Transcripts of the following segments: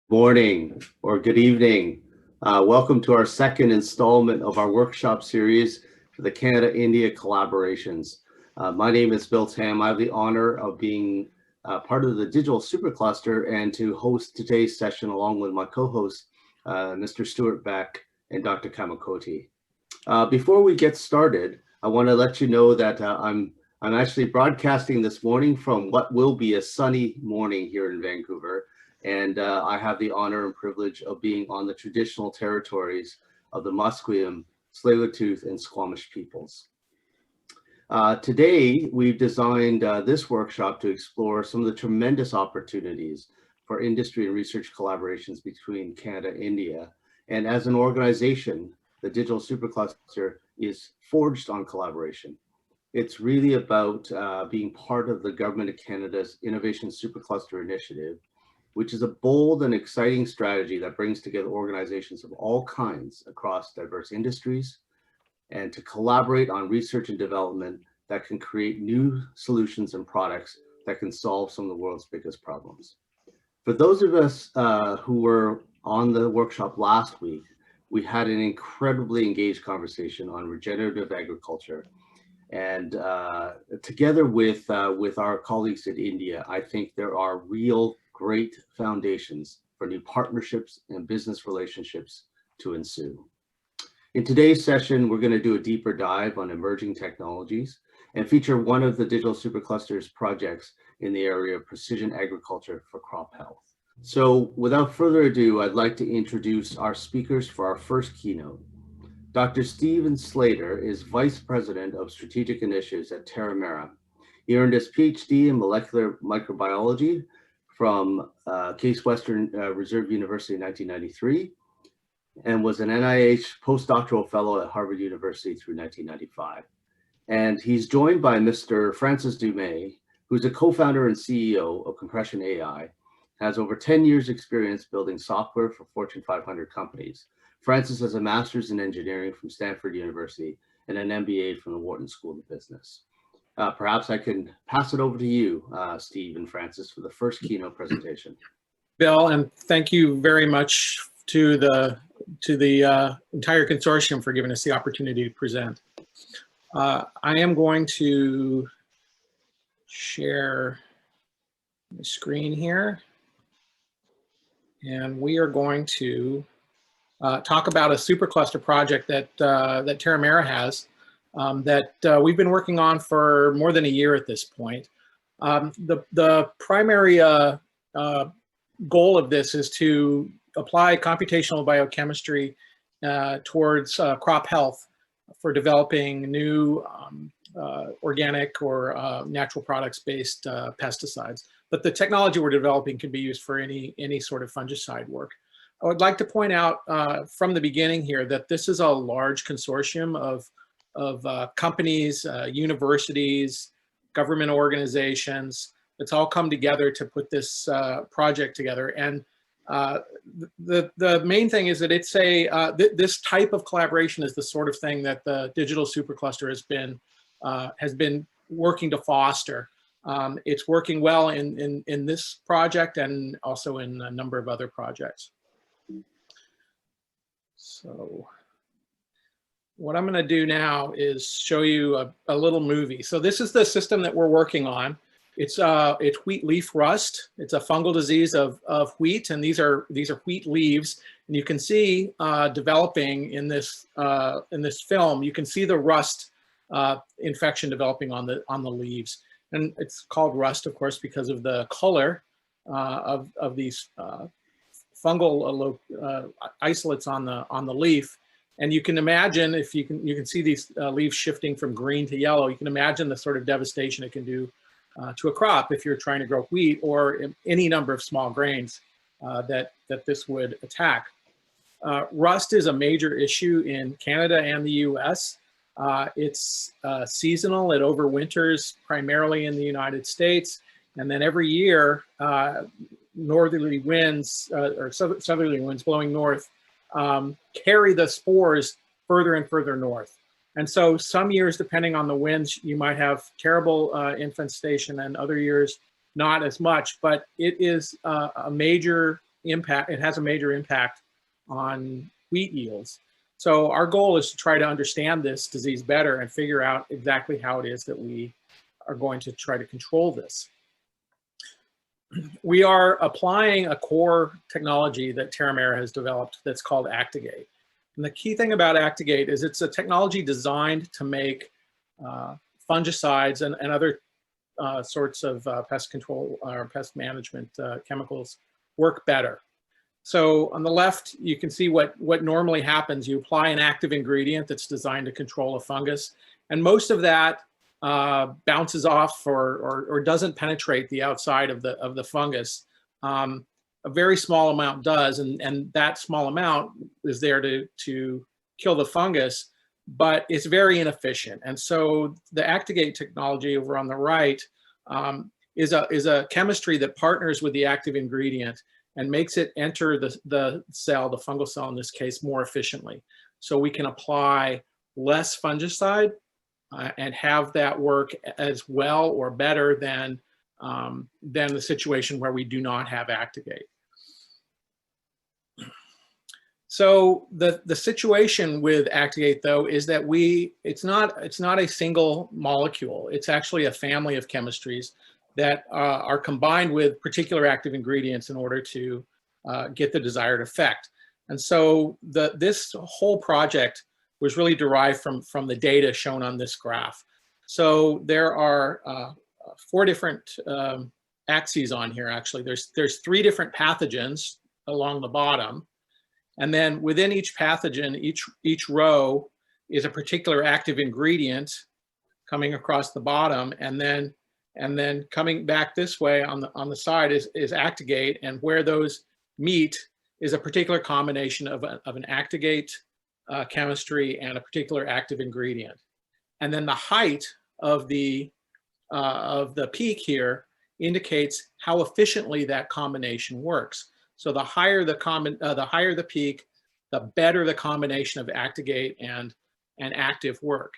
Morning or good evening. Welcome to our second installment of our workshop series for the Canada-India collaborations. My name is Bill Tam. I have the honor of being part of the Digital Supercluster and to host today's session along with my co-host, Mr. Stuart Beck and Dr. Kamakoti. Before we get started, I want to let you know that I'm actually broadcasting this morning from what will be a sunny morning here in Vancouver. And I have the honor and privilege of being on the traditional territories of the Musqueam, Tsleil-Waututh, and Squamish peoples. Today, we've designed this workshop to explore some of the tremendous opportunities for industry and research collaborations between Canada and India. And as an organization, the Digital Supercluster is forged on collaboration. It's really about being part of the Government of Canada's Innovation Supercluster initiative, which is a bold and exciting strategy that brings together organizations of all kinds across diverse industries and to collaborate on research and development that can create new solutions and products that can solve some of the world's biggest problems. For those of us who were on the workshop last week, we had an incredibly engaged conversation on regenerative agriculture. And together with our colleagues in India, I think there are real great foundations for new partnerships and business relationships to ensue. In today's session, we're going to do a deeper dive on emerging technologies and feature one of the Digital Supercluster's projects in the area of precision agriculture for crop health. So without further ado, I'd like to introduce our speakers for our first keynote. Dr. Stephen Slater is Vice President of Strategic Initiatives at Terramera. He earned his PhD in molecular microbiology from Case Western Reserve University in 1993 and was an NIH postdoctoral fellow at Harvard University through 1995. And he's joined by Mr. Francis Dumais, who's a co-founder and CEO of Compression AI, has over 10 years experience building software for Fortune 500 companies. Francis has a master's in engineering from Stanford University and an MBA from the Wharton School of Business. Perhaps I can pass it over to you, Steve and Francis, for the first keynote presentation. Bill, and thank you very much to the entire consortium for giving us the opportunity to present. I am going to share my screen here, and we are going to talk about a supercluster project that that Terramera has. That we've been working on for more than a year at this point. The primary goal of this is to apply computational biochemistry towards crop health for developing new organic or natural products-based pesticides. But the technology we're developing can be used for any sort of fungicide work. I would like to point out from the beginning here that this is a large consortium of companies, universities, government organizations. It's all come together to put this project together. And the main thing is that it's this type of collaboration is the sort of thing that the Digital Supercluster has been working to foster. It's working well in this project and also in a number of other projects. So what I'm going to do now is show you a little movie. So this is the system that we're working on. It's wheat leaf rust. It's a fungal disease of wheat, and these are wheat leaves. And you can see developing in this film. You can see the rust infection developing on the leaves, and it's called rust, of course, because of the color of these fungal isolates on the leaf. And you can imagine, if you can see these leaves shifting from green to yellow, you can imagine the sort of devastation it can do to a crop if you're trying to grow wheat or any number of small grains that this would attack. Rust is a major issue in Canada and the US. It's seasonal. It overwinters primarily in the United States. And then every year, northerly winds or southerly winds blowing north carry the spores further and further north. And so some years, depending on the winds, you might have terrible infestation, and other years not as much, but it is a major impact, it has a major impact on wheat yields. So our goal is to try to understand this disease better and figure out exactly how it is that we are going to try to control this. We are applying a core technology that Terramera has developed that's called Actigate. And the key thing about Actigate is it's a technology designed to make fungicides and other sorts of pest control or pest management chemicals work better. So on the left, you can see what normally happens. You apply an active ingredient that's designed to control a fungus, and most of that bounces off or doesn't penetrate the outside of the fungus. A very small amount does, and that small amount is there to kill the fungus, but it's very inefficient. And so the Actigate technology over on the right is a chemistry that partners with the active ingredient and makes it enter the cell, the fungal cell in this case, more efficiently. So we can apply less fungicide and have that work as well or better than the situation where we do not have Actigate. So the situation with Actigate, though, is that it's not a single molecule. It's actually a family of chemistries that are combined with particular active ingredients in order to get the desired effect. And so this whole project was really derived from the data shown on this graph. So there are 4 different axes on here, actually. There's 3 different pathogens along the bottom. And then within each pathogen, each row is a particular active ingredient coming across the bottom, and then coming back this way on the side is Actigate, and where those meet is a particular combination of an Actigate chemistry and a particular active ingredient. And then the height of the peak here indicates how efficiently that combination works. So the higher the peak, the better the combination of Actigate and active work.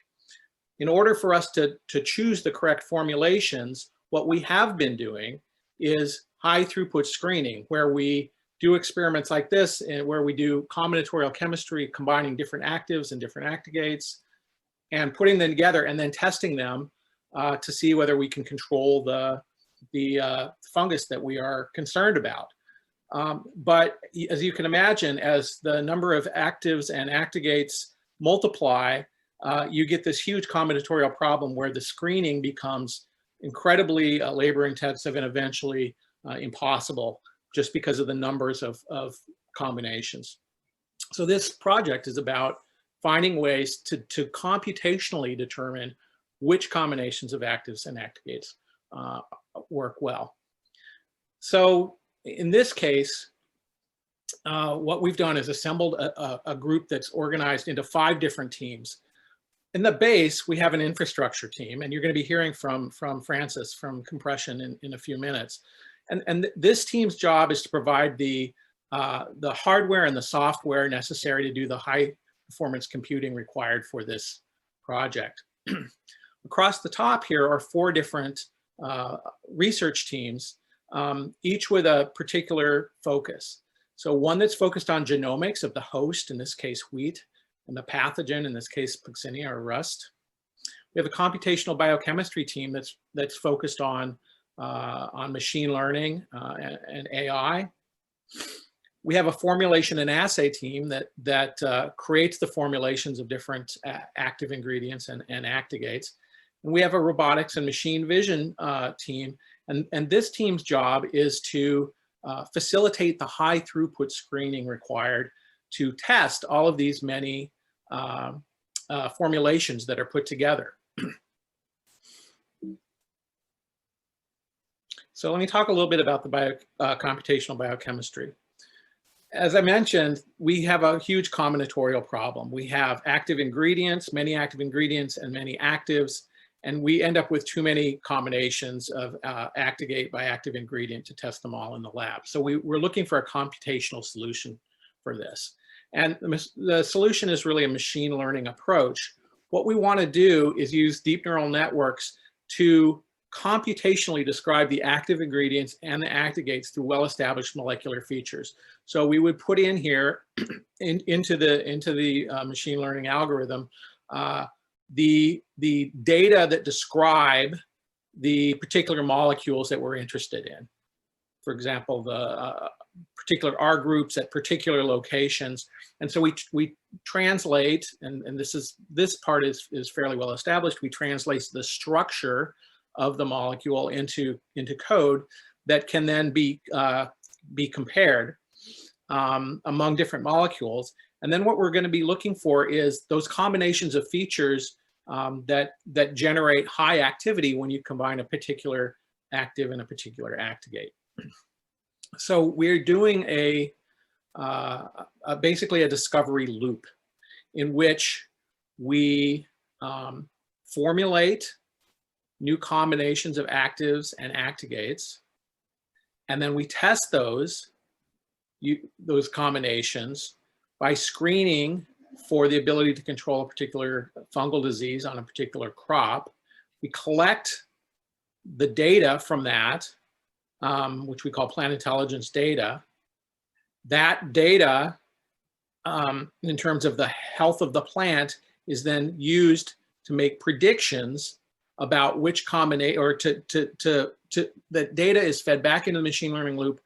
In order for us to choose the correct formulations, what we have been doing is high throughput screening, where we do experiments like this and where we do combinatorial chemistry, combining different actives and different Actigates and putting them together and then testing them to see whether we can control the fungus that we are concerned about. But as you can imagine, as the number of actives and Actigates multiply, you get this huge combinatorial problem where the screening becomes incredibly labor intensive and eventually impossible just because of the numbers of combinations. So this project is about finding ways to computationally determine which combinations of actives and Actigates work well. So in this case, what we've done is assembled a group that's organized into 5 different teams. In the base, we have an infrastructure team, and you're going to be hearing from Francis from Compression in a few minutes. And this team's job is to provide the hardware and the software necessary to do the high performance computing required for this project. Across the top here are 4 different research teams, each with a particular focus. So one that's focused on genomics of the host, in this case wheat, and the pathogen, in this case Puccinia or rust. We have a computational biochemistry team that's focused on machine learning and AI. We have a formulation and assay team that creates the formulations of different active ingredients and Actigates. And we have a robotics and machine vision team. And this team's job is to facilitate the high throughput screening required to test all of these many formulations that are put together. So let me talk a little bit about the computational biochemistry. As I mentioned, we have a huge combinatorial problem. We have active ingredients, many active ingredients and many actives, and we end up with too many combinations of Actigate by active ingredient to test them all in the lab. So we're looking for a computational solution for this. And the solution is really a machine learning approach. What we want to do is use deep neural networks to computationally describe the active ingredients and the activates through well-established molecular features. So we would put in here into the machine learning algorithm the data that describe the particular molecules that we're interested in. For example, the particular R groups at particular locations. And so we translate, and this part is fairly well established, we translate the structure of the molecule into code that can then be compared among different molecules. And then what we're going to be looking for is those combinations of features that generate high activity when you combine a particular active and a particular activate. So we're doing basically a discovery loop in which we formulate new combinations of actives and activates, and then we test those combinations by screening for the ability to control a particular fungal disease on a particular crop. We collect the data from that, which we call plant intelligence data. That data, in terms of the health of the plant, is then used to make predictions about which combination, or that data is fed back into the machine learning loop,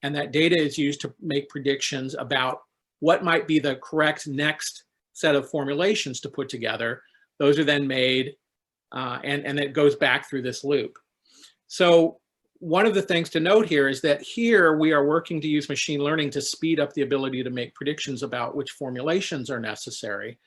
and that data is used to make predictions about what might be the correct next set of formulations to put together. Those are then made, and it goes back through this loop. So one of the things to note here is that here we are working to use machine learning to speed up the ability to make predictions about which formulations are necessary.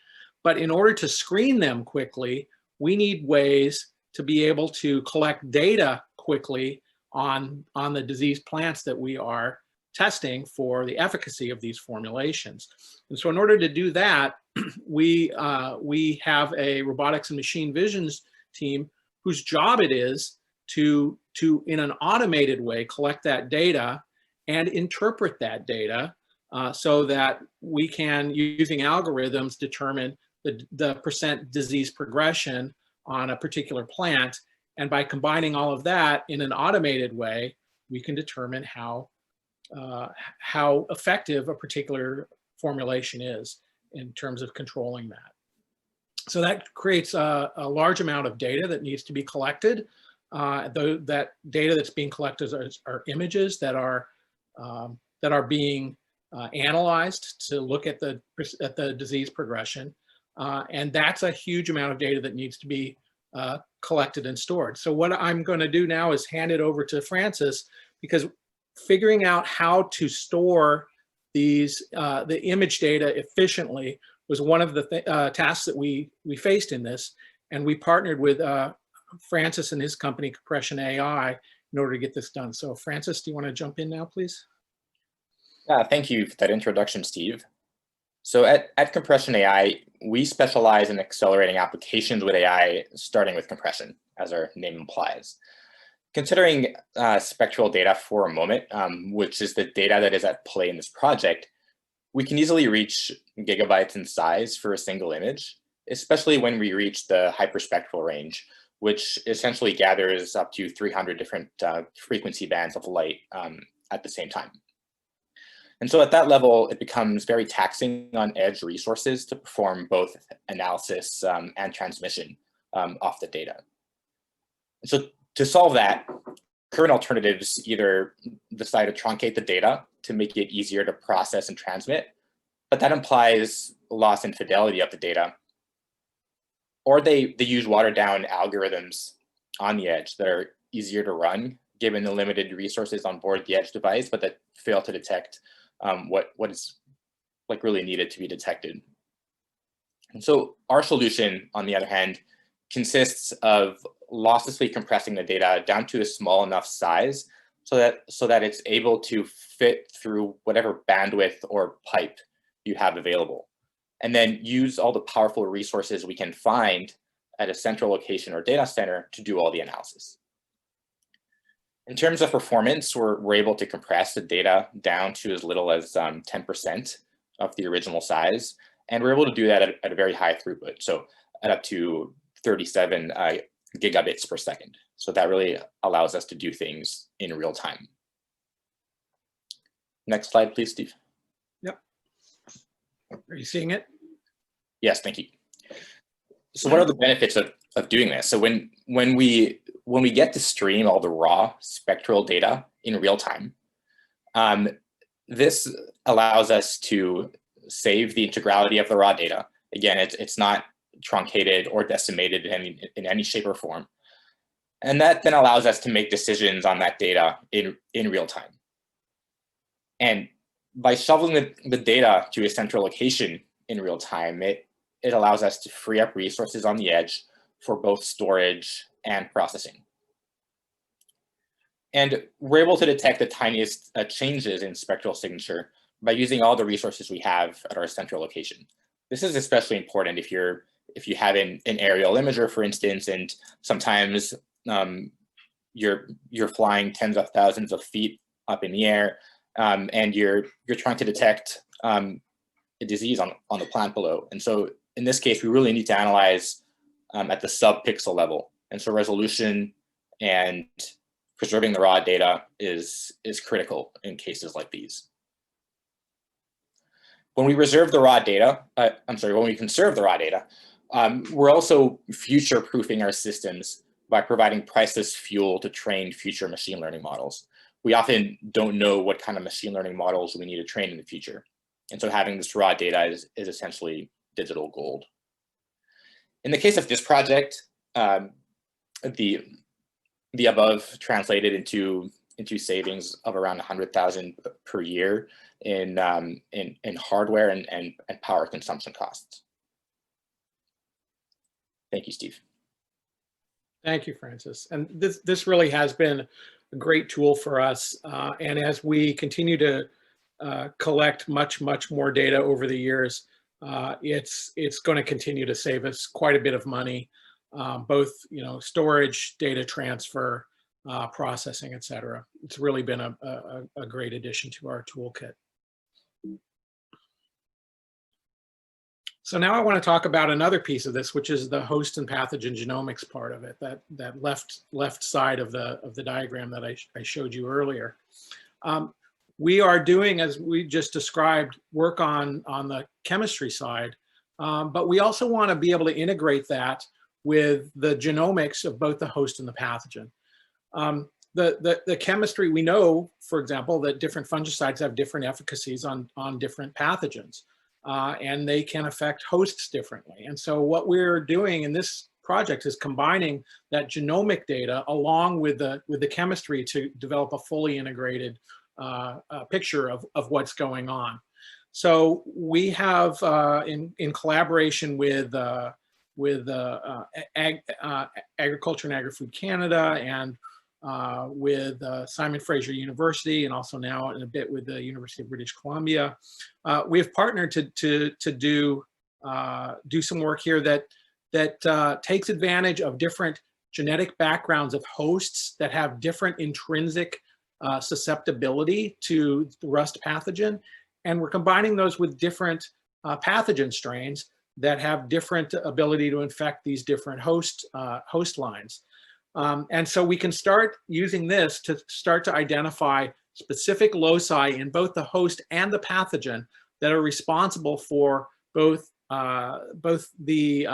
But in order to screen them quickly, we need ways to be able to collect data quickly on the diseased plants that we are testing for the efficacy of these formulations. And so in order to do that, we have a robotics and machine visions team whose job it is to in an automated way collect that data and interpret that data so that we can, using algorithms, determine the percent disease progression on a particular plant. And by combining all of that in an automated way, we can determine how effective a particular formulation is in terms of controlling that. So that creates a large amount of data that needs to be collected. That data that's being collected are images that are being analyzed to look at the disease progression, and that's a huge amount of data that needs to be collected and stored. So what I'm going to do now is hand it over to Francis, because figuring out how to store the image data efficiently was one of the tasks that we faced in this, and we partnered with Francis and his company, Compression AI, in order to get this done. So Francis, do you want to jump in now, please? Yeah, thank you for that introduction, Steve. So at Compression AI, we specialize in accelerating applications with AI, starting with compression, as our name implies. Considering spectral data for a moment, which is the data that is at play in this project, we can easily reach gigabytes in size for a single image, especially when we reach the hyperspectral range, which essentially gathers up to 300 different frequency bands of light at the same time. And so at that level, it becomes very taxing on edge resources to perform both analysis and transmission off the data. And so to solve that, current alternatives either decide to truncate the data to make it easier to process and transmit, but that implies loss in fidelity of the data, or they use watered down algorithms on the edge that are easier to run given the limited resources on board the edge device, but that fail to detect what is like really needed to be detected. And so our solution, on the other hand, consists of losslessly compressing the data down to a small enough size so that it's able to fit through whatever bandwidth or pipe you have available, and then use all the powerful resources we can find at a central location or data center to do all the analysis. In terms of performance, we're able to compress the data down to as little as 10% of the original size, and we're able to do that at a very high throughput, so at up to 37 gigabits per second. So that really allows us to do things in real time. Next slide, please, Steve. Yep. Are you seeing it? Yes, thank you. So what are the benefits of doing this? So when we get to stream all the raw spectral data in real time, this allows us to save the integrality of the raw data. Again, it's not truncated or decimated in any shape or form. And that then allows us to make decisions on that data in real time. And by shoveling the data to a central location in real time, it allows us to free up resources on the edge for both storage and processing. And we're able to detect the tiniest changes in spectral signature by using all the resources we have at our central location. This is especially important if you have an aerial imager, for instance, and sometimes you're flying tens of thousands of feet up in the air, and you're trying to detect a disease on the plant below. And so in this case, we really need to analyze at the sub-pixel level. And so resolution and preserving the raw data is critical in cases like these. When we reserve the raw data, when we conserve the raw data, we're also future-proofing our systems by providing priceless fuel to train future machine learning models. We often don't know what kind of machine learning models we need to train in the future. And so having this raw data is essentially digital gold. In the case of this project, the above translated into savings of around 100,000 per year in hardware and power consumption costs. Thank you, Steve. Thank you, Francis. And this really has been a great tool for us. And as we continue to collect much more data over the years, it's going to continue to save us quite a bit of money, both storage, data transfer, processing, et cetera. It's really been a great addition to our toolkit. So now I want to talk about another piece of this, which is the host and pathogen genomics part of it, that left side of the diagram that I showed you earlier. We are doing, as we just described, work on the chemistry side, but we also want to be able to integrate that with the genomics of both the host and the pathogen. The chemistry, we know, for example, that different fungicides have different efficacies on different pathogens. And they can affect hosts differently. And so what we're doing in this project is combining that genomic data along with the chemistry to develop a fully integrated picture of what's going on. So we have, in collaboration with Agriculture and Agri-Food Canada and with Simon Fraser University, and also now in a bit with the University of British Columbia, we have partnered to do some work here that takes advantage of different genetic backgrounds of hosts that have different intrinsic susceptibility to the rust pathogen, and we're combining those with different pathogen strains that have different ability to infect these different host lines. And so we can start using this to start to identify specific loci in both the host and the pathogen that are responsible for both the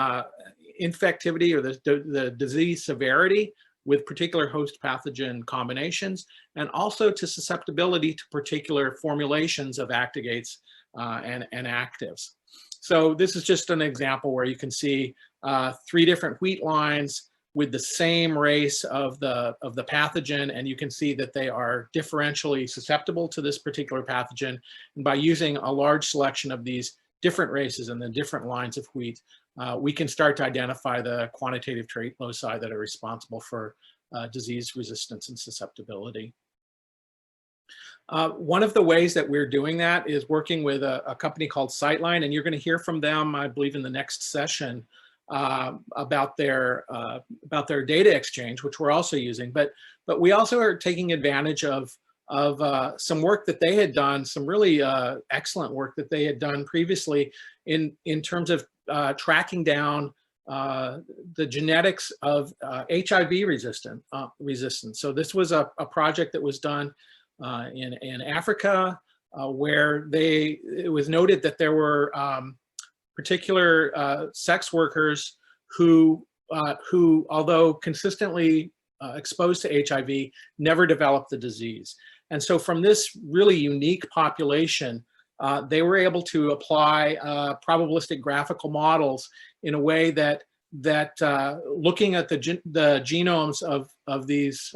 infectivity or the disease severity with particular host pathogen combinations, and also to susceptibility to particular formulations of activates and actives. So this is just an example where you can see 3 different wheat lines with the same race of the pathogen, and you can see that they are differentially susceptible to this particular pathogen. And by using a large selection of these different races and the different lines of wheat, we can start to identify the quantitative trait loci that are responsible for disease resistance and susceptibility. One of the ways that we're doing that is working with a company called Sightline, and you're going to hear from them, I believe, in the next session about their data exchange, which we're also using. But we also are taking advantage of some work that they had done, some really excellent work that they had done previously in terms of tracking down the genetics of HIV resistance. So this was a project that was done in Africa, where it was noted that there were particular sex workers who, although consistently exposed to HIV, never developed the disease. And so from this really unique population, they were able to apply probabilistic graphical models in a way that looking at the genomes of these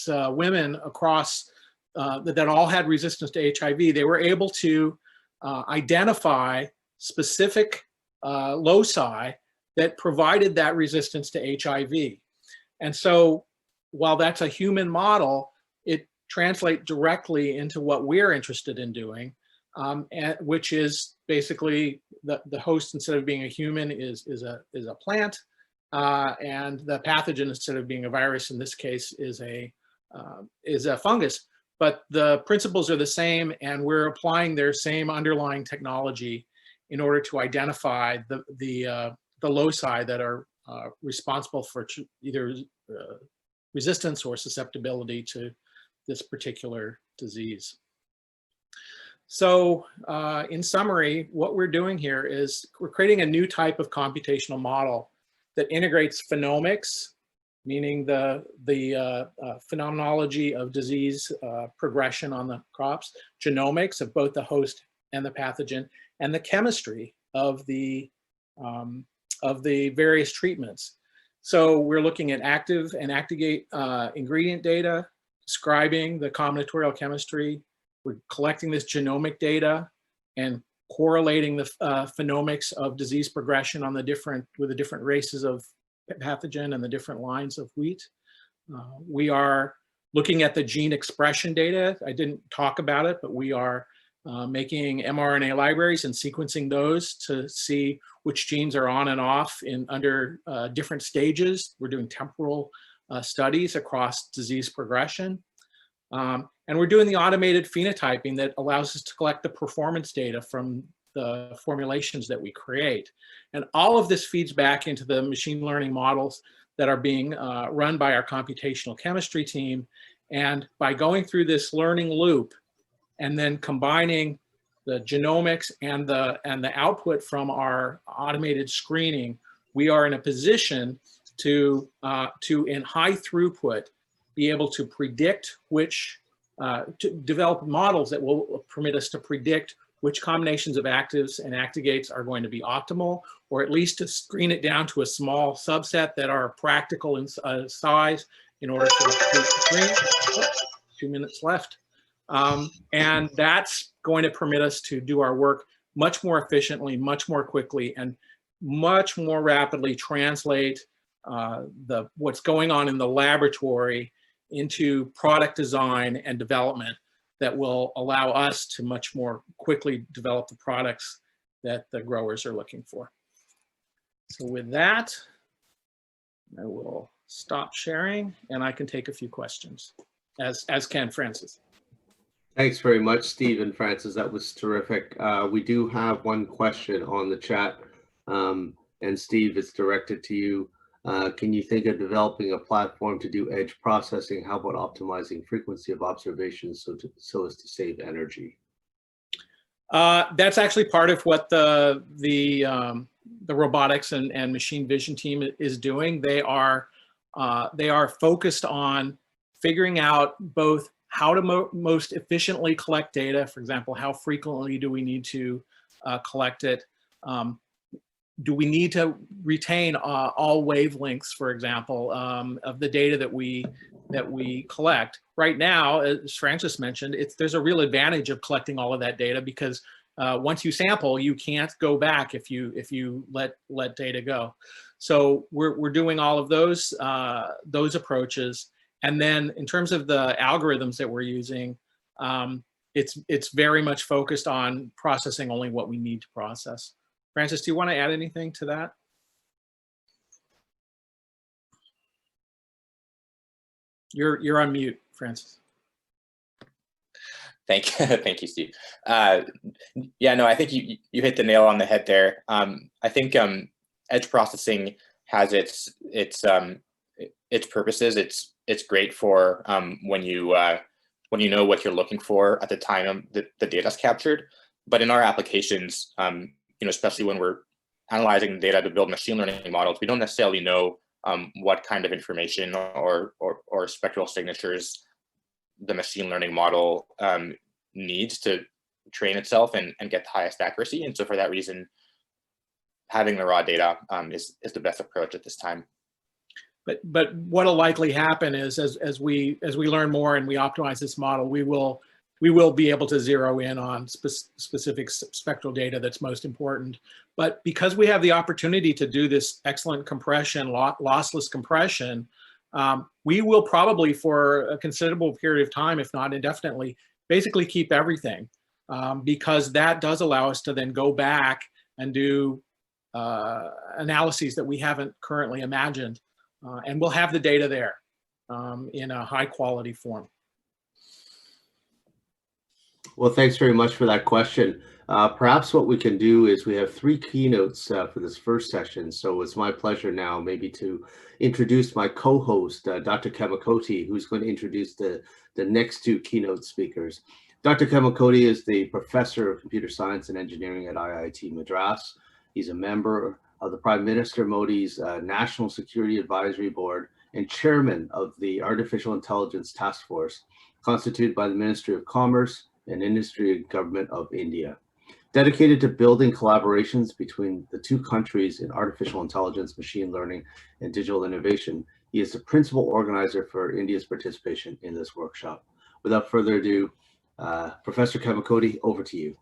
women across that all had resistance to HIV, they were able to identify specific loci that provided that resistance to HIV. And so while that's a human model, it translates directly into what we're interested in doing, which is basically the host, instead of being a human, is a plant, and the pathogen, instead of being a virus, in this case, is a fungus. But the principles are the same, and we're applying their same underlying technology in order to identify the loci that are responsible for either resistance or susceptibility to this particular disease. So in summary, what we're doing here is we're creating a new type of computational model that integrates phenomics, meaning the phenomenology of disease progression on the crops, genomics of both the host and the pathogen, and the chemistry of the various treatments. So we're looking at active and activate ingredient data, describing the combinatorial chemistry. We're collecting this genomic data and correlating the phenomics of disease progression on with the different races of pathogen and the different lines of wheat. We are looking at the gene expression data. I didn't talk about it, but we are making mRNA libraries and sequencing those to see which genes are on and off under different stages. We're doing temporal studies across disease progression. And we're doing the automated phenotyping that allows us to collect the performance data from the formulations that we create. And all of this feeds back into the machine learning models that are being run by our computational chemistry team. And by going through this learning loop and then combining the genomics and the output from our automated screening, we are in a position to in high throughput, be able to predict to develop models that will permit us to predict which combinations of actives and activates are going to be optimal, or at least to screen it down to a small subset that are practical in size in order for the screen. Oh, 2 minutes left. And that's going to permit us to do our work much more efficiently, much more quickly, and much more rapidly translate what's going on in the laboratory into product design and development that will allow us to much more quickly develop the products that the growers are looking for. So with that, I will stop sharing and I can take a few questions, as can Francis. Thanks very much, Steve and Francis. That was terrific. We do have one question on the chat, and Steve, it's directed to you. Can you think of developing a platform to do edge processing? How about optimizing frequency of observations so as to save energy? That's actually part of what the robotics and machine vision team is doing. They are focused on figuring out both how to most efficiently collect data. For example, how frequently do we need to collect it? Do we need to retain all wavelengths, for example, of the data that we collect? Right now, as Francis mentioned, there's a real advantage of collecting all of that data because once you sample, you can't go back if you let data go. So we're doing all of those approaches, and then in terms of the algorithms that we're using, it's very much focused on processing only what we need to process. Francis, do you want to add anything to that? You're on mute, Francis. Thank you, Steve. Yeah, no, I think you hit the nail on the head there. I think edge processing has its purposes. It's great for when you know what you're looking for at the time the data is captured. But in our applications, especially when we're analyzing data to build machine learning models, we don't necessarily know what kind of information or spectral signatures the machine learning model needs to train itself and get the highest accuracy. And so for that reason, having the raw data is the best approach at this time. But what'll likely happen is as we learn more and we optimize this model, we will be able to zero in on specific spectral data that's most important. But because we have the opportunity to do this excellent compression, lossless compression, we will probably for a considerable period of time, if not indefinitely, basically keep everything because that does allow us to then go back and do analyses that we haven't currently imagined. And we'll have the data there in a high quality form. Well, thanks very much for that question. Perhaps what we can do is we have 3 keynotes for this first session. So it's my pleasure now maybe to introduce my co-host, Dr. Kamakoti, who's going to introduce the next 2 keynote speakers. Dr. Kamakoti is the Professor of Computer Science and Engineering at IIT Madras. He's a member of the Prime Minister Modi's National Security Advisory Board and chairman of the Artificial Intelligence Task Force, constituted by the Ministry of Commerce and Industry and Government of India. Dedicated to building collaborations between the 2 countries in artificial intelligence, machine learning, and digital innovation, he is the principal organizer for India's participation in this workshop. Without further ado, Professor Kamakoti, over to you.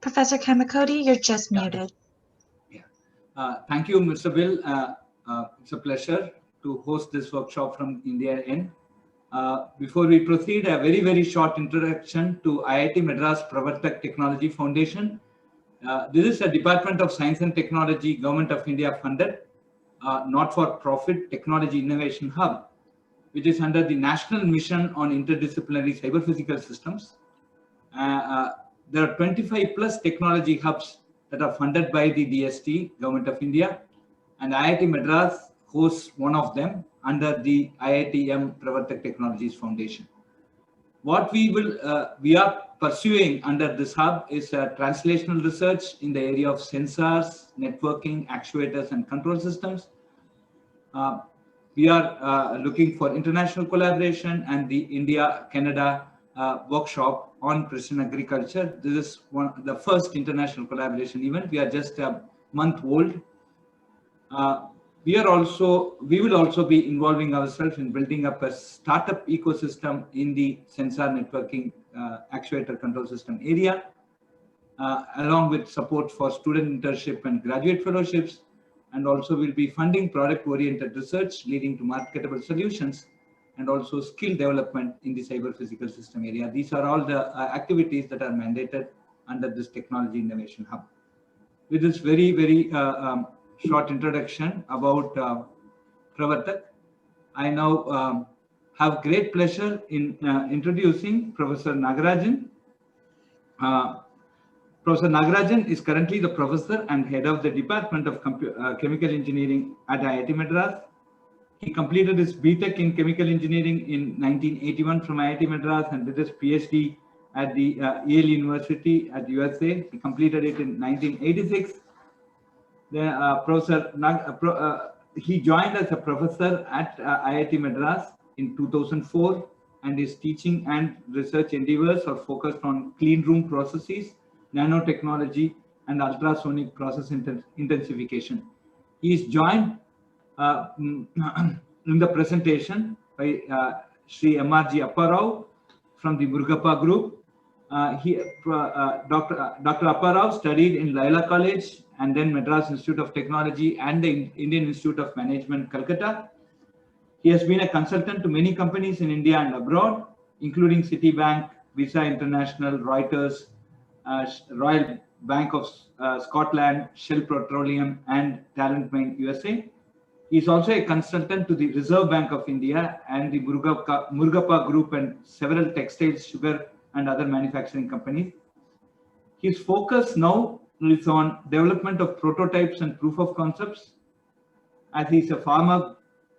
Professor Kamakoti, you're just muted. Yeah. Thank you, Mr. Bill. It's a pleasure to host this workshop from India end. Before we proceed, a very, very short introduction to IIT Madras Pravartak Technology Foundation. This is a Department of Science and Technology, Government of India funded, not-for-profit technology innovation hub, which is under the National Mission on Interdisciplinary Cyber-Physical Systems. There are 25 plus technology hubs that are funded by the DST, Government of India, and IIT Madras hosts one of them under the IITM-Pravartak Technologies Foundation. What we are pursuing under this hub is translational research in the area of sensors, networking, actuators, and control systems. We are looking for international collaboration and the India-Canada workshop on precision agriculture. This is the first international collaboration event. We are just a month old. We will also be involving ourselves in building up a startup ecosystem in the sensor networking actuator control system area, along with support for student internship and graduate fellowships, and also will be funding product-oriented research leading to marketable solutions and also skill development in the cyber physical system area. These are all the activities that are mandated under this technology innovation hub. With this very, very short introduction about Pravartak, I now have great pleasure in introducing Professor Nagarajan. Professor Nagarajan is currently the professor and head of the Department of Chemical Engineering at IIT Madras. He completed his BTech in Chemical Engineering in 1981 from IIT Madras and did his PhD at the Yale University at USA. He completed it in 1986. He joined as a professor at IIT Madras in 2004, and his teaching and research endeavors are focused on clean room processes, nanotechnology, and ultrasonic process intensification. He is joined in the presentation by Sri MRG Apparao from the Murugappa Group. Dr. Apparao studied in Laila College and then Madras Institute of Technology and the Indian Institute of Management, Calcutta. He has been a consultant to many companies in India and abroad, including Citibank, Visa International, Reuters, Royal Bank of Scotland, Shell Petroleum, and Talent Mine USA. He is also a consultant to the Reserve Bank of India and the Murugappa Group and several textiles, sugar, and other manufacturing companies. His focus now is on development of prototypes and proof of concepts, as he is a farmer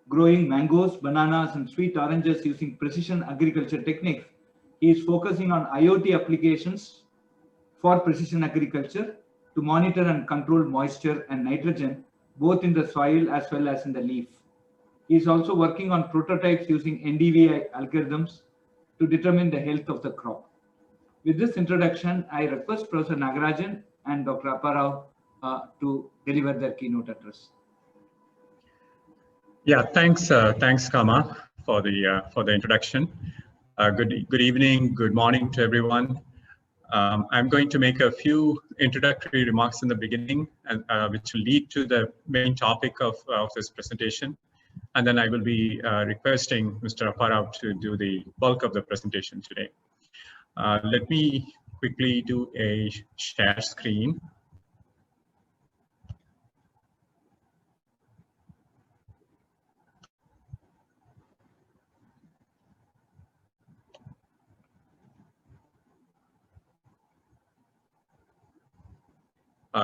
growing mangoes, bananas, and sweet oranges using precision agriculture techniques. He is focusing on IoT applications for precision agriculture to monitor and control moisture and nitrogen, both in the soil as well as in the leaf. He is also working on prototypes using NDVI algorithms to determine the health of the crop. With this introduction, I request Professor Nagarajan and Dr. Apparao to deliver their keynote address. Yeah, thanks, Kama, for the introduction. Good evening, good morning to everyone. I'm going to make a few introductory remarks in the beginning, which will lead to the main topic of this presentation. And then I will be requesting Mr. Apparao to do the bulk of the presentation today. Let me quickly do a share screen.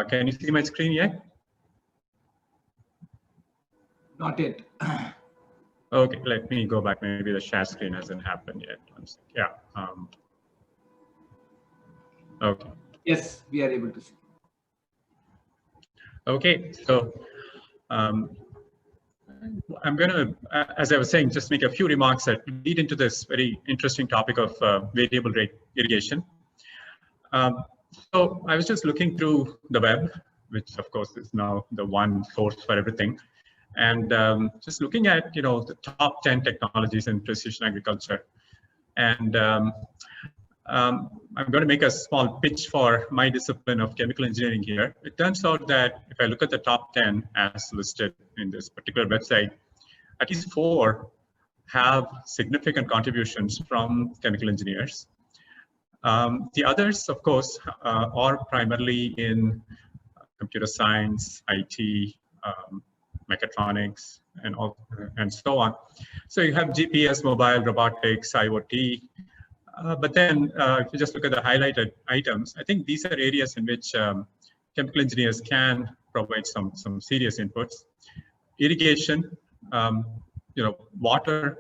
Can you see my screen yet? Not yet. Okay, let me go back. Maybe the share screen hasn't happened yet. Yeah. Okay. Yes, we are able to see. Okay, so I'm going to, as I was saying, just make a few remarks that lead into this very interesting topic of variable rate irrigation. So I was just looking through the web, which of course is now the one source for everything, and just looking at the top 10 technologies in precision agriculture. And I'm going to make a small pitch for my discipline of chemical engineering here. It turns out that if I look at the top 10 as listed in this particular website, at least 4 have significant contributions from chemical engineers. The others, of course, are primarily in computer science, IT, mechatronics, and so on. So you have GPS, mobile, robotics, IoT. But then if you just look at the highlighted items, I think these are areas in which chemical engineers can provide some serious inputs. Irrigation, water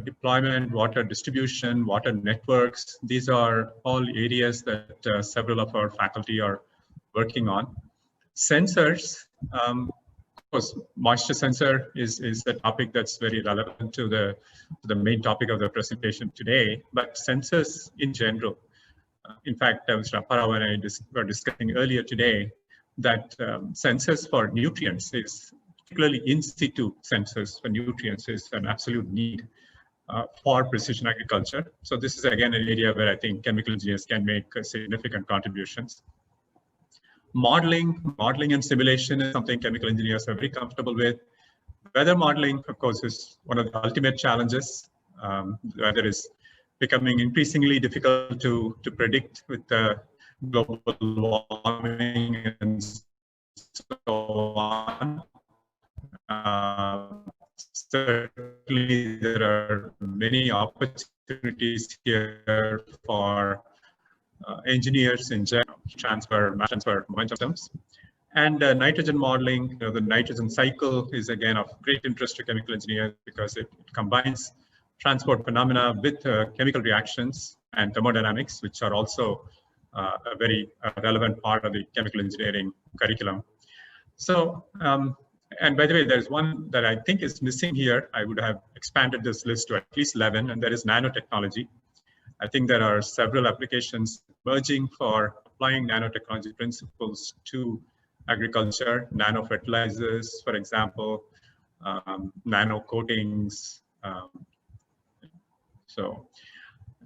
deployment, water distribution, water networks. These are all areas that several of our faculty are working on. Sensors, of course, moisture sensor is the topic that's very relevant to the main topic of the presentation today, but sensors in general. In fact, Mr. Apparao and I were discussing earlier today that sensors for nutrients is particularly in situ sensors for nutrients is an absolute need for precision agriculture. So this is again an area where I think chemical engineers can make significant contributions. Modeling and simulation is something chemical engineers are very comfortable with. Weather modeling, of course, is one of the ultimate challenges. Weather is becoming increasingly difficult to predict with global warming and so on. Certainly, there are many opportunities here for engineers in general, mass transfer, momentum systems. And nitrogen modeling, the nitrogen cycle is again of great interest to chemical engineers because it combines transport phenomena with chemical reactions and thermodynamics, which are also a very relevant part of the chemical engineering curriculum. So, and by the way, there's one that I think is missing here. I would have expanded this list to at least 11, and that is nanotechnology. I think there are several applications emerging for applying nanotechnology principles to agriculture, nano fertilizers, for example, nano coatings, so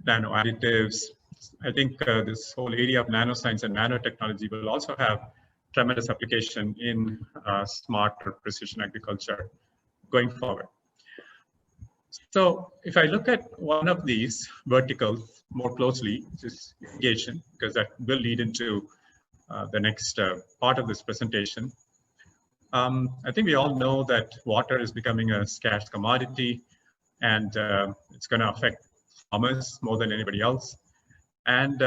nano additives. I think this whole area of nanoscience and nanotechnology will also have tremendous application in smart or precision agriculture going forward. So if I look at one of these verticals more closely, which is irrigation, because that will lead into the next part of this presentation. I think we all know that water is becoming a scarce commodity, and it's going to affect farmers more than anybody else. And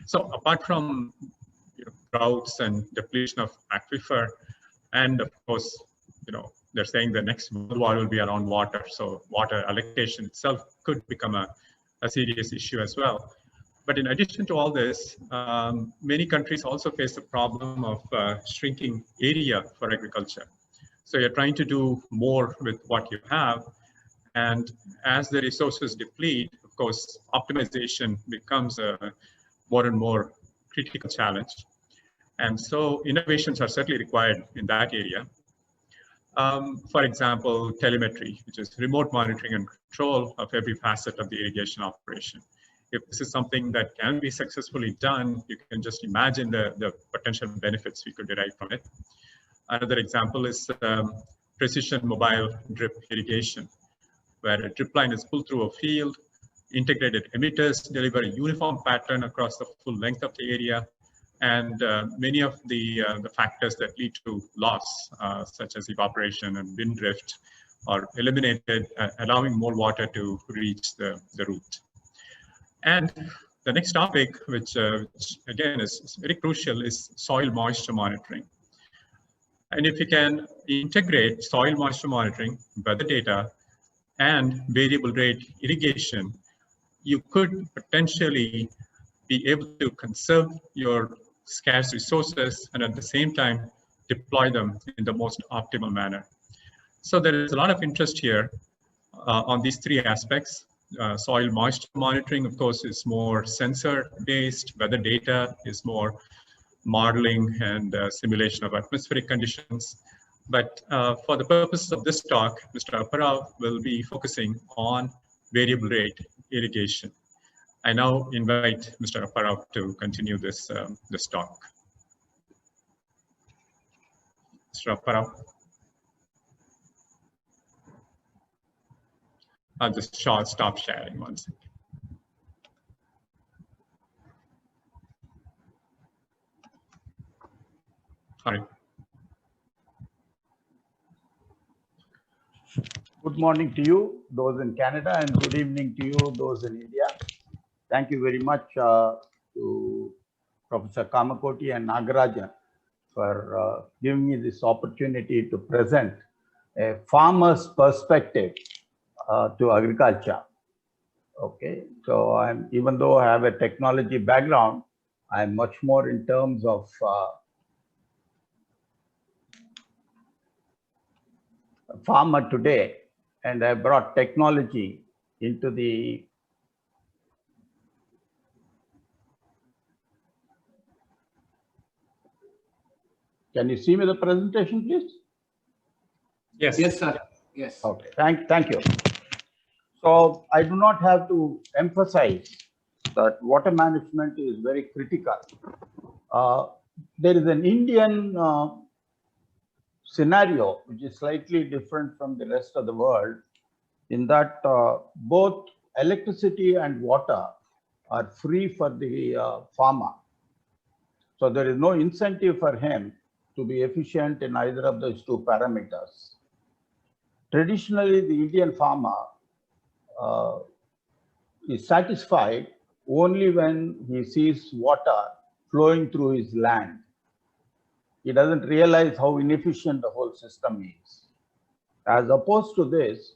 so apart from droughts and depletion of aquifer, and of course, they're saying the next world war will be around water. So water allocation itself could become a serious issue as well. But in addition to all this, many countries also face the problem of shrinking area for agriculture. So you're trying to do more with what you have. And as the resources deplete, of course, optimization becomes a more and more critical challenge. And so innovations are certainly required in that area. For example, telemetry, which is remote monitoring and control of every facet of the irrigation operation. If this is something that can be successfully done, you can just imagine the potential benefits we could derive from it. Another example is precision mobile drip irrigation, where a drip line is pulled through a field, integrated emitters deliver a uniform pattern across the full length of the area, and many of the factors that lead to loss, such as evaporation and wind drift, are eliminated, allowing more water to reach the root. And the next topic, which again is very crucial, is soil moisture monitoring. And if you can integrate soil moisture monitoring, weather data, and variable rate irrigation, you could potentially be able to conserve your scarce resources and at the same time deploy them in the most optimal manner. So there is a lot of interest here on these three aspects. Soil moisture monitoring, of course, is more sensor-based. Weather data is more modeling and simulation of atmospheric conditions. But for the purposes of this talk, Mr. Apparao will be focusing on variable rate irrigation. I now invite Mr. Apparao to continue this talk. Mr. Apparao. I'll just stop sharing one second. All right. Good morning to you, those in Canada, and good evening to you, those in India. Thank you very much to Professor Kamakoti and Nagarajan for giving me this opportunity to present a farmer's perspective to agriculture. Okay, so even though I have a technology background, I'm much more in terms of a farmer today, and I brought technology into the Can you see me the presentation, please? Yes. Yes, sir. Yes. Okay, thank you. So I do not have to emphasize that water management is very critical. There is an Indian scenario which is slightly different from the rest of the world, in that both electricity and water are free for the farmer. So there is no incentive for him to be efficient in either of those two parameters. Traditionally, the Indian farmer is satisfied only when he sees water flowing through his land. He doesn't realize how inefficient the whole system is. As opposed to this,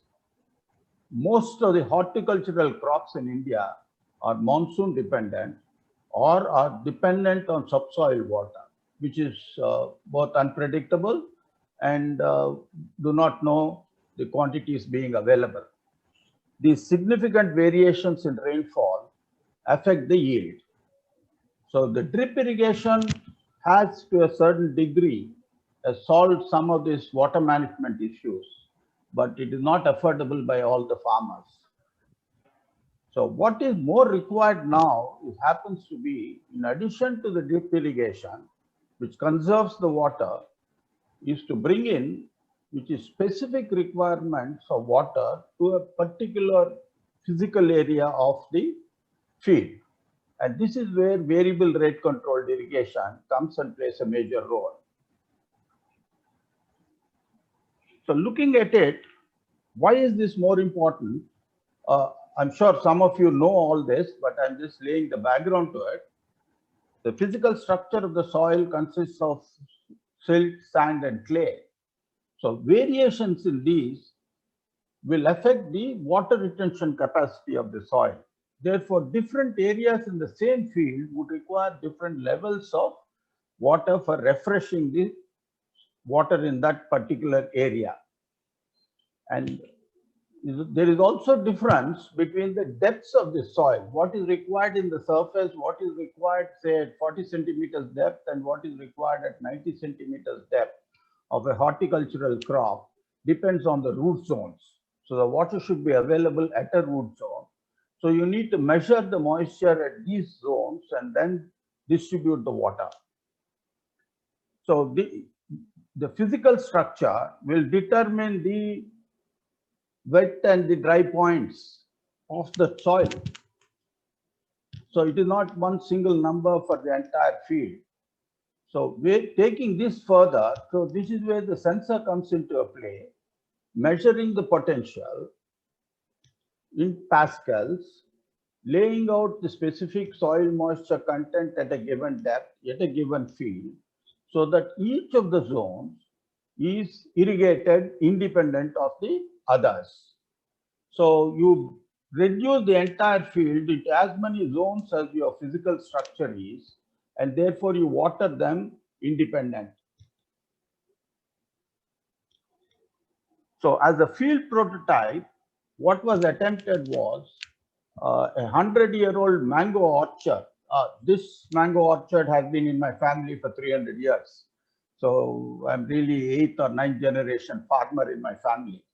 most of the horticultural crops in India are monsoon dependent or are dependent on subsoil water, which is both unpredictable and do not know the quantities being available. These significant variations in rainfall affect the yield. So the drip irrigation has, to a certain degree, solved some of these water management issues, but it is not affordable by all the farmers. So what is more required now happens to be, in addition to the drip irrigation, which conserves the water, is to bring in which is specific requirements of water to a particular physical area of the field. And this is where variable rate controlled irrigation comes and plays a major role. So looking at it, why is this more important? I'm sure some of you know all this, but I'm just laying the background to it. The physical structure of the soil consists of silt, sand, and clay. So variations in these will affect the water retention capacity of the soil. Therefore, different areas in the same field would require different levels of water for refreshing the water in that particular area. And there is also difference between the depths of the soil, what is required in the surface, what is required say at 40 centimeters depth and what is required at 90 centimeters depth of a horticultural crop depends on the root zones. So the water should be available at a root zone. So you need to measure the moisture at these zones and then distribute the water. So the physical structure will determine the wet and the dry points of the soil. So it is not one single number for the entire field. So we're taking this further. So this is where the sensor comes into a play, measuring the potential in pascals, laying out the specific soil moisture content at a given depth, at a given field, so that each of the zones is irrigated independent of the others. So you reduce the entire field into as many zones as your physical structure is, and therefore you water them independent. So as a field prototype, what was attempted was a 100-year-old mango orchard. This mango orchard has been in my family for 300 years. So I'm really 8th or 9th generation farmer in my family.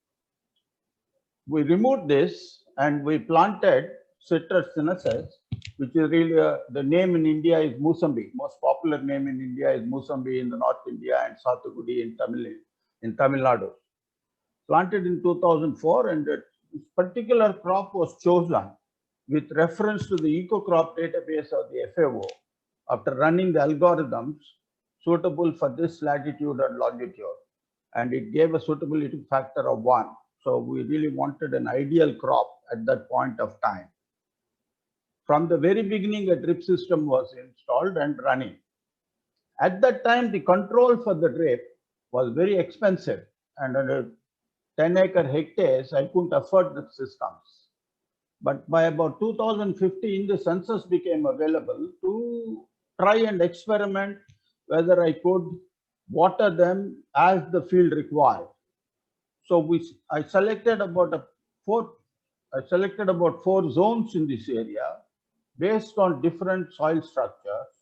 We removed this and we planted Citrus sinensis, which is really the name in India is Musambi. Most popular name in India is Musambi in the North India and Sathugudi in Tamil Nadu. Planted in 2004, and this particular crop was chosen with reference to the eco-crop database of the FAO after running the algorithms suitable for this latitude and longitude. And it gave a suitability factor of 1. So we really wanted an ideal crop at that point of time. From the very beginning, a drip system was installed and running. At that time, the control for the drip was very expensive, and under 10-acre hectares, I couldn't afford the systems. But by about 2015, the sensors became available to try and experiment whether I could water them as the field required. So I selected about 4 zones in this area based on different soil structures,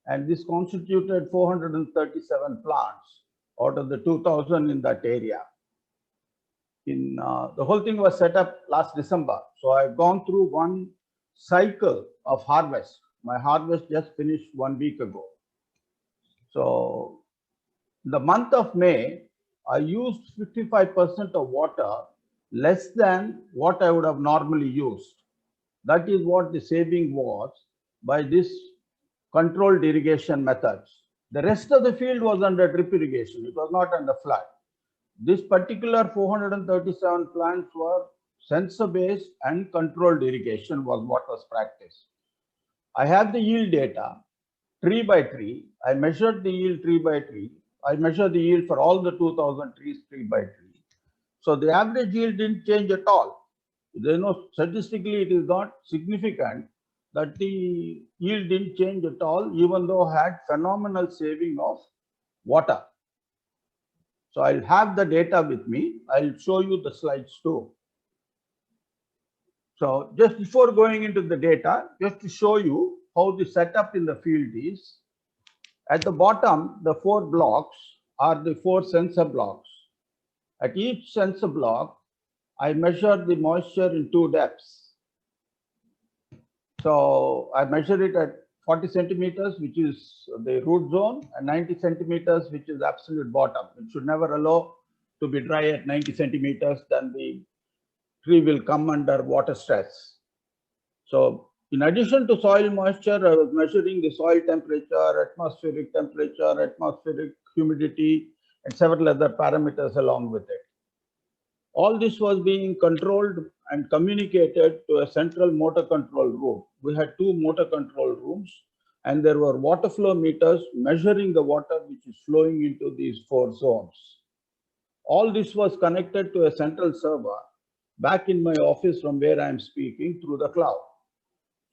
and this constituted 437 plants out of the 2,000 in that area. The whole thing was set up last December. So I've gone through one cycle of harvest. My harvest just finished 1 week ago. So the month of May, I used 55% of water, less than what I would have normally used. That is what the saving was by this controlled irrigation methods. The rest of the field was under drip irrigation. It was not under flood. This particular 437 plants were sensor-based and controlled irrigation was what was practiced. I have the yield data, tree by tree. I measured the yield tree by tree. I measured the yield for all the 2,000 trees tree by tree. So the average yield didn't change at all. There's no, statistically it is not significant that the yield didn't change at all, even though I had phenomenal saving of water. So I'll have the data with me. I'll show you the slides too. So just before going into the data, just to show you how the setup in the field is. At the bottom, the 4 blocks are the 4 sensor blocks. At each sensor block, I measure the moisture in 2 depths. So I measure it at 40 centimeters, which is the root zone, and 90 centimeters, which is absolute bottom. It should never allow to be dry at 90 centimeters, then the tree will come under water stress. So in addition to soil moisture, I was measuring the soil temperature, atmospheric humidity, and several other parameters along with it. All this was being controlled and communicated to a central motor control room. We had 2 motor control rooms, and there were water flow meters measuring the water which is flowing into these 4 zones. All this was connected to a central server back in my office from where I am speaking through the cloud.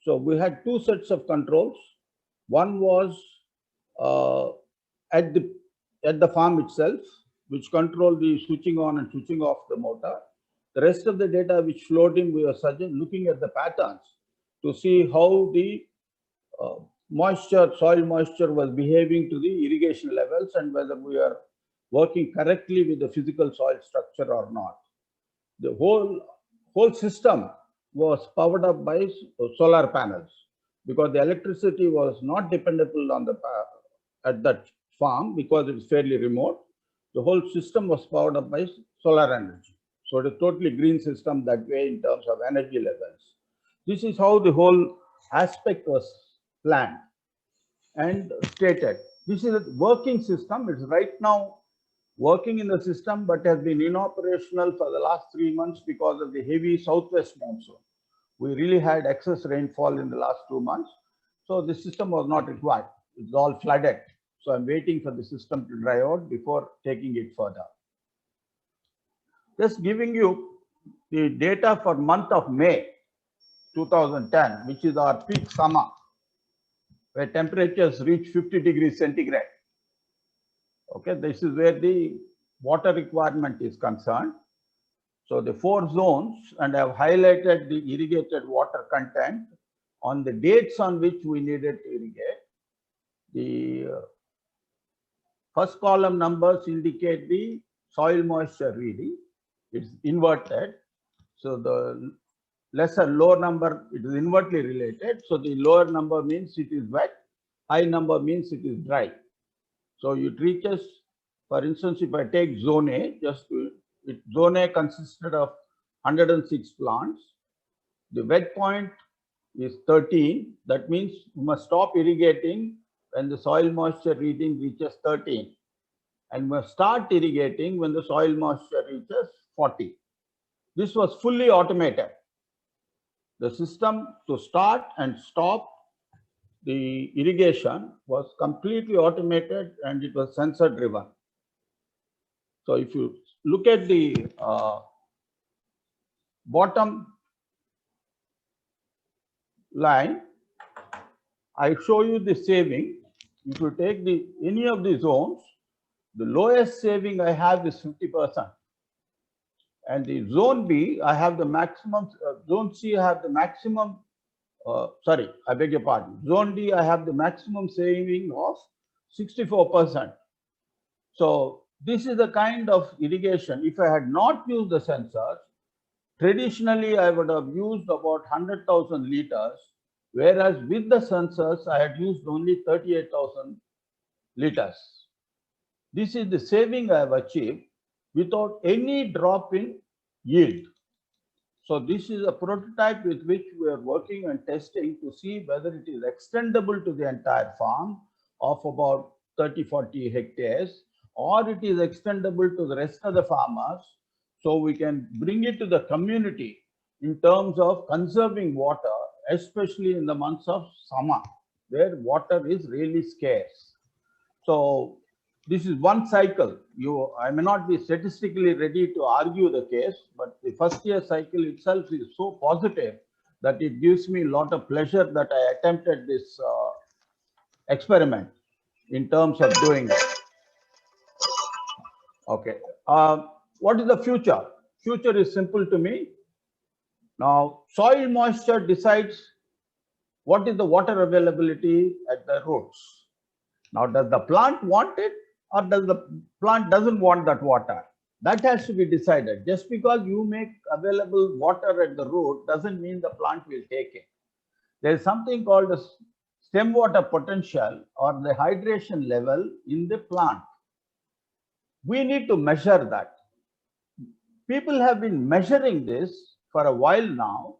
So we had 2 sets of controls. One was at the farm itself, which controlled the switching on and switching off the motor. The rest of the data which flowed in, we were looking at the patterns to see how the soil moisture was behaving to the irrigation levels and whether we are working correctly with the physical soil structure or not. The whole system was powered up by solar panels because the electricity was not dependable on at that farm because it's fairly remote. The whole system was powered up by solar energy. So it's a totally green system that way in terms of energy levels. This is how the whole aspect was planned and stated. This is a working system. It's right now working in the system, but has been inoperational for the last 3 months because of the heavy southwest monsoon. We really had excess rainfall in the last 2 months. So the system was not required. It's all flooded. So I'm waiting for the system to dry out before taking it further. Just giving you the data for month of May 2010, which is our peak summer, where temperatures reach 50 degrees centigrade. Okay, this is where the water requirement is concerned. So the 4 zones, and I've highlighted the irrigated water content on the dates on which we needed to irrigate. The first column numbers indicate the soil moisture reading. It's inverted. So the lower number, it is inversely related. So the lower number means it is wet, high number means it is dry. So it reaches, for instance, if I take zone A, zone A consisted of 106 plants. The wet point is 13. That means you must stop irrigating when the soil moisture reading reaches 13. And must start irrigating when the soil moisture reaches 40. This was fully automated. The system to start and stop the irrigation was completely automated and it was sensor driven. So if you look at the bottom line, I show you the saving. If you take any of the zones, the lowest saving I have is 50%. And the zone B, I have the maximum, zone C, I have the maximum, sorry, I beg your pardon. Zone D, I have the maximum saving of 64%. So this is the kind of irrigation. If I had not used the sensors, traditionally I would have used about 100,000 liters, whereas with the sensors, I had used only 38,000 liters. This is the saving I have achieved without any drop in yield. So this is a prototype with which we are working and testing to see whether it is extendable to the entire farm of about 30-40 hectares, or it is extendable to the rest of the farmers, so we can bring it to the community in terms of conserving water, especially in the months of summer, where water is really scarce. So this is one cycle. I may not be statistically ready to argue the case, but the first year cycle itself is so positive that it gives me a lot of pleasure that I attempted this experiment in terms of doing it. Okay. What is the future? Future is simple to me. Now, soil moisture decides what is the water availability at the roots. Now, does the plant want it, or does the plant doesn't want that water? That has to be decided. Just because you make available water at the root doesn't mean the plant will take it. There is something called the stem water potential or the hydration level in the plant. We need to measure that. People have been measuring this for a while now,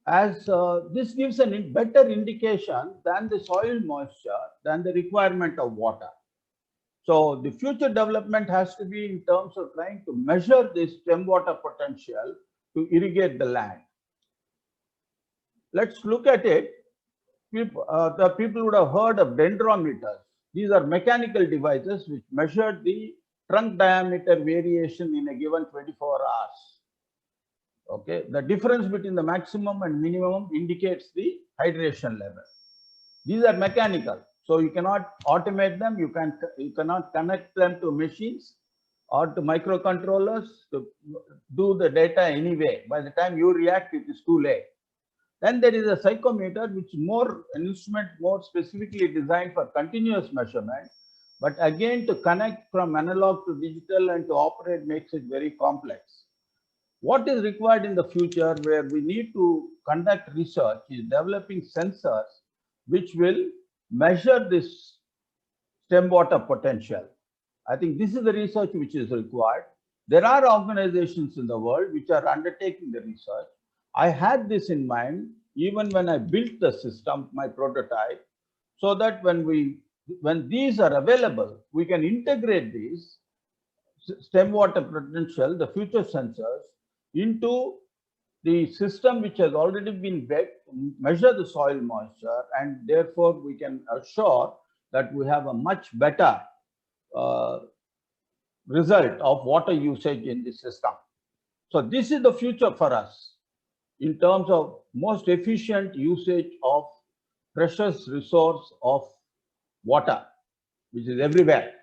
as this gives a better indication than the soil moisture, than the requirement of water. So the future development has to be in terms of trying to measure this stem water potential to irrigate the land. Let's look at it. The people would have heard of dendrometers. These are mechanical devices which measure the trunk diameter variation in a given 24 hours. Okay, the difference between the maximum and minimum indicates the hydration level. These are mechanical, so you cannot automate them. You cannot connect them to machines or to microcontrollers to do the data anyway. By the time you react, it is too late. Then there is a psychometer, which an instrument more specifically designed for continuous measurement. But again, to connect from analog to digital and to operate makes it very complex. What is required in the future, where we need to conduct research, is developing sensors which will measure this stem water potential. I think this is the research which is required. There are organizations in the world which are undertaking the research. I had this in mind even when I built the system, my prototype, so that when these are available, we can integrate these stem water potential, the future sensors, into the system which has already been built, measure the soil moisture, and therefore we can assure that we have a much better result of water usage in the system. So this is the future for us in terms of most efficient usage of precious resource of water, which is everywhere.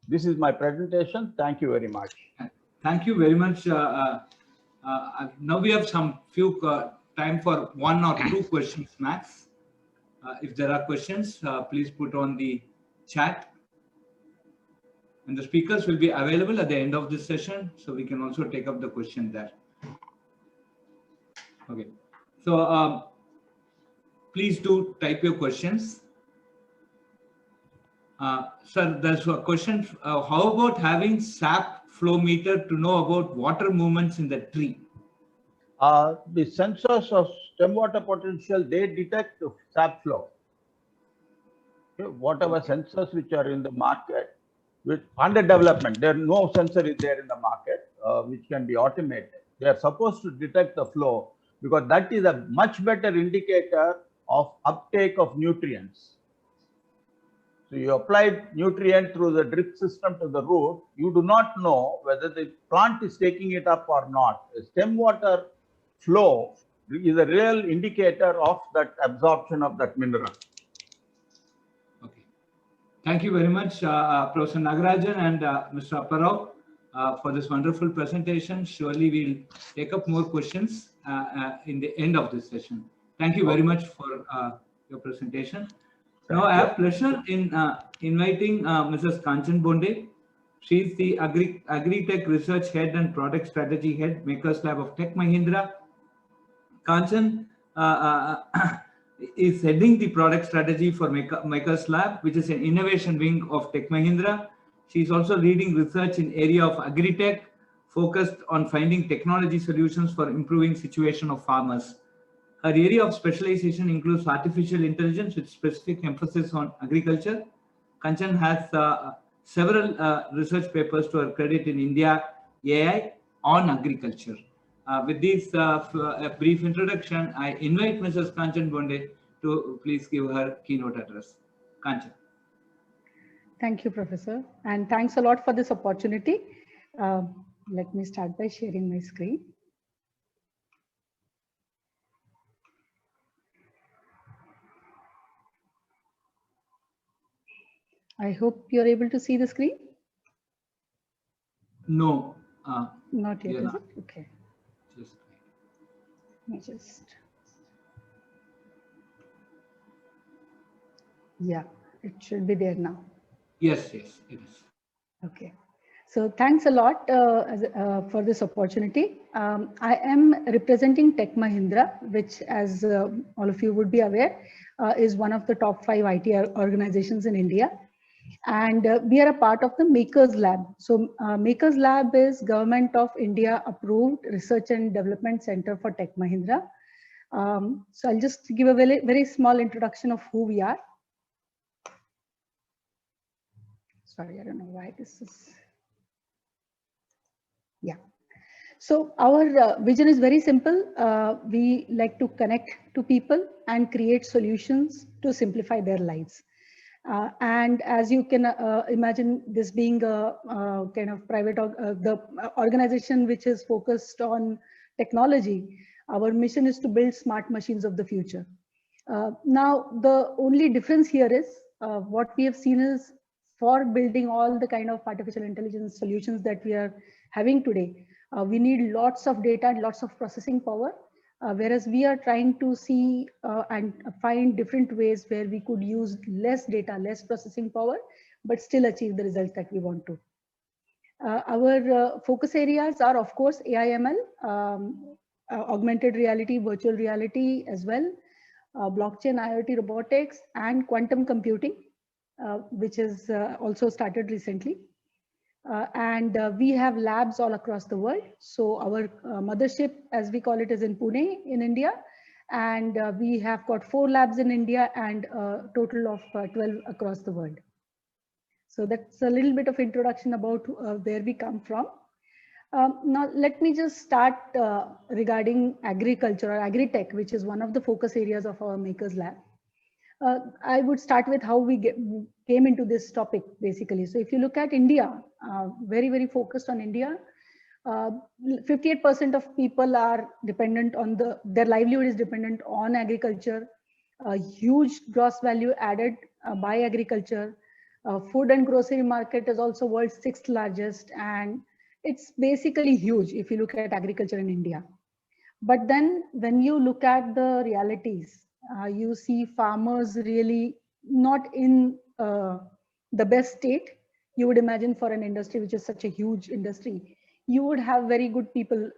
This is my presentation. Thank you very much. Thank you very much. Now we have some few time for 1 or 2 questions max. If there are questions, please put on the chat. And the speakers will be available at the end of this session, so we can also take up the question there. Okay. So please do type your questions. Sir, there's a question. How about having sap flow meter to know about water movements in the tree? The sensors of stem water potential, they detect the sap flow. Okay. Whatever sensors which are in the market, with under development, there no sensor is there in the market which can be automated. They are supposed to detect the flow, because that is a much better indicator of uptake of nutrients. So you apply nutrient through the drip system to the root, you do not know whether the plant is taking it up or not. The stem water flow is a real indicator of that absorption of that mineral. Okay. Thank you very much, Professor Nagarajan and Mr. Apparao, for this wonderful presentation. Surely we'll take up more questions in the end of this session. Thank you very much for your presentation. Now I have pleasure in inviting Mrs. Kanchan Bonde. She is the Agritech Research Head and Product Strategy Head, Makers Lab of Tech Mahindra. Kanchan is heading the product strategy for Makers Lab, which is an innovation wing of Tech Mahindra. She is also leading research in area of Agritech, focused on finding technology solutions for improving situation of farmers. Her area of specialization includes artificial intelligence with specific emphasis on agriculture. Kanchan has several research papers to her credit in India AI on agriculture. With this brief introduction, I invite Mrs. Kanchan Bonde to please give her keynote address. Kanchan. Thank you, Professor. And thanks a lot for this opportunity. Let me start by sharing my screen. I hope you're able to see the screen. No. Not yet, is it? Okay. Yeah, it should be there now. Yes, it is. Okay. So thanks a lot for this opportunity. I am representing Tech Mahindra, which, as all of you would be aware, is one of the top 5 IT organizations in India. And we are a part of the Makers Lab. So Makers Lab is Government of India approved Research and Development Center for Tech Mahindra. So I'll just give a very small introduction of who we are. Sorry, I don't know why this is. Yeah. So our vision is very simple. We like to connect to people and create solutions to simplify their lives. And as you can imagine, this being a kind of private, the organization which is focused on technology, our mission is to build smart machines of the future. Now, the only difference here is what we have seen is for building all the kind of artificial intelligence solutions that we are having today, we need lots of data and lots of processing power. Whereas we are trying to see and find different ways where we could use less data, less processing power, but still achieve the results that we want to. Our focus areas are, of course, AI/ML, augmented reality, virtual reality as well, blockchain, IoT, robotics, and quantum computing, which is also started recently. And we have labs all across the world. So our mothership, as we call it, is in Pune in India. And we have got 4 labs in India and a total of 12 across the world. So that's a little bit of introduction about where we come from. Now, let me just start regarding agriculture or Agritech, which is one of the focus areas of our Makers Lab. I would start with how we came into this topic, basically. So if you look at India, very, very focused on India, 58% of people are dependent on their livelihood is dependent on agriculture, a huge gross value added by agriculture. Food and grocery market is also world's 6th largest, and it's basically huge if you look at agriculture in India. But then when you look at the realities, you see farmers really not in the best state. You would imagine for an industry which is such a huge industry, you would have very good people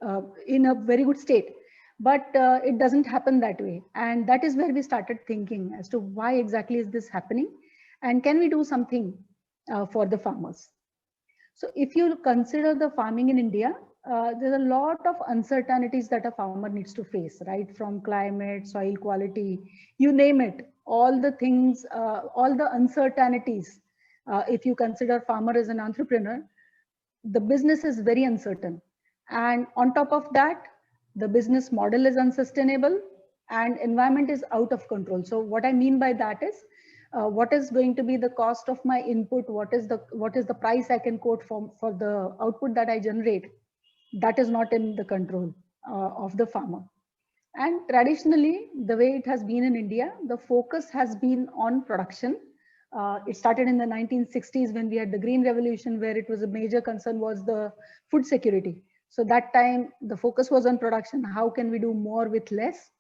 in a very good state, but it doesn't happen that way. And that is where we started thinking as to why exactly is this happening, and can we do something for the farmers? So if you consider the farming in India, there's a lot of uncertainties that a farmer needs to face, right? From climate, soil quality, you name it, all the things, all the uncertainties. If you consider farmer as an entrepreneur, the business is very uncertain. And on top of that, the business model is unsustainable and environment is out of control. So what I mean by that is, what is going to be the cost of my input? What is the price I can quote for the output that I generate? That is not in the control of the farmer. And traditionally, the way it has been in India, the focus has been on production. It started in the 1960s when we had the Green Revolution, where it was a major concern was the food security. So that time, the focus was on production. How can we do more with less?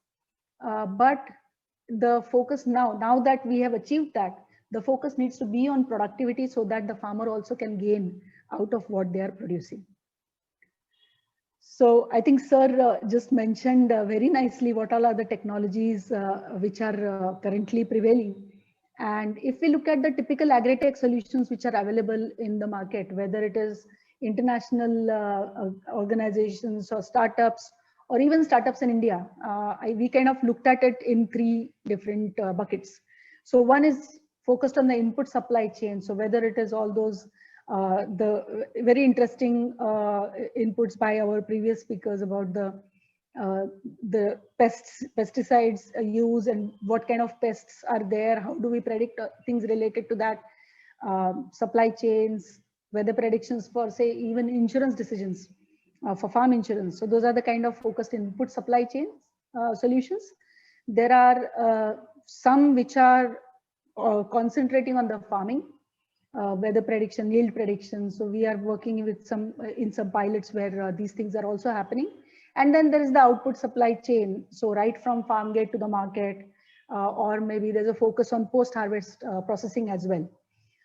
But the focus now that we have achieved that, the focus needs to be on productivity so that the farmer also can gain out of what they are producing. So I think Sir just mentioned very nicely what all are the technologies which are currently prevailing. And if we look at the typical Agritech solutions which are available in the market, whether it is international organizations or startups, or even startups in India, we kind of looked at it in 3 different buckets. So one is focused on the input supply chain. So whether it is all those, the very interesting inputs by our previous speakers about the pesticides used and what kind of pests are there, how do we predict things related to that, supply chains, weather predictions for, say, even insurance decisions. For farm insurance. So those are the kind of focused input supply chain solutions. There are some which are concentrating on the farming, weather prediction, yield prediction. So we are working with some pilots where these things are also happening. And then there is the output supply chain. So right from farm gate to the market, or maybe there's a focus on post-harvest processing as well.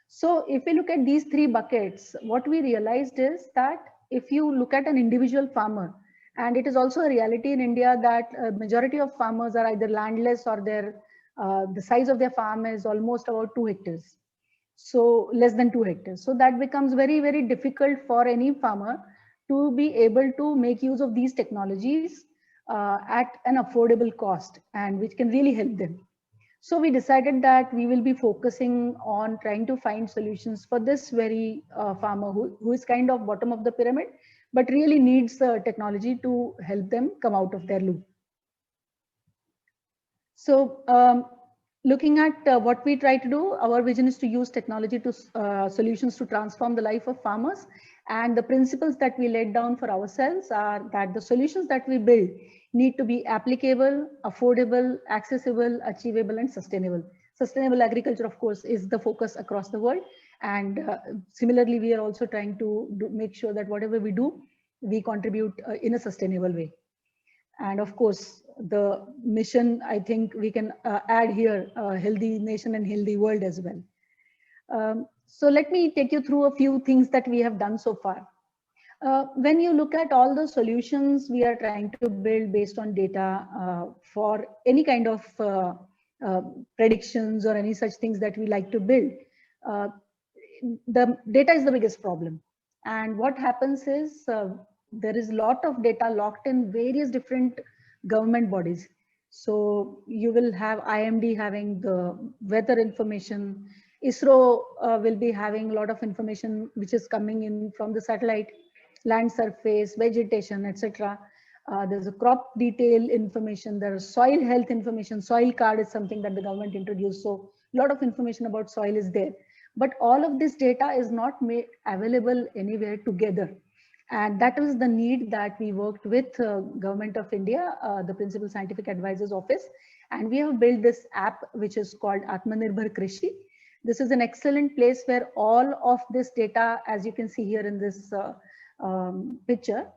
So if we look at these 3 buckets, what we realized is that if you look at an individual farmer, and it is also a reality in India that a majority of farmers are either landless or the size of their farm is almost about 2 hectares. So less than 2 hectares. So that becomes very, very difficult for any farmer to be able to make use of these technologies at an affordable cost, and which can really help them. So we decided that we will be focusing on trying to find solutions for this very farmer who is kind of bottom of the pyramid, but really needs technology to help them come out of their loop. So looking at what we try to do, our vision is to use technology to solutions to transform the life of farmers. And the principles that we laid down for ourselves are that the solutions that we build need to be applicable, affordable, accessible, achievable, and sustainable. Sustainable agriculture, of course, is the focus across the world. And similarly, we are also trying to make sure that whatever we do, we contribute in a sustainable way. And of course, the mission, I think we can add here, healthy nation and healthy world as well. So let me take you through a few things that we have done so far. When you look at all the solutions we are trying to build based on data for any kind of predictions or any such things that we like to build, the data is the biggest problem. And what happens is there is a lot of data locked in various different government bodies. So you will have IMD having the weather information. ISRO will be having a lot of information which is coming in from the satellite, land surface, vegetation, etc. There's a crop detail information. There's soil health information. Soil card is something that the government introduced. So a lot of information about soil is there. But all of this data is not made available anywhere together. And that was the need that we worked with Government of India, the Principal Scientific Advisor's Office. And we have built this app, which is called Atmanirbhar Krishi. This is an excellent place where all of this data, as you can see here in this picture.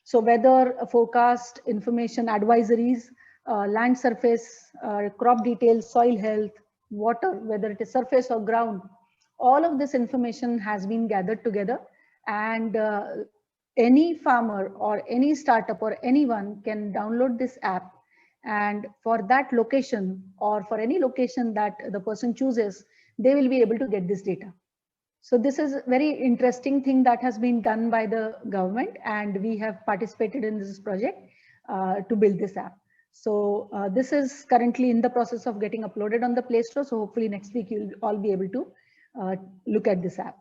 So weather forecast, information, advisories, land surface, crop details, soil health, water, whether it is surface or ground, all of this information has been gathered together, and any farmer or any startup or anyone can download this app, and for that location or for any location that the person chooses, they will be able to get this data. So this is a very interesting thing that has been done by the government, and we have participated in this project to build this app. So this is currently in the process of getting uploaded on the Play Store. So hopefully next week you'll all be able to look at this app.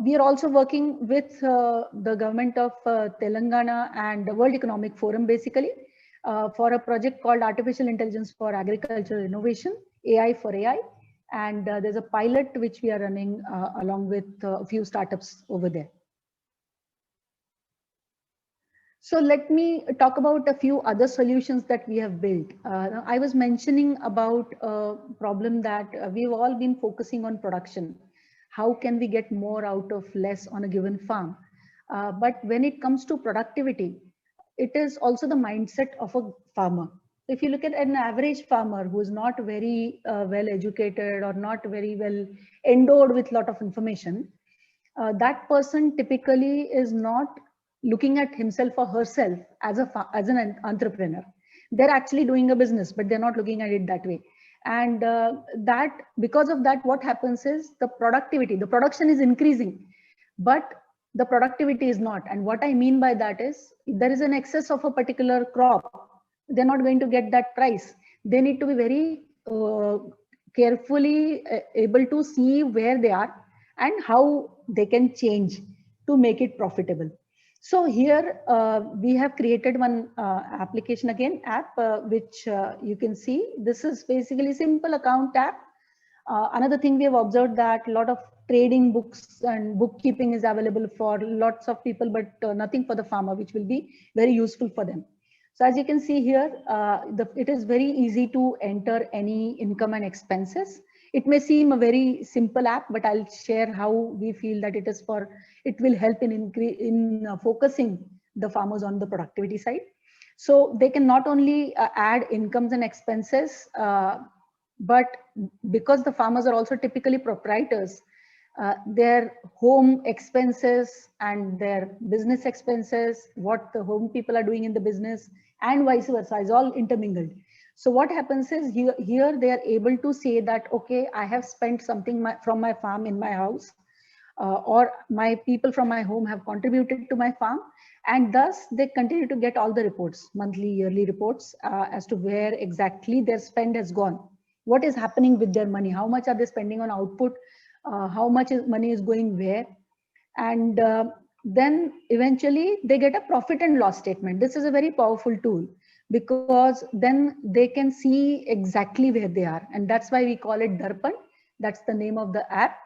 We are also working with the government of Telangana and the World Economic Forum basically for a project called Artificial Intelligence for Agricultural Innovation, AI for AI. And there's a pilot which we are running along with a few startups over there. So let me talk about a few other solutions that we have built. I was mentioning about a problem that we've all been focusing on production. How can we get more out of less on a given farm? But when it comes to productivity, it is also the mindset of a farmer. If you look at an average farmer who is not very well educated or not very well endowed with a lot of information, that person typically is not looking at himself or herself as an entrepreneur. They're actually doing a business, but they're not looking at it that way. And because of that, what happens is the productivity, the production is increasing, but the productivity is not. And what I mean by that is there is an excess of a particular crop. They're not going to get that price. They need to be very carefully able to see where they are and how they can change to make it profitable. So here we have created one application again, app, which you can see. This is basically simple account app. Another thing we have observed that a lot of trading books and bookkeeping is available for lots of people, but nothing for the farmer, which will be very useful for them. So as you can see here, it is very easy to enter any income and expenses. It may seem a very simple app, but I'll share how we feel that it will help in focusing the farmers on the productivity side. So they can not only add incomes and expenses, but because the farmers are also typically proprietors, their home expenses and their business expenses, what the home people are doing in the business and vice versa is all intermingled. So what happens is here they are able to say that, okay, I have spent something from my farm in my house, or my people from my home have contributed to my farm, and thus they continue to get all the reports, monthly, yearly reports as to where exactly their spend has gone. what is happening with their money, how much are they spending on output, how much money is going where, and then eventually they get a profit and loss statement. This is a very powerful tool because then they can see exactly where they are, and that's why we call it Darpan. That's the name of the app.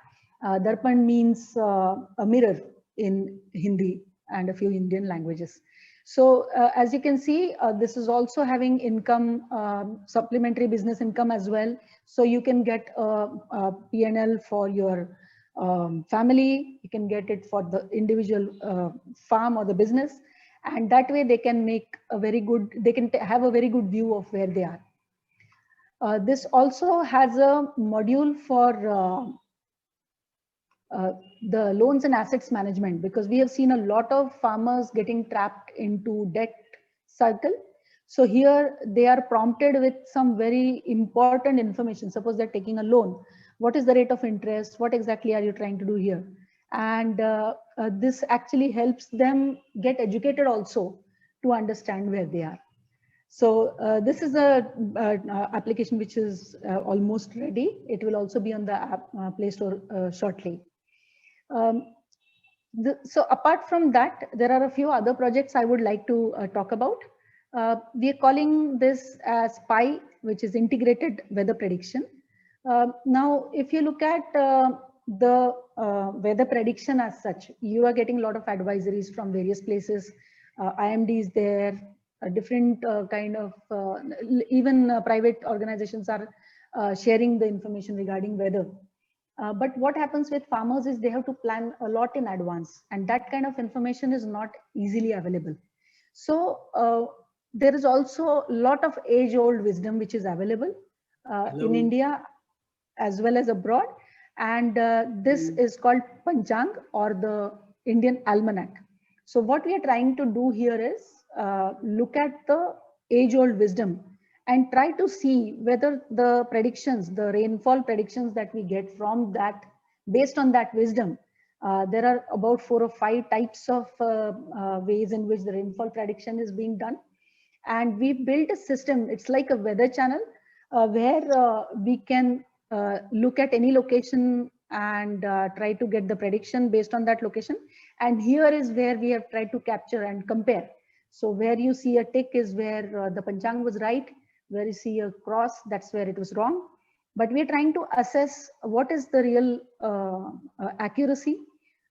Darpan means a mirror in Hindi and a few Indian languages. So as you can see, this is also having income, supplementary business income as well. So you can get a P&L for your family, you can get it for the individual farm or the business, and that way they can make a very good, they can have a very good view of where they are. This also has a module for the loans and assets management, because we have seen a lot of farmers getting trapped into debt cycle. So here they are prompted with some very important information. Suppose they're taking a loan. What is the rate of interest? What exactly are you trying to do here? And this actually helps them get educated also to understand where they are. So this is a application which is almost ready. It will also be on the app, Play Store shortly. So apart from that, there are a few other projects I would like to talk about. We are calling this as PI, which is Integrated Weather Prediction. Now, if you look at the weather prediction as such, you are getting a lot of advisories from various places. IMD is there, different kind of, even private organizations are sharing the information regarding weather. But what happens with farmers is they have to plan a lot in advance, and that kind of information is not easily available. So there is also a lot of age-old wisdom which is available in India as well as abroad, and this is called Panchang, or the Indian Almanac. So what we are trying to do here is look at the age-old wisdom and try to see whether the predictions, the rainfall predictions that we get from that, based on that wisdom, there are about 4 or 5 types of ways in which the rainfall prediction is being done. And we built a system, it's like a weather channel where we can look at any location and try to get the prediction based on that location. And here is where we have tried to capture and compare. So where you see a tick is where the Panchang was right. Where you see a cross, that's where it was wrong. But we're trying to assess what is the real accuracy,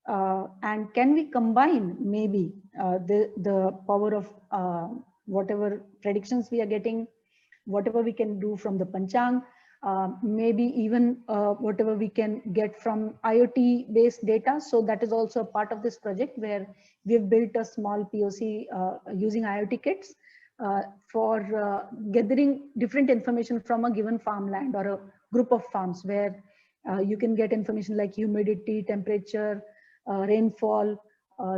and can we combine maybe the power of whatever predictions we are getting, whatever we can do from the Panchang, maybe even whatever we can get from IoT based data. So that is also a part of this project where we've built a small POC using IoT kits for gathering different information from a given farmland or a group of farms, where you can get information like humidity, temperature, rainfall,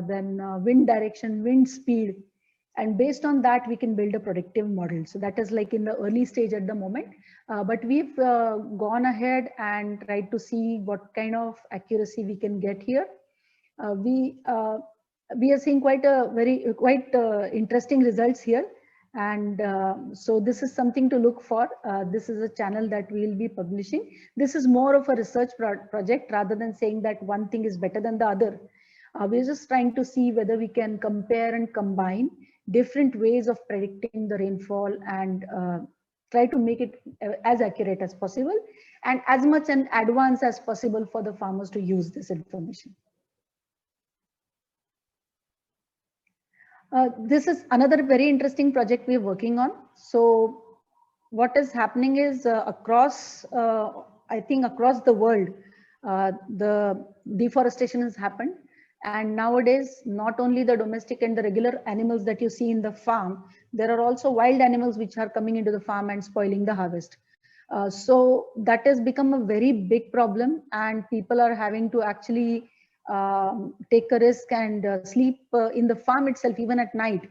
then wind direction, wind speed. And based on that, we can build a predictive model. So that is like in the early stage at the moment. But we've gone ahead and tried to see what kind of accuracy we can get here. We are seeing quite interesting results here. And so this is something to look for. This is a channel that we will be publishing. This is more of a research project rather than saying that one thing is better than the other. We're just trying to see whether we can compare and combine different ways of predicting the rainfall and try to make it as accurate as possible and as much in advance as possible for the farmers to use this information. This is another very interesting project we're working on. So what is happening is across, I think across the world, the deforestation has happened. And nowadays, not only the domestic and the regular animals that you see in the farm, there are also wild animals which are coming into the farm and spoiling the harvest. So that has become a very big problem, and people are having to actually take a risk and sleep in the farm itself, even at night,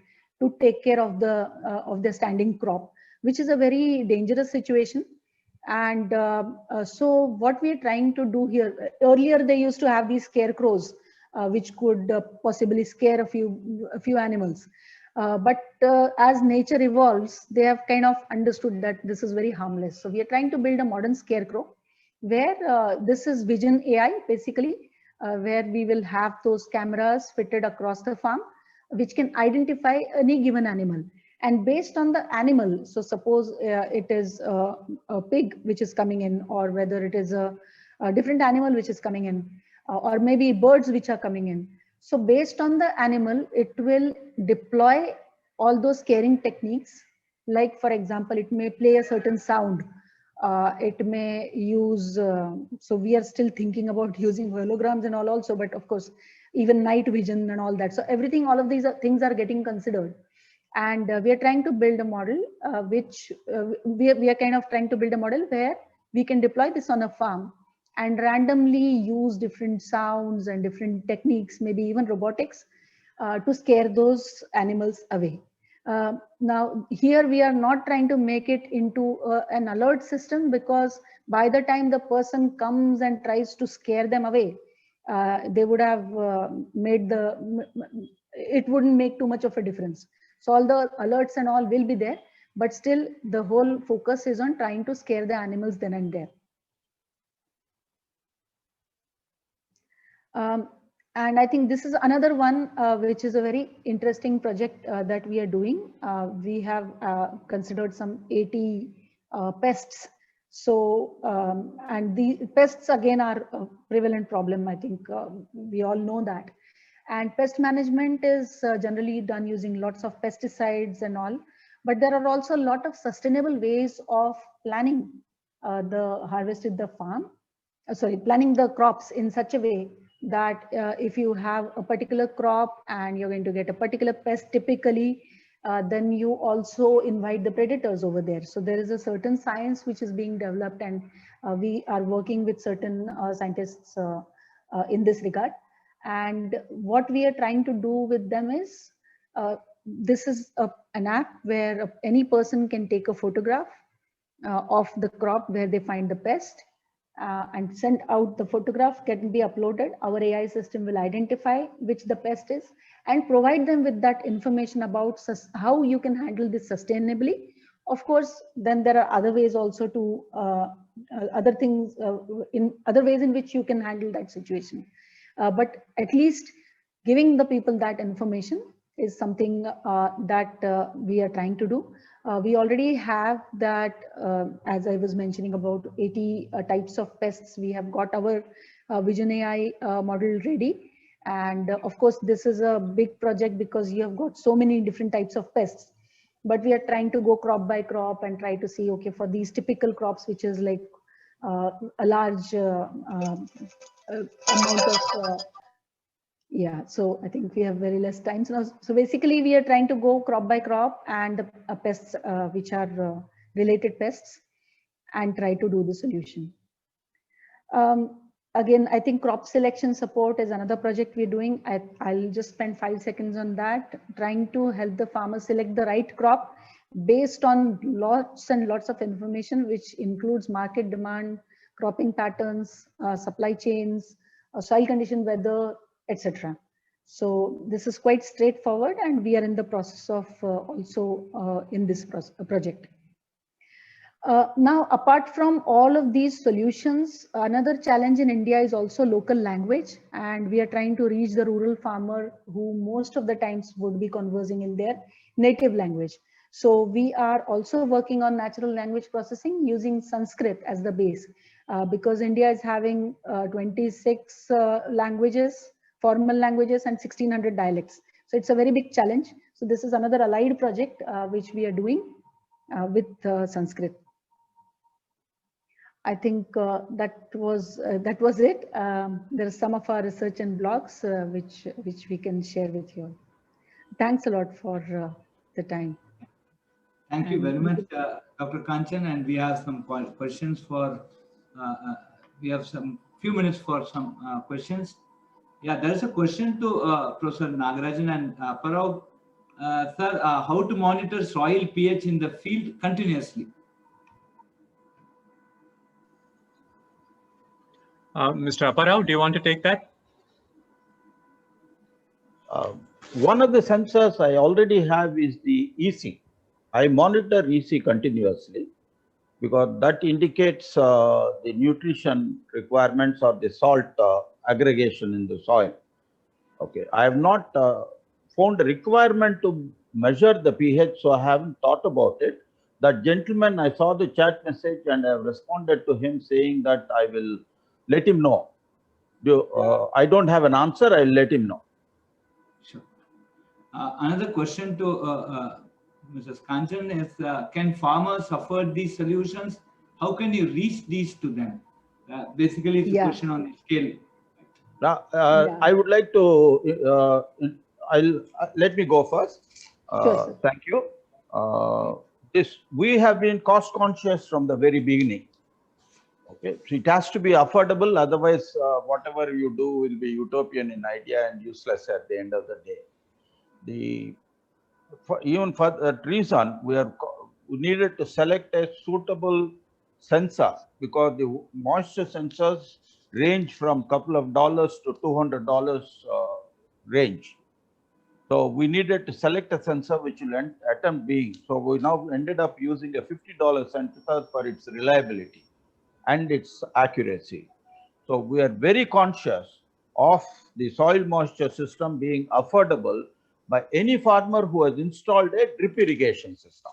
to take care of the standing crop, which is a very dangerous situation. And so what we are trying to do here, earlier they used to have these scarecrows, which could possibly scare a few animals. But as nature evolves, they have kind of understood that this is very harmless. So we are trying to build a modern scarecrow where this is vision AI basically, where we will have those cameras fitted across the farm, which can identify any given animal. And based on the animal, so suppose it is a pig which is coming in, or whether it is a different animal which is coming in, or maybe birds which are coming in. So based on the animal, it will deploy all those scaring techniques. Like for example, it may play a certain sound. It may use, so we are still thinking about using holograms and all also, but of course, even night vision and all that. So everything, all of these things are getting considered. And we are trying to build a model we are kind of trying to build a model where we can deploy this on a farm and randomly use different sounds and different techniques, maybe even robotics, to scare those animals away. Now, here we are not trying to make it into an alert system, because by the time the person comes and tries to scare them away, they would have it wouldn't make too much of a difference. So all the alerts and all will be there, but still the whole focus is on trying to scare the animals then and there. And I think this is another one which is a very interesting project that we are doing. We have considered some 80 pests. So, and the pests again are a prevalent problem. I think we all know that. And pest management is generally done using lots of pesticides and all. But there are also a lot of sustainable ways of planning the harvest at the farm. Planning the crops in such a way that if you have a particular crop and you're going to get a particular pest typically, then you also invite the predators over there. So there is a certain science which is being developed, and we are working with certain scientists in this regard. And what we are trying to do with them is, this is an app where any person can take a photograph of the crop where they find the pest, and send out the photograph, can be uploaded. Our AI system will identify which the pest is and provide them with that information about how you can handle this sustainably. Of course, then there are other ways also to, other things, in other ways in which you can handle that situation. But at least giving the people that information is something that we are trying to do. We already have that, as I was mentioning, about 80 types of pests. We have got our Vision AI model ready. And of course, this is a big project because you have got so many different types of pests. But we are trying to go crop by crop and try to see, okay, for these typical crops, which is like a large amount of yeah, so I think we have very less time. So basically we are trying to go crop by crop and the pests which are related pests, and try to do the solution. Again, I think crop selection support is another project we're doing. I'll just spend 5 seconds on that, trying to help the farmer select the right crop based on lots and lots of information, which includes market demand, cropping patterns, supply chains, soil condition, weather, etc. So this is quite straightforward, and we are in the process of also in this project. Now, apart from all of these solutions, another challenge in India is also local language, and we are trying to reach the rural farmer who most of the times would be conversing in their native language. So we are also working on natural language processing using Sanskrit as the base, because India is having 26 languages, formal languages, and 1600 dialects. So it's a very big challenge. So this is another allied project which we are doing with Sanskrit. I think that was it. There are some of our research and blogs which we can share with you. Thanks a lot for the time. Thank you very much, Dr. Kanchan. And we have some questions for, we have some few minutes for some questions. Yeah, there is a question to Professor Nagarajan and Parag. Sir, how to monitor soil pH in the field continuously? Mr. Apparao, do you want to take that? One of the sensors I already have is the EC. I monitor EC continuously because that indicates the nutrition requirements or the salt aggregation in the soil. Okay, I have not found a requirement to measure the pH, so I haven't thought about it. That gentleman, I saw the chat message and I have responded to him saying that I will let him know. I don't have an answer, I'll let him know. Sure. Another question to Mrs. Kanchan is, can farmers afford these solutions? How can you reach these to them? Basically, it's a question on the scale. I would like to, let me go first. Sure, thank you. We have been cost conscious from the very beginning. Okay, so it has to be affordable, otherwise whatever you do will be utopian in idea and useless at the end of the day. Even for that reason, we needed to select a suitable sensor because the moisture sensors range from a couple of dollars to $200 range. So we needed to select a sensor which will attempt being. So we now ended up using a $50 sensor for its reliability and its accuracy. So we are very conscious of the soil moisture system being affordable by any farmer who has installed a drip irrigation system.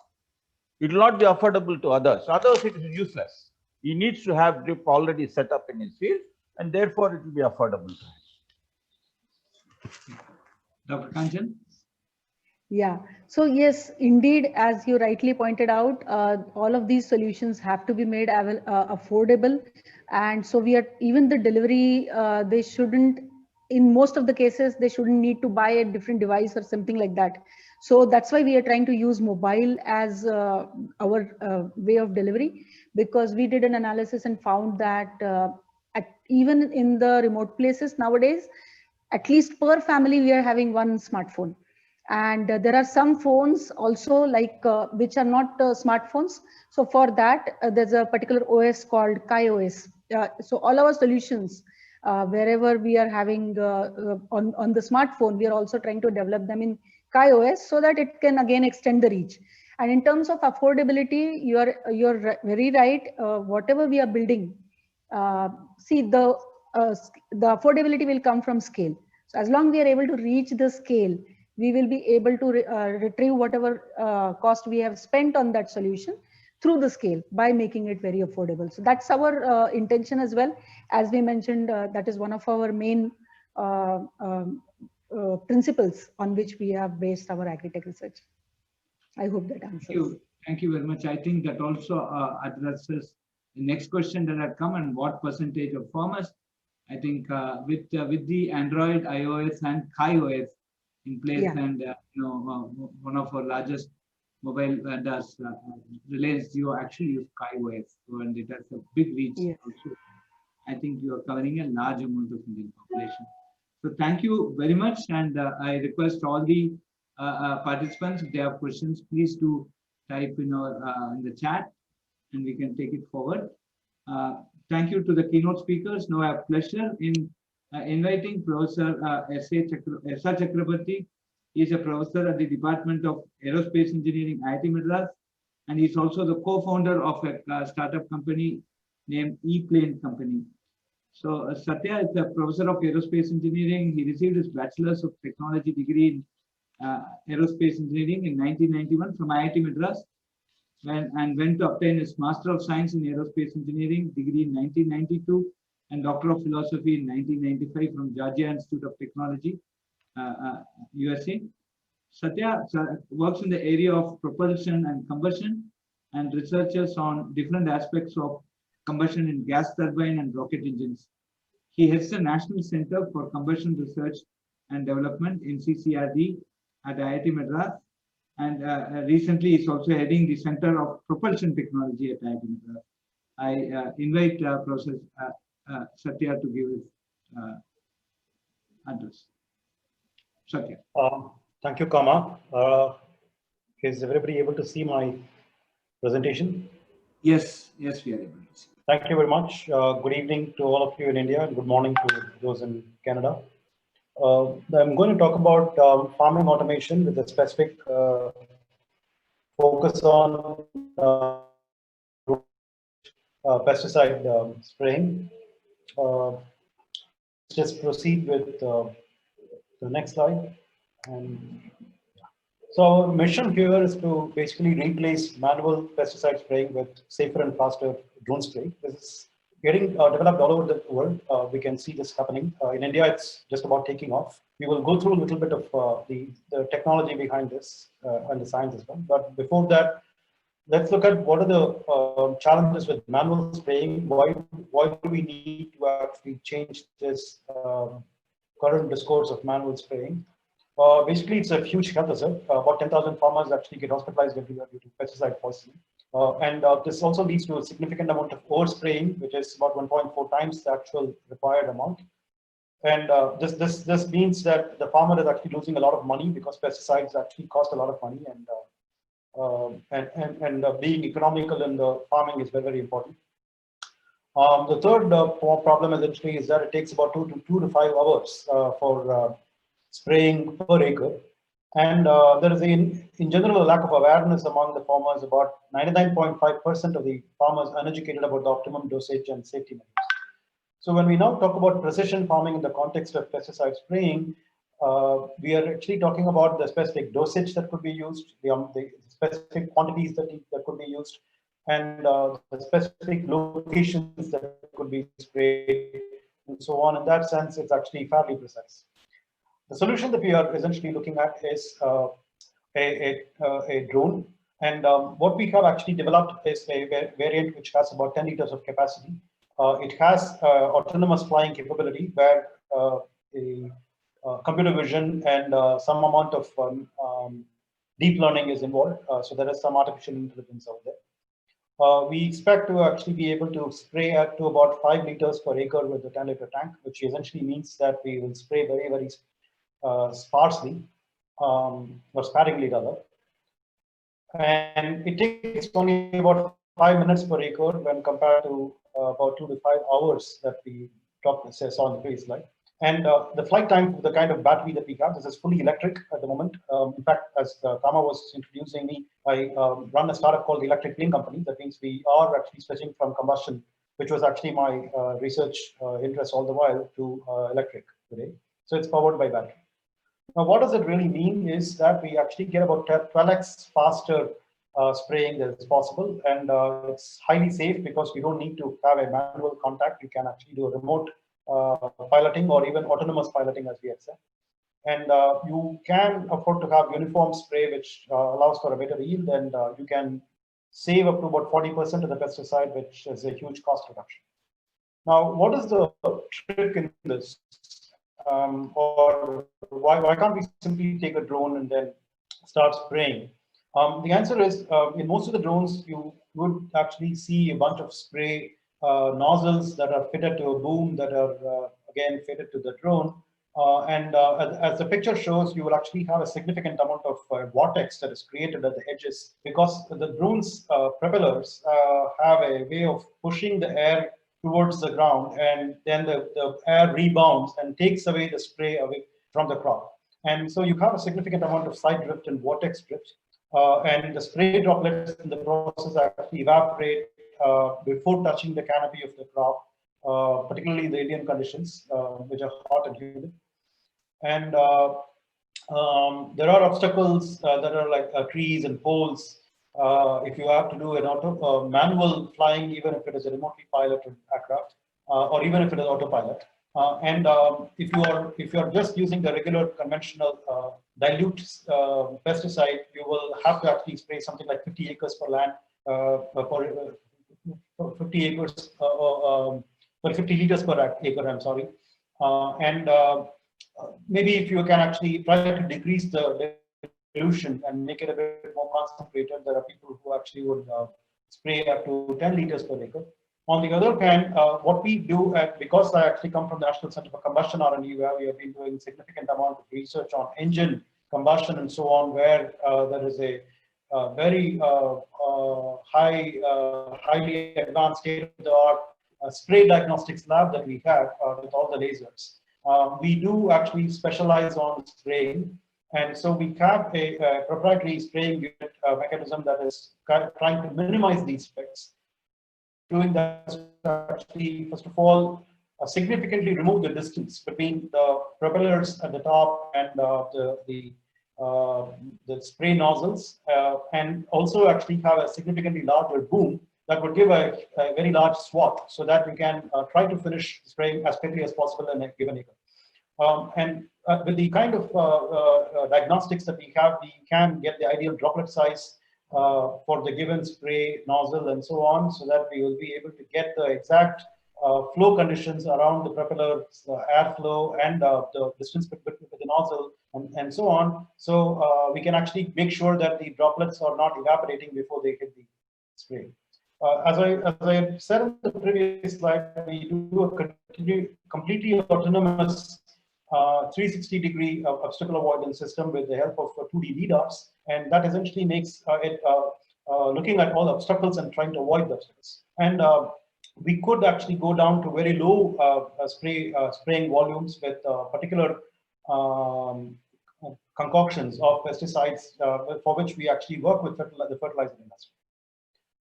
It will not be affordable to others. Others, it is useless. He needs to have drip already set up in his field, and therefore it will be affordable to him. Dr. Kanchan? Yeah, so yes, indeed, as you rightly pointed out, all of these solutions have to be made affordable. And so we are, even the delivery, they shouldn't, in most of the cases, they shouldn't need to buy a different device or something like that. So that's why we are trying to use mobile as our way of delivery, because we did an analysis and found that even in the remote places nowadays, at least per family, we are having one smartphone. And there are some phones also like which are not smartphones. So for that, there's a particular OS called KaiOS. So all our solutions, wherever we are having on the smartphone, we are also trying to develop them in KaiOS so that it can again extend the reach. And in terms of affordability, you're very right. Whatever we are building, see the affordability will come from scale. So as long as we are able to reach the scale, we will be able to retrieve whatever cost we have spent on that solution through the scale by making it very affordable. So that's our intention as well. As we mentioned, that is one of our main principles on which we have based our Agritech research. I hope that answers. Thank you very much. I think that also addresses the next question that had come, and what percentage of farmers. I think with the Android, iOS, and KaiOS in place, and one of our largest mobile vendors, Reliance Jio, actually use KaiOS, and it has a big reach. Also, I think you are covering a large amount of Indian population. So thank you very much, and I request all the participants, if they have questions, please do type in the chat, and we can take it forward. Thank you to the keynote speakers. Now I have pleasure in inviting Professor S.A. Chakrabarty. He is a professor at the Department of Aerospace Engineering, IIT Madras, and he's also the co-founder of a startup company named E-Plane Company. So Satya is a professor of aerospace engineering. He received his Bachelor's of Technology degree in aerospace engineering in 1991 from IIT Madras, and went to obtain his Master of Science in Aerospace Engineering degree in 1992 and Doctor of Philosophy in 1995 from Georgia Institute of Technology, USA. Satya works in the area of propulsion and combustion and researches on different aspects of combustion in gas turbine and rocket engines. He heads the National Center for Combustion Research and Development in CCRD at IIT Madras, and recently is also heading the Center of Propulsion Technology at IIT Madras. I invite Professor Satya to give his address. Satya. Thank you, Kama. Is everybody able to see my presentation? Yes, we are able to see. Thank you very much. Good evening to all of you in India, and good morning to those in Canada. I'm going to talk about farming automation with a specific focus on pesticide spraying. Just proceed with the next slide. And so our mission here is to basically replace manual pesticide spraying with safer and faster drone spray. This is getting developed all over the world. We can see this happening. In India, it's just about taking off. We will go through a little bit of the technology behind this and the science as well. But before that, let's look at what are the challenges with manual spraying. Why do we need to actually change this current discourse of manual spraying? Basically, it's a huge health hazard. About 10,000 farmers actually get hospitalized every year due to pesticide poisoning. This also leads to a significant amount of overspraying, which is about 1.4 times the actual required amount. And this means that the farmer is actually losing a lot of money because pesticides actually cost a lot of money, and being economical in the farming is very, very important. The third problem essentially is that it takes about 2 to 5 hours for spraying per acre. And there is, in general, a lack of awareness among the farmers. About 99.5% of the farmers are uneducated about the optimum dosage and safety measures. So when we now talk about precision farming in the context of pesticide spraying, we are actually talking about the specific dosage that could be used, the specific quantities that could be used, and the specific locations that could be sprayed, and so on. In that sense, it's actually fairly precise. The solution that we are essentially looking at is a drone. And what we have actually developed is a variant which has about 10 liters of capacity. It has autonomous flying capability where computer vision and some amount of deep learning is involved. So there is some artificial intelligence out there. We expect to actually be able to spray up to about 5 liters per acre with a 10-liter tank, which essentially means that we will spray very, very sparsely, or sparingly rather. And it takes only about 5 minutes per acre when compared to about 2 to 5 hours that we saw in the previous slide. And the flight time, the kind of battery that we have, this is fully electric at the moment. In fact, as Kama was introducing me, I run a startup called the Electric Clean Company. That means we are actually switching from combustion, which was actually my research interest all the while, to electric today. So it's powered by battery. Now, what does it really mean is that we actually get about 12x faster spraying than is possible, and it's highly safe because we don't need to have a manual contact. We can actually do a remote piloting or even autonomous piloting, as we had said. And you can afford to have uniform spray, which allows for a better yield, and you can save up to about 40% of the pesticide, which is a huge cost reduction. Now, what is the trick in this? Or why can't we simply take a drone and then start spraying? The answer is, in most of the drones, you would actually see a bunch of spray nozzles that are fitted to a boom that are, again, fitted to the drone. As the picture shows, you will actually have a significant amount of vortex that is created at the edges, because the drone's propellers have a way of pushing the air towards the ground, and then the air rebounds and takes away the spray away from the crop. And so you have a significant amount of side drift and vortex drift, and the spray droplets in the process actually evaporate before touching the canopy of the crop, particularly in the Indian conditions, which are hot and humid. And there are obstacles that are like trees and poles. If you have to do an manual flying, even if it is a remotely piloted aircraft, or even if it is autopilot. If you are just using the regular conventional dilute pesticide, you will have to actually spray something like 50 acres per land, for 50 acres, 50 liters per acre. I'm sorry, maybe if you can actually try to decrease the dilution and make it a bit more concentrated, there are people who actually would spray up to 10 liters per acre. On the other hand, what we do, because I actually come from the National Center for Combustion R&D, where we have been doing significant amount of research on engine combustion and so on, where there is a very highly advanced state-of-the-art spray diagnostics lab that we have with all the lasers. we do actually specialize on spraying. And so we have a proprietary spraying unit mechanism that is trying to minimize these effects. Doing that is actually, first of all, significantly remove the distance between the propellers at the top and the spray nozzles, and also actually have a significantly larger boom that would give a very large swath, so that we can try to finish spraying as quickly as possible in a given acre. With the kind of diagnostics that we have, we can get the ideal droplet size for the given spray nozzle and so on, so that we will be able to get the exact flow conditions around the propeller, airflow, and the distance between the nozzle, and so on. So we can actually make sure that the droplets are not evaporating before they hit the spray. As I said in the previous slide, we do a completely autonomous 360-degree obstacle avoidance system with the help of 2D lidars, and that essentially makes it looking at all obstacles and trying to avoid the obstacles. And we could actually go down to very low spraying volumes with particular concoctions of pesticides for which we actually work with the fertilizer industry.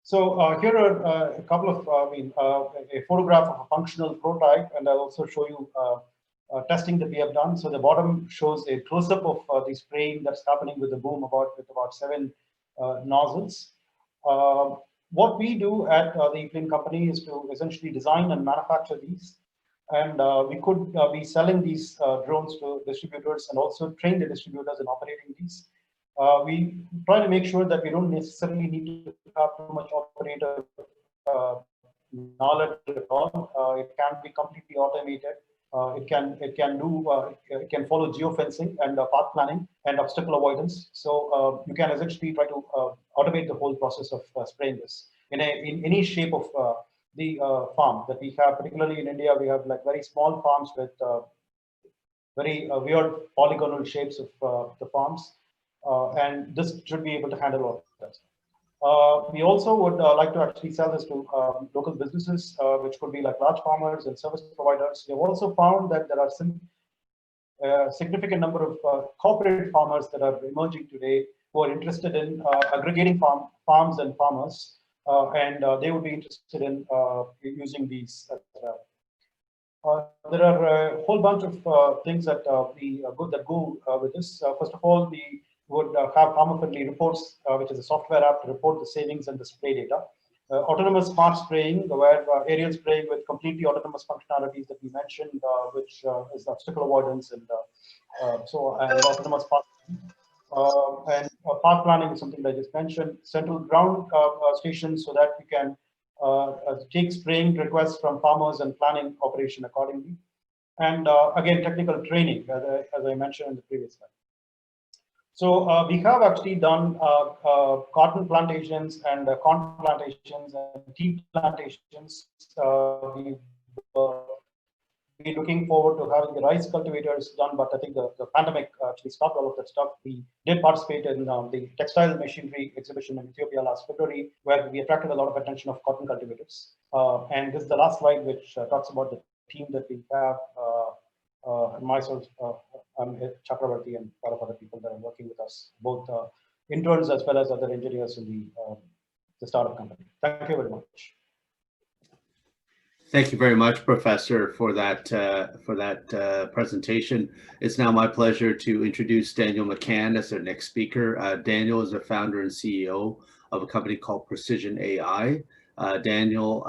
So here are a couple of, a photograph of a functional prototype, and I'll also show you testing that we have done. So the bottom shows a close-up of the spraying that's happening with the boom with about 7 nozzles. What we do at the Flynn company is to essentially design and manufacture these, and we could be selling these drones to distributors and also train the distributors in operating these. We try to make sure that we don't necessarily need to have too much operator knowledge at all. It can be completely automated. It can follow geofencing and path planning and obstacle avoidance. So you can essentially try to automate the whole process of spraying this in any shape of the farm that we have. Particularly in India, we have like very small farms with very weird polygonal shapes of the farms, and this should be able to handle all of that. We also would like to actually sell this to local businesses, which could be like large farmers and service providers. We have also found that there are some significant number of corporate farmers that are emerging today who are interested in aggregating farms and farmers, and they would be interested in using these. There are a whole bunch of things that go with this. First of all, we would have farmer-friendly reports, which is a software app to report the savings and the spray data. Autonomous smart spraying, where aerial spraying with completely autonomous functionalities that we mentioned, which is obstacle avoidance and autonomous path. And path planning is something that I just mentioned. Central ground stations, so that we can take spraying requests from farmers and planning operation accordingly. And again, technical training, as I mentioned in the previous slide. So we have actually done cotton plantations and corn plantations and tea plantations. We've been looking forward to having the rice cultivators done, but I think the pandemic actually stopped all of that stuff. We did participate in the textile machinery exhibition in Ethiopia last February, where we attracted a lot of attention of cotton cultivators. And this is the last slide, which talks about the team that we have. Myself, I'm Chakravarti, and a lot of other people that are working with us, both interns as well as other engineers in the startup company. Thank you very much. Thank you very much, Professor, for that presentation. It's now my pleasure to introduce Daniel McCann as our next speaker. Daniel is the founder and CEO of a company called Precision AI. Daniel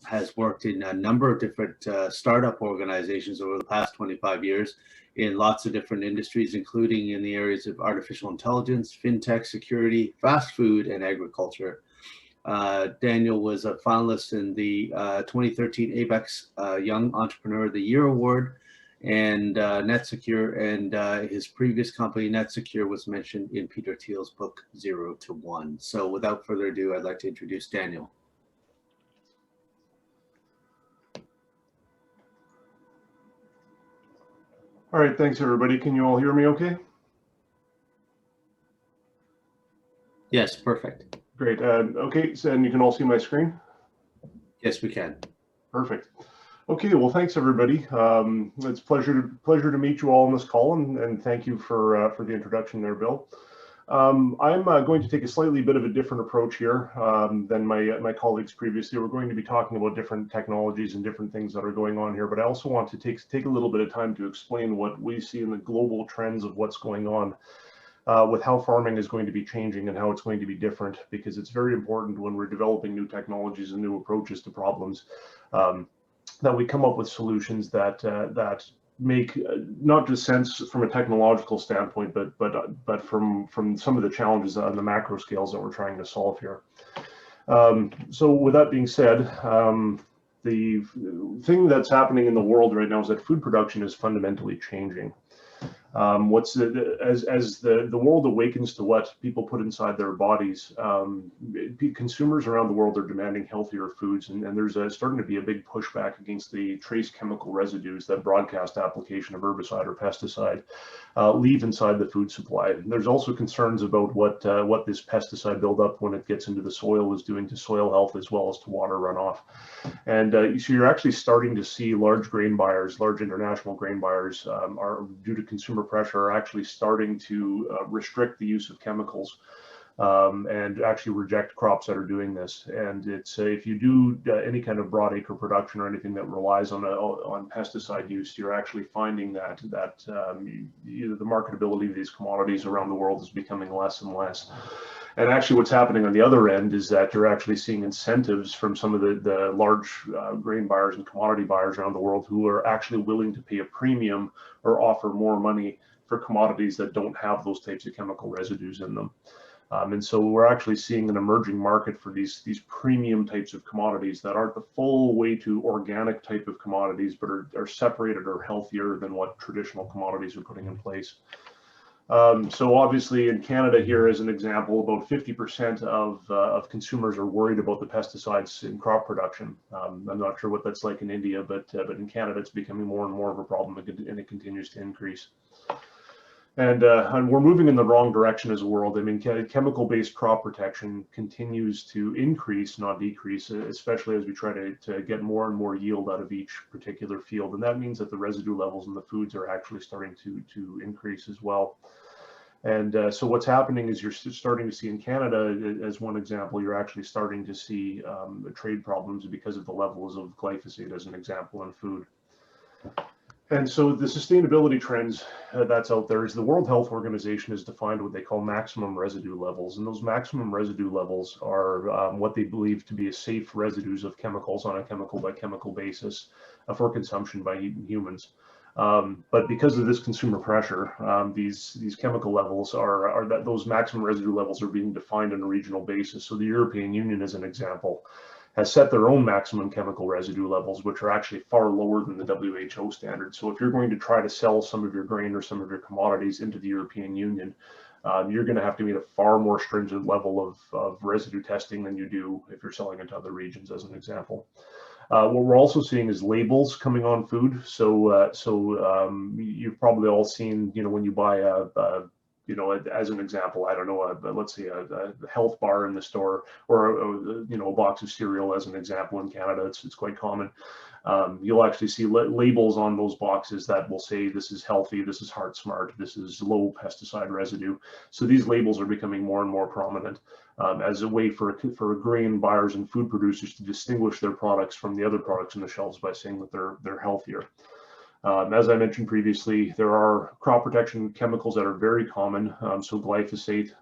has worked in a number of different startup organizations over the past 25 years in lots of different industries, including in the areas of artificial intelligence, fintech, security, fast food, and agriculture. Daniel was a finalist in the 2013 ABEX Young Entrepreneur of the Year Award, and NetSecure, and his previous company, NetSecure, was mentioned in Peter Thiel's book, 0 to 1. So without further ado, I'd like to introduce Daniel. All right, thanks everybody. Can you all hear me okay? Yes, perfect. Great. Okay, so and you can all see my screen? Yes, we can. Perfect. Okay, well, thanks everybody. It's pleasure to meet you all on this call, and thank you for the introduction there, Bill. I'm going to take a slightly bit of a different approach here than my colleagues previously. We're going to be talking about different technologies and different things that are going on here, but I also want to take a little bit of time to explain what we see in the global trends of what's going on with how farming is going to be changing and how it's going to be different, because it's very important when we're developing new technologies and new approaches to problems that we come up with solutions that make not just sense from a technological standpoint, but from some of the challenges on the macro scales that we're trying to solve here. So with that being said, the thing that's happening in the world right now is that food production is fundamentally changing. As the world awakens to what people put inside their bodies, consumers around the world are demanding healthier foods, and there's starting to be a big pushback against the trace chemical residues that broadcast application of herbicide or pesticide leave inside the food supply. And there's also concerns about what this pesticide buildup when it gets into the soil is doing to soil health as well as to water runoff. And so you're actually starting to see large grain buyers, large international grain buyers, are due to consumer pressure, are actually starting to restrict the use of chemicals and actually reject crops that are doing this. And it's if you do any kind of broad acre production or anything that relies on pesticide use, you're actually finding that the marketability of these commodities around the world is becoming less and less. And actually what's happening on the other end is that you're actually seeing incentives from some of the large grain buyers and commodity buyers around the world who are actually willing to pay a premium or offer more money for commodities that don't have those types of chemical residues in them. And so we're actually seeing an emerging market for these premium types of commodities that aren't the full way to organic type of commodities, but are separated or healthier than what traditional commodities are putting in place. So obviously in Canada here as an example, about 50% of consumers are worried about the pesticides in crop production. I'm not sure what that's like in India, but in Canada it's becoming more and more of a problem, and it continues to increase. And we're moving in the wrong direction as a world. I mean, chemical-based crop protection continues to increase, not decrease, especially as we try to get more and more yield out of each particular field. And that means that the residue levels in the foods are actually starting to increase as well. And so what's happening is you're starting to see in Canada, as one example, you're actually starting to see trade problems because of the levels of glyphosate, as an example, in food. And so the sustainability trends that's out there is the World Health Organization has defined what they call maximum residue levels. And those maximum residue levels are what they believe to be a safe residues of chemicals on a chemical by chemical basis for consumption by humans. But because of this consumer pressure, these chemical levels are that those maximum residue levels are being defined on a regional basis. So the European Union, as an example, has set their own maximum chemical residue levels, which are actually far lower than the WHO standard. So if you're going to try to sell some of your grain or some of your commodities into the European Union, you're going to have to meet a far more stringent level of residue testing than you do if you're selling into other regions, as an example. What we're also seeing is labels coming on food. So you've probably all seen, when you buy as an example, I don't know, let's say a health bar in the store, or a box of cereal, as an example. In Canada, it's quite common. You'll actually see labels on those boxes that will say this is healthy, this is heart smart, this is low pesticide residue. So these labels are becoming more and more prominent as a way for grain buyers and food producers to distinguish their products from the other products on the shelves by saying that they're healthier. As I mentioned previously, there are crop protection chemicals that are very common. So glyphosate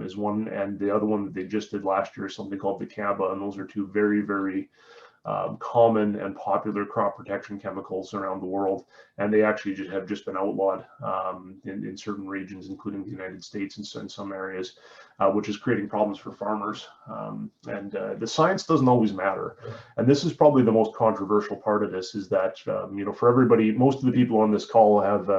is one, and the other one that they just did last year is something called dicamba, and those are two very, very common and popular crop protection chemicals around the world, and they actually have just been outlawed in certain regions, including the United States and in some areas, which is creating problems for farmers. And the science doesn't always matter, and this is probably the most controversial part of this, is that for everybody, most of the people on this call have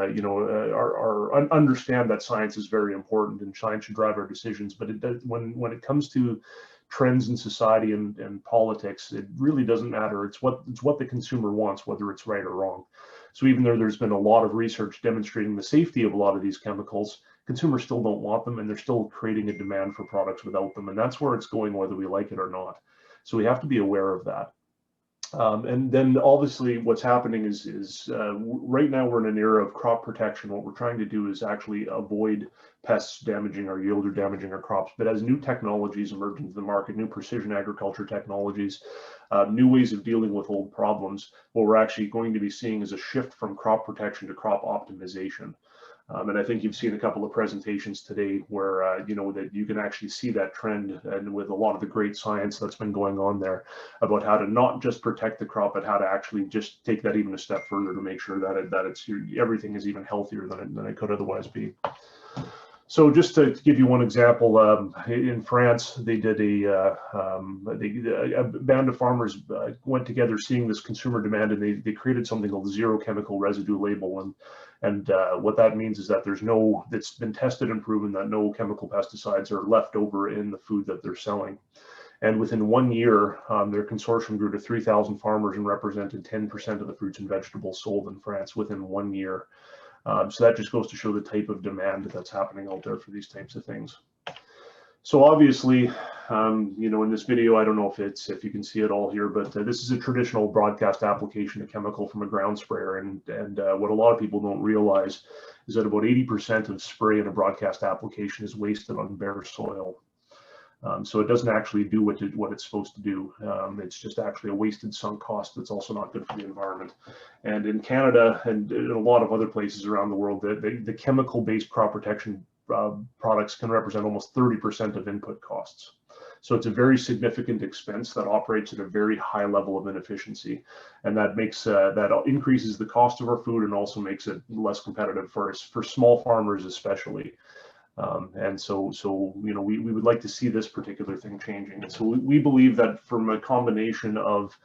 understand that science is very important and science should drive our decisions, but it does, when it comes to trends in society and politics, it really doesn't matter. It's what the consumer wants, whether it's right or wrong. So even though there's been a lot of research demonstrating the safety of a lot of these chemicals, consumers still don't want them, and they're still creating a demand for products without them. And that's where it's going, whether we like it or not. So we have to be aware of that. And then obviously what's happening is right now we're in an era of crop protection. What we're trying to do is actually avoid pests damaging our yield or damaging our crops. But as new technologies emerge into the market, new precision agriculture technologies, new ways of dealing with old problems, what we're actually going to be seeing is a shift from crop protection to crop optimization. And I think you've seen a couple of presentations today where, you know, that you can actually see that trend, and with a lot of the great science that's been going on there about how to not just protect the crop, but how to actually just take that even a step further to make sure that everything is even healthier than it could otherwise be. So just to give you one example, in France, they did a band of farmers went together seeing this consumer demand, and they created something called zero chemical residue label. And what that means is that it's been tested and proven that no chemical pesticides are left over in the food that they're selling. And within 1 year, their consortium grew to 3,000 farmers and represented 10% of the fruits and vegetables sold in France within 1 year. So that just goes to show the type of demand that's happening out there for these types of things. So obviously, you know, in this video, I don't know if you can see it all here, but this is a traditional broadcast application of chemical from a ground sprayer. And what a lot of people don't realize is that about 80% of spray in a broadcast application is wasted on bare soil. So it doesn't actually do what it's supposed to do. It's just actually a wasted sunk cost that's also not good for the environment. And in Canada and in a lot of other places around the world, the chemical-based crop protection products can represent almost 30% of input costs. So it's a very significant expense that operates at a very high level of inefficiency, and that makes that increases the cost of our food and also makes it less competitive for small farmers especially. And so you know, we would like to see this particular thing changing. And so we believe that from a combination of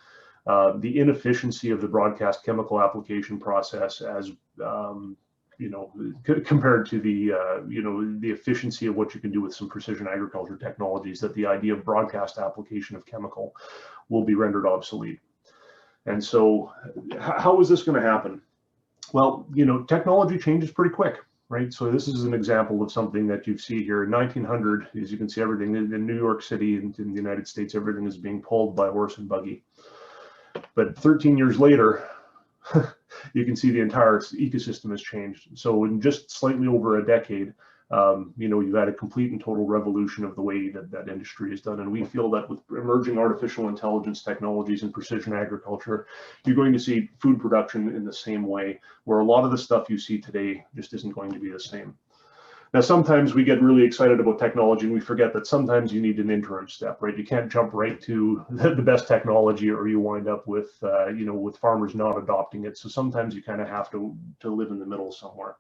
the inefficiency of the broadcast chemical application process as you know, compared to the you know, the efficiency of what you can do with some precision agriculture technologies, that the idea of broadcast application of chemical will be rendered obsolete. And so how is this going to happen? Well, you know, technology changes pretty quick, right? So this is an example of something that you see here. In 1900, as you can see, everything in New York City and in the United States, everything is being pulled by horse and buggy. But 13 years later, you can see the entire ecosystem has changed. So in just slightly over a decade, you know, you've had a complete and total revolution of the way that industry is done. And we feel that with emerging artificial intelligence technologies and precision agriculture, you're going to see food production in the same way, where a lot of the stuff you see today just isn't going to be the same. Now, sometimes we get really excited about technology and we forget that sometimes you need an interim step, right? You can't jump right to the best technology, or you wind up with, you know, with farmers not adopting it. So sometimes you kind of have to live in the middle somewhere.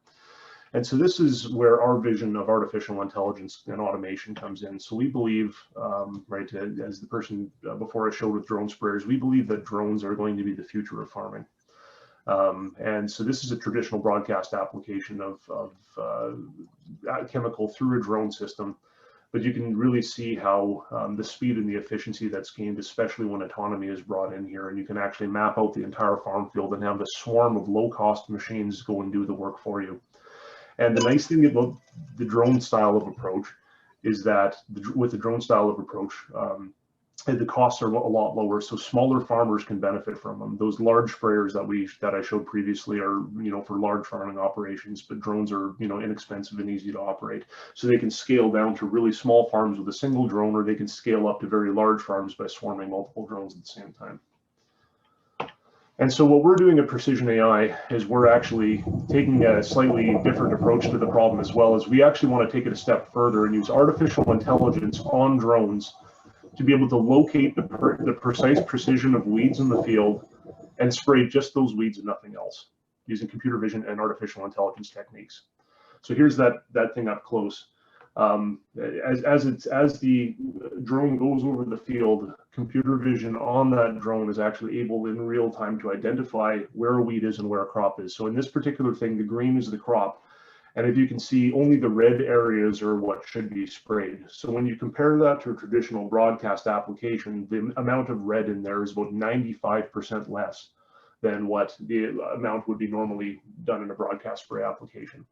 And so this is where our vision of artificial intelligence and automation comes in. So we believe, right, as the person before I showed with drone sprayers, we believe that drones are going to be the future of farming. And so this is a traditional broadcast application of chemical through a drone system, but you can really see how the speed and the efficiency that's gained, especially when autonomy is brought in here, and you can actually map out the entire farm field and have a swarm of low-cost machines go and do the work for you. And the nice thing about the drone style of approach is that with the drone style of approach, the costs are a lot lower, so smaller farmers can benefit from them. Those large sprayers that I showed previously are, you know, for large farming operations, but drones are, you know, inexpensive and easy to operate. So they can scale down to really small farms with a single drone, or they can scale up to very large farms by swarming multiple drones at the same time. And so what we're doing at Precision AI is we're actually taking a slightly different approach to the problem, as well as we actually want to take it a step further and use artificial intelligence on drones to be able to locate the precise precision of weeds in the field and spray just those weeds and nothing else, using computer vision and artificial intelligence techniques. So here's that thing up close. As the drone goes over the field, computer vision on that drone is actually able in real time to identify where a weed is and where a crop is. So in this particular thing, the green is the crop. And if you can see, only the red areas are what should be sprayed. So when you compare that to a traditional broadcast application, the amount of red in there is about 95% less than what the amount would be normally done in a broadcast spray application.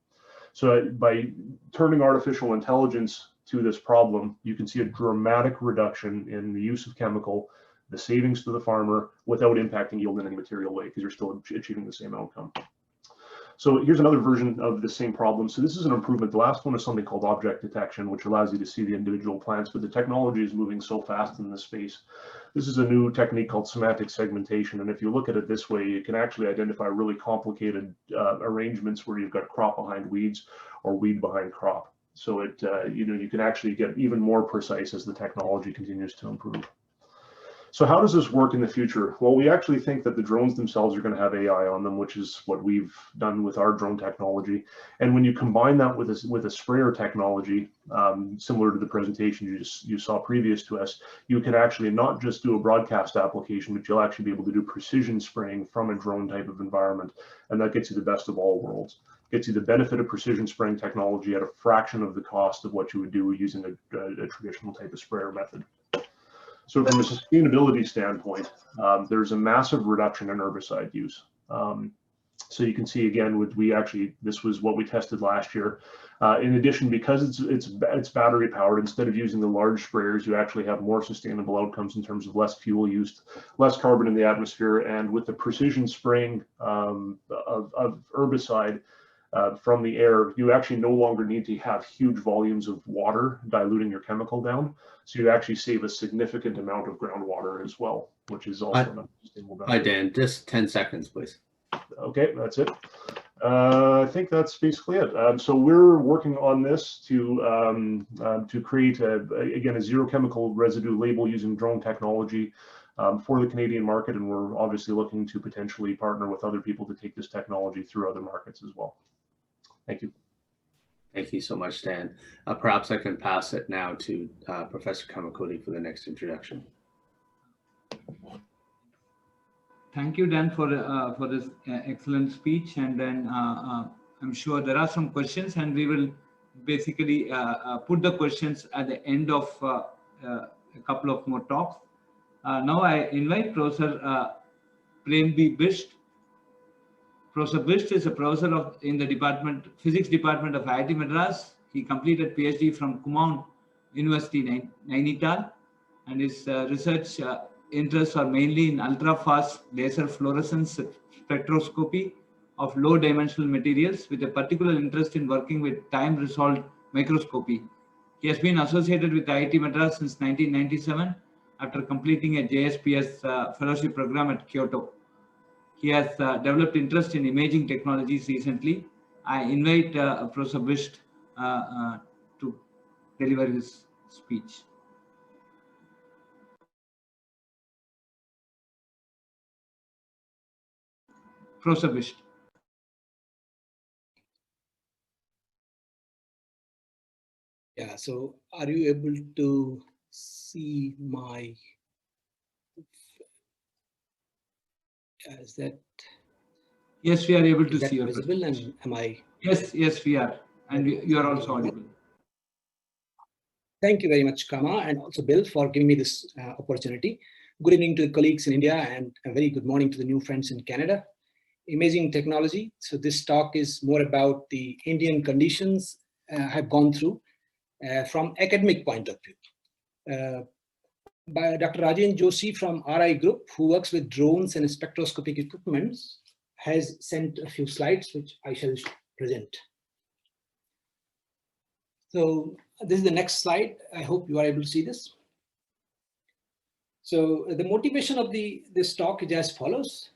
So by turning artificial intelligence to this problem, you can see a dramatic reduction in the use of chemical the savings to the farmer without impacting yield in any material way, because you're still achieving the same outcome. So here's another version of the same problem. So this is an improvement. The last one is something called object detection, which allows you to see the individual plants, but the technology is moving so fast in this space. This is a new technique called semantic segmentation. And if you look at it this way, you can actually identify really complicated arrangements where you've got crop behind weeds or weed behind crop. So it, you can actually get even more precise as the technology continues to improve. So how does this work in the future? Well, we actually think that the drones themselves are going to have AI on them, which is what we've done with our drone technology. And when you combine that with a sprayer technology, similar to the presentation you saw previous to us, you can actually not just do a broadcast application, but you'll actually be able to do precision spraying from a drone type of environment. And that gets you the best of all worlds. Gets you the benefit of precision spraying technology at a fraction of the cost of what you would do using a traditional type of sprayer method. So from a sustainability standpoint, there's a massive reduction in herbicide use. So you can see again, this was what we tested last year. In addition, because it's battery powered, instead of using the large sprayers, you actually have more sustainable outcomes in terms of less fuel used, less carbon in the atmosphere, and with the precision spraying of herbicide from the air, you actually no longer need to have huge volumes of water diluting your chemical down. So you actually save a significant amount of groundwater as well, which is also another sustainable benefit. Hi, Dan, just 10 seconds, please. Okay, that's it. I think that's basically it. So we're working on this to create, again, a zero chemical residue label using drone technology for the Canadian market. And we're obviously looking to potentially partner with other people to take this technology through other markets as well. Thank you. Thank you so much, Dan. Perhaps I can pass it now to Professor Kamakodi for the next introduction. Thank you, Dan, for this excellent speech. And then I'm sure there are some questions, and we will basically put the questions at the end of a couple of more talks. Now I invite Professor Prem B. Bisht. Professor Bisht is a professor in the physics department of IIT Madras. He completed PhD from Kumaon University, Nainital, and his research interests are mainly in ultra-fast laser fluorescence spectroscopy of low-dimensional materials, with a particular interest in working with time-resolved microscopy. He has been associated with IIT Madras since 1997 after completing a JSPS fellowship program at Kyoto. He has developed interest in imaging technologies recently. I invite Professor Bisht to deliver his speech. Professor Bisht. Yeah, so are you able to see my, is that? Yes, we are able to see your visible, and am I? Yes, we are. And you are also audible. Thank you very much, Kama, and also Bill, for giving me this opportunity. Good evening to the colleagues in India, and a very good morning to the new friends in Canada. Amazing technology. So this talk is more about the Indian conditions I've gone through from academic point of view. By Dr. Rajen Joshi from RI Group, who works with drones and spectroscopic equipment, has sent a few slides, which I shall present. So this is the next slide. I hope you are able to see this. So the motivation of this talk is as follows.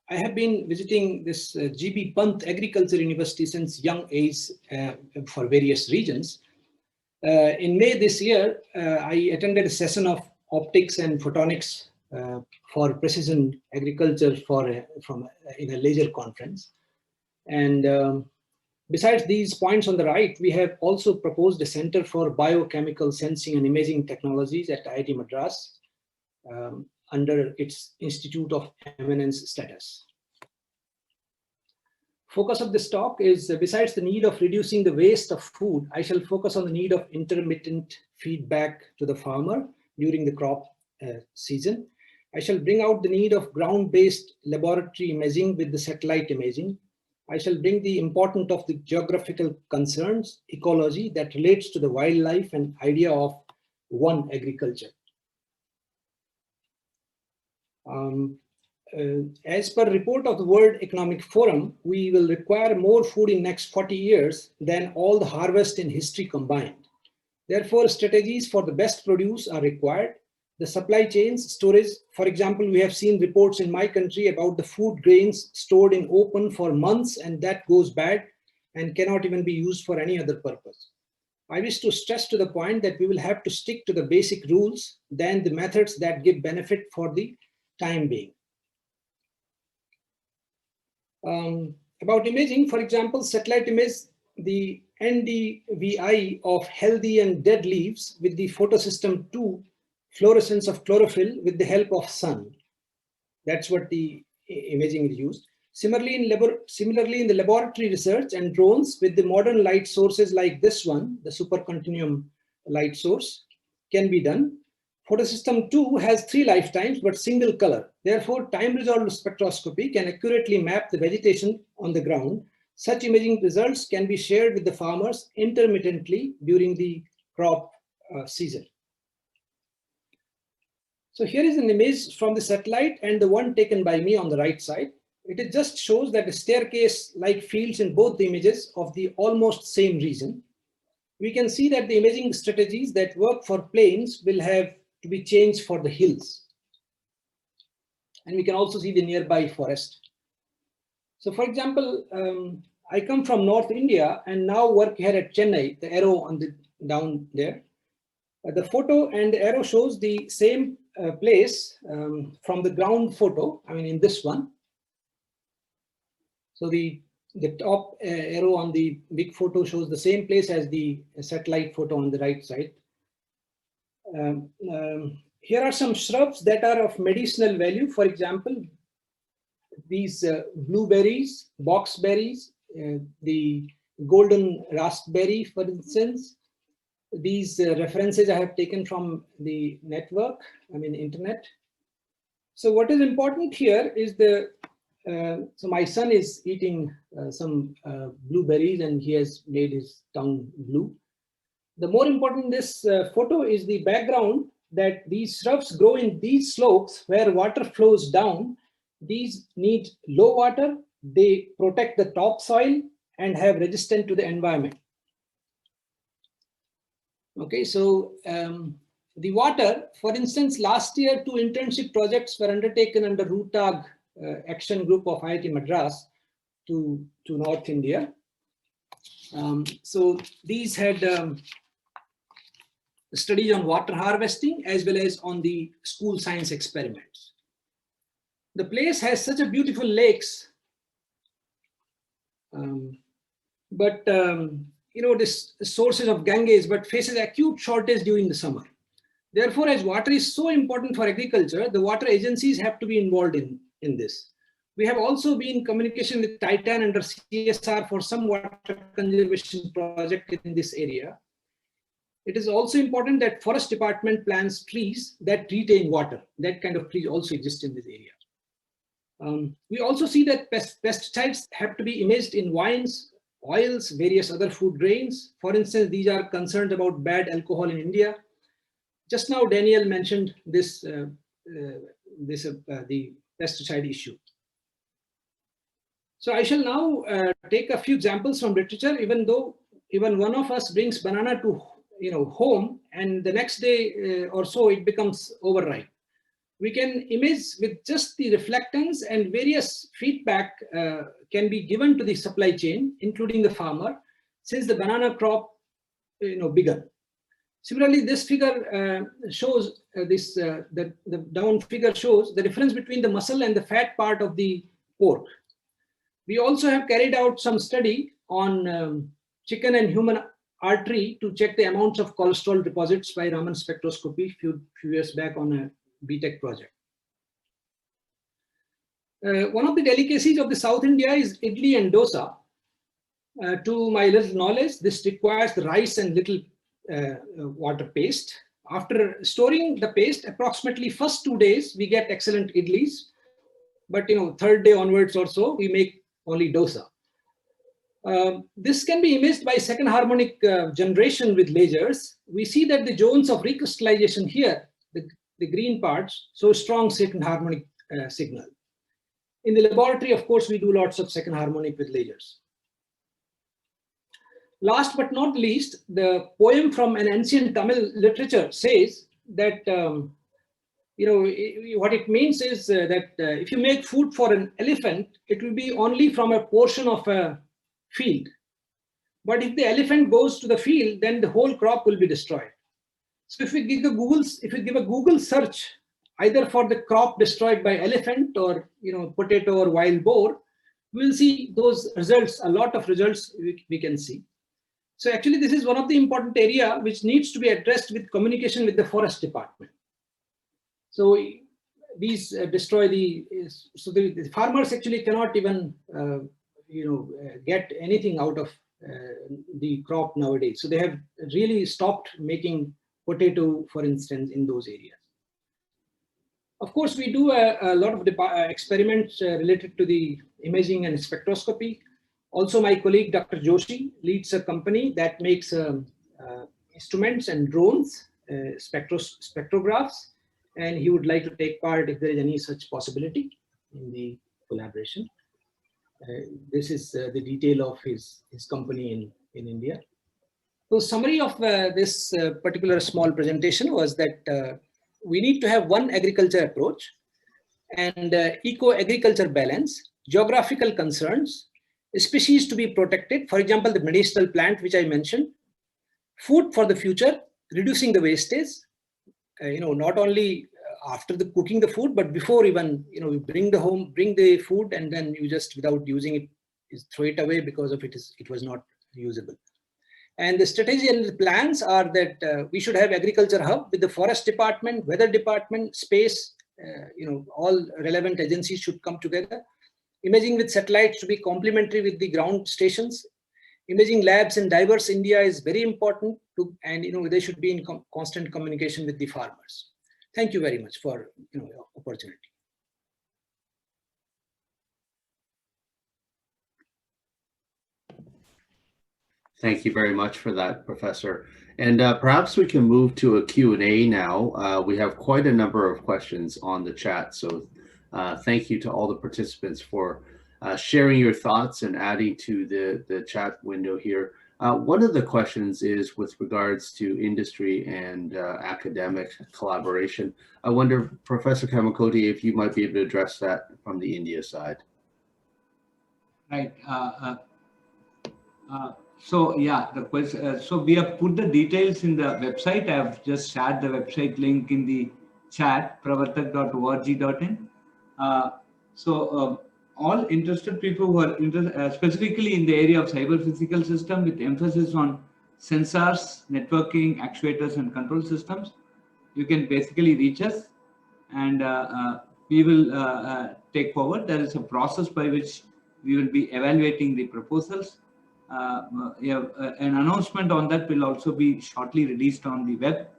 I have been visiting this GB Pant Agriculture University since young age for various regions. In May this year, I attended a session of optics and photonics for precision agriculture in a laser conference. And besides these points on the right, we have also proposed a Center for Biochemical Sensing and Imaging Technologies at IIT Madras under its Institute of Eminence status. Focus of this talk is, besides the need of reducing the waste of food, I shall focus on the need of intermittent feedback to the farmer during the crop season. I shall bring out the need of ground-based laboratory imaging with the satellite imaging. I shall bring the importance of the geographical concerns, ecology that relates to the wildlife and idea of one agriculture. As per report of the World Economic Forum, we will require more food in next 40 years than all the harvest in history combined. Therefore, strategies for the best produce are required. The supply chains, storage, for example, we have seen reports in my country about the food grains stored in open for months, and that goes bad and cannot even be used for any other purpose. I wish to stress to the point that we will have to stick to the basic rules than the methods that give benefit for the time being. About imaging, for example, satellite image the NDVI of healthy and dead leaves with the photosystem 2 fluorescence of chlorophyll with the help of sun. That's what the imaging is used. Similarly, in the laboratory research and drones with the modern light sources like this one, the supercontinuum light source, can be done. Photosystem 2 has 3 lifetimes but single color. Therefore, time-resolved spectroscopy can accurately map the vegetation on the ground. Such imaging results can be shared with the farmers intermittently during the crop season. So here is an image from the satellite and the one taken by me on the right side. It just shows that the staircase-like fields in both the images of the almost same region. We can see that the imaging strategies that work for plains will have to be changed for the hills. And we can also see the nearby forest. So for example, I come from North India and now work here at Chennai, the arrow on the down there. The photo and the arrow shows the same place from the ground photo, I mean in this one. So the top arrow on the big photo shows the same place as the satellite photo on the right side. Here are some shrubs that are of medicinal value. For example, these blueberries, boxberries, the golden raspberry, for instance. These references I have taken from the network, I mean internet. So what is important here is so my son is eating some blueberries and he has made his tongue blue. The more important in this photo is the background that these shrubs grow in these slopes where water flows down. These need low water, they protect the topsoil and have resistance to the environment. Okay, so the water, for instance, last year 2 internship projects were undertaken under RUTAG action group of IIT Madras to North India. So these had studies on water harvesting as well as on the school science experiments. The place has such a beautiful lakes, but you know, this sources of Ganges, but faces acute shortage during the summer. Therefore, as water is so important for agriculture, the water agencies have to be involved in this. We have also been in communication with Titan under CSR for some water conservation project in this area. It is also important that forest department plants trees that retain water. That kind of trees also exist in this area. We also see that pesticides have to be imaged in wines, oils, various other food grains. For instance, these are concerned about bad alcohol in India. Just now, Daniel mentioned this, the pesticide issue. So I shall now take a few examples from literature, even one of us brings banana to home and the next day or so it becomes overripe. We can image with just the reflectance and various feedback can be given to the supply chain, including the farmer, since the banana crop began. Similarly, this figure shows the down figure shows the difference between the muscle and the fat part of the pork. We also have carried out some study on chicken and human artery to check the amounts of cholesterol deposits by Raman spectroscopy few years back on a BTech project. One of the delicacies of the South India is idli and dosa. To my little knowledge, this requires the rice and little water paste. After storing the paste, approximately first 2 days, we get excellent idlis. But third day onwards or so, we make only dosa. This can be imaged by second harmonic generation with lasers. We see that the zones of recrystallization here, the green parts, show strong second harmonic signal. In the laboratory, of course, we do lots of second harmonic with lasers. Last but not least, the poem from an ancient Tamil literature says that, what it means is that if you make food for an elephant, it will be only from a portion of a field. But if the elephant goes to the field, then the whole crop will be destroyed. So if we give a Google search, either for the crop destroyed by elephant or potato or wild boar, we'll see those results, a lot of results we can see. So actually, this is one of the important area which needs to be addressed with communication with the forest department. So these destroy the farmers actually cannot even get anything out of the crop nowadays. So they have really stopped making potato, for instance, in those areas. Of course, we do a lot of experiments related to the imaging and spectroscopy. Also, my colleague, Dr. Joshi, leads a company that makes instruments and drones, spectrographs, and he would like to take part if there is any such possibility in the collaboration. This is the detail of his company in India. So summary of this particular small presentation was that we need to have one agriculture approach and eco-agriculture balance, geographical concerns, species to be protected, for example, the medicinal plant, which I mentioned, food for the future, reducing the wastage, not only after cooking the food, but before even, we bring the food and then you just, without using it, throw it away because of it was not usable. And the strategy and the plans are that we should have agriculture hub with the forest department, weather department, space, all relevant agencies should come together. Imaging with satellites to be complementary with the ground stations. Imaging labs in diverse India is very important and they should be in constant communication with the farmers. Thank you very much for opportunity. Thank you very much for that, Professor. And perhaps we can move to a Q&A now. We have quite a number of questions on the chat, so thank you to all the participants for sharing your thoughts and adding to the chat window here. One of the questions is with regards to industry and academic collaboration. I wonder, Professor Kamakoti, if you might be able to address that from the India side. Right. So yeah, the question. So we have put the details in the website. I have just shared the website link in the chat, pravartak.org.in. All interested people who are specifically in the area of cyber physical system with emphasis on sensors, networking, actuators, and control systems, you can basically reach us, and we will take forward. There is a process by which we will be evaluating the proposals. An announcement on that will also be shortly released on the web.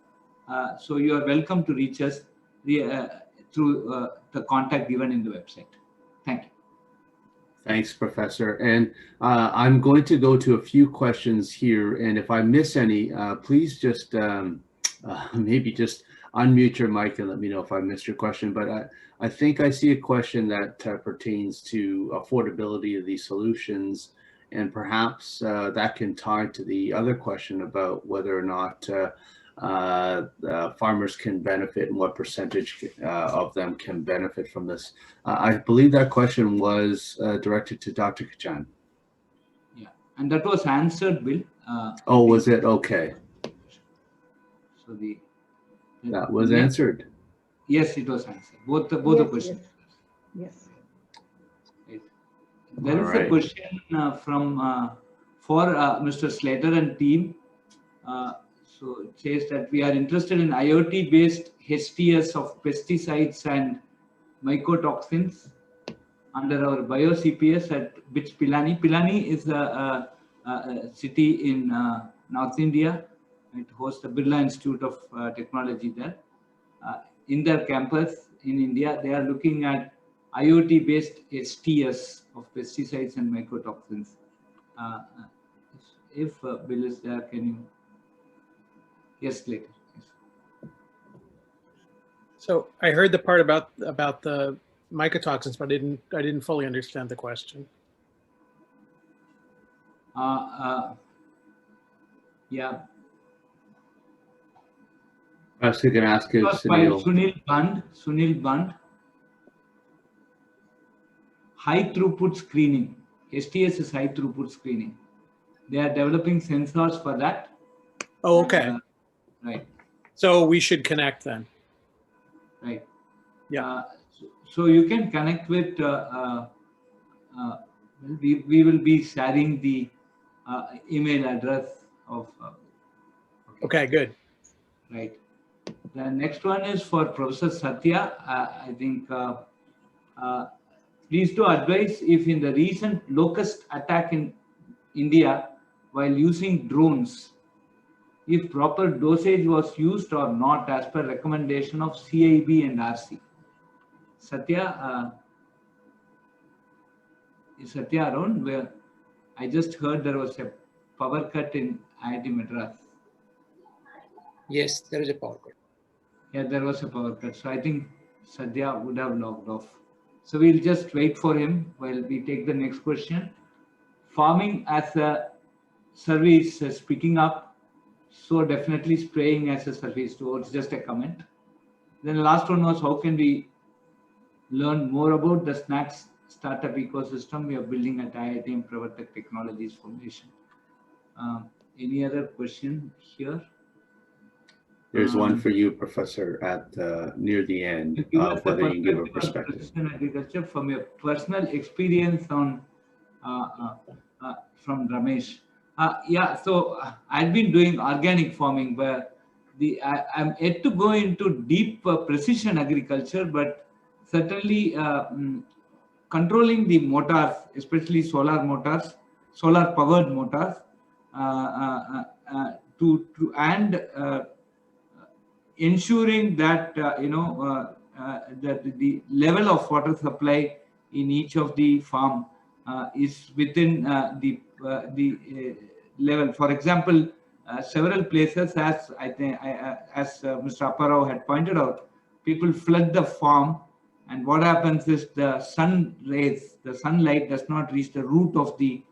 So you are welcome to reach us through the contact given in the website. Thank you. Thanks, Professor. And I'm going to go to a few questions here. And if I miss any, please just maybe just unmute your mic and let me know if I missed your question. But I think I see a question that pertains to affordability of these solutions. And perhaps that can tie to the other question about whether or not farmers can benefit and what percentage of them can benefit from this. I believe that question was directed to Dr. Kachan. Yeah, and that was answered, Bill. Oh, was it? Okay. So that was answered. Yes, it was answered. Both the questions. Yes. There is a question for Mr. Slater and team. So it says that we are interested in IoT-based HTS of pesticides and mycotoxins under our bio-CPS at which Pilani. Pilani is a city in North India. It hosts the Birla Institute of Technology there. In their campus in India, they are looking at IoT-based HTS of pesticides and mycotoxins. If Bill is there, can you? Yes, later. Yes. So I heard the part about the mycotoxins, but I didn't fully understand the question. Yeah. Perhaps you can ask if Sunil Band. High throughput screening. STS is high throughput screening. They are developing sensors for that. Oh, okay. Right. So we should connect then. Right. Yeah. So you can connect with. We will be sharing the email address of. Okay, good. Right. The next one is for Professor Satya. I think please do advise if in the recent locust attack in India while using drones, if proper dosage was used or not as per recommendation of CIB and RC. Satya, is Satya around? Where I just heard there was a power cut in IIT Madras. Yes, there is a power cut. Yeah, there was a power cut. So I think Satya would have logged off. So we'll just wait for him while we take the next question. Farming as a service is picking up. So definitely spraying as a service towards just a comment. Then the last one was how can we learn more about the snacks startup ecosystem we are building at IITM-Pravartak Technologies Foundation. Any other question here? There's one for you, Professor, at near the end, whether you can give a perspective. Agriculture from your personal experience on from Ramesh. Yeah, so I've been doing organic farming where I'm yet to go into deep precision agriculture, but certainly controlling the motors, especially solar motors, solar powered motors, ensuring that that the level of water supply in each of the farm is within the level. For example, several places, as I think, as Mr. Apparao had pointed out, people flood the farm, and what happens is the sun rays, the sunlight does not reach the root of the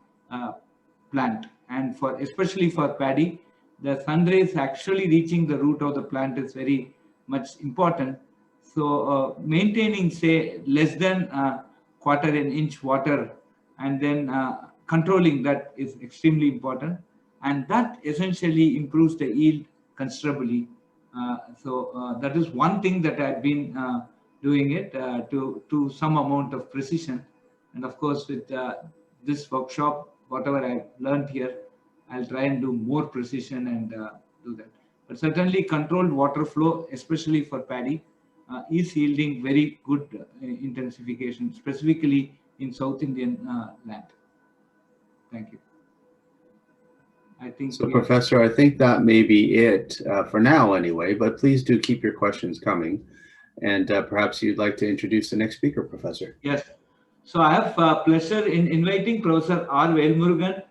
plant, and especially for paddy, the sun rays actually reaching the root of the plant is very much important. So maintaining, say, less than quarter an inch water, and then controlling that is extremely important, and that essentially improves the yield considerably. So that is one thing that I've been doing it to some amount of precision, and of course with this workshop, whatever I've learned here, I'll try and do more precision and do that. But certainly controlled water flow, especially for paddy, is yielding very good intensification, specifically in South Indian land. Thank you. I think so, Professor, I think that may be it for now anyway, but please do keep your questions coming. And perhaps you'd like to introduce the next speaker, Professor. Yes. So I have pleasure in inviting Professor R. Velmurugan.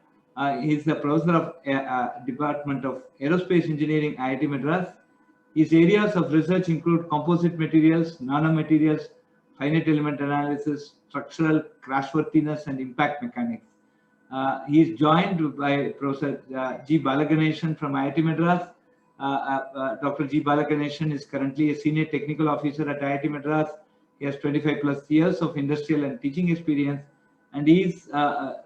He is the Professor of Department of Aerospace Engineering, IIT Madras. His areas of research include composite materials, nanomaterials, finite element analysis, structural crashworthiness, and impact mechanics. He is joined by Professor G. Balaganeshan from IIT Madras. Dr. G. Balaganeshan is currently a senior technical officer at IIT Madras. He has 25 plus years of industrial and teaching experience, and his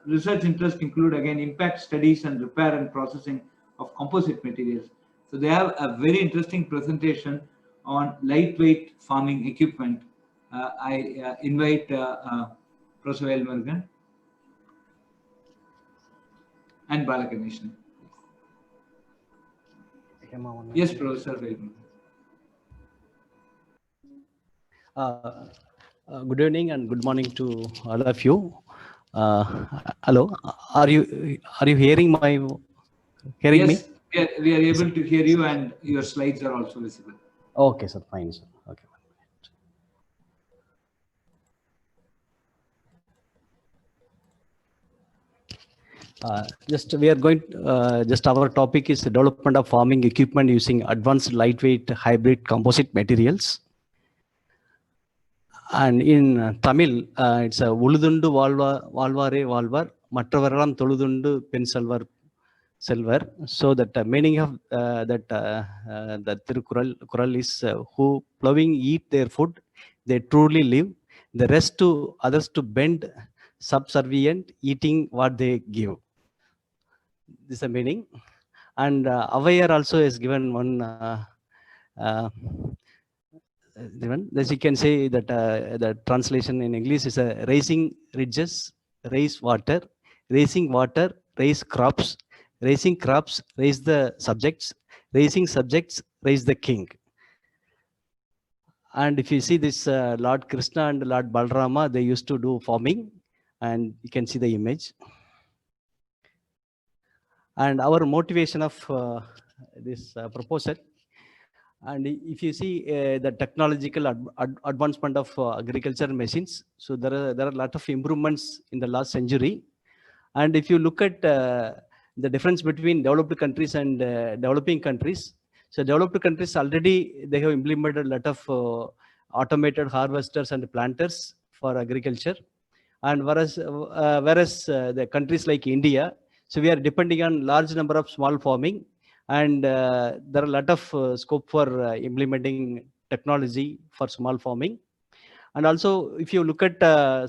research interests include, again, impact studies and repair and processing of composite materials. So they have a very interesting presentation on lightweight farming equipment. I invite Professor Velmurugan and Balaganeshan. Yes, Professor Velmurugan. Good evening and good morning to all of you. Hello, are you hearing me? Yes, we are able to hear you, and your slides are also visible. Okay, sir, fine, sir. Okay. Just we are going. Just our topic is the development of farming equipment using advanced lightweight hybrid composite materials. And in Tamil, it's a Uludundu Valvare Valvar, Matravaram Toludundu Pensalvar Silver. So that meaning of that Tirukural is who plowing eat their food, they truly live. The rest to others to bend, subservient, eating what they give. This is the meaning. And Avayar also is given one. As you can say that the translation in English is a raising ridges, raise water, raising water, raise crops, raising crops, raise the subjects, raising subjects, raise the king. And if you see this Lord Krishna and Lord Balrama, they used to do farming, and you can see the image. And our motivation of this proposal, and if you see the technological advancement of agricultural machines, so there are a lot of improvements in the last century. And if you look at the difference between developed countries and developing countries, so developed countries already they have implemented a lot of automated harvesters and planters for agriculture, and whereas the countries like India, so we are depending on large number of small farming, and there are a lot of scope for implementing technology for small farming. And also, if you look at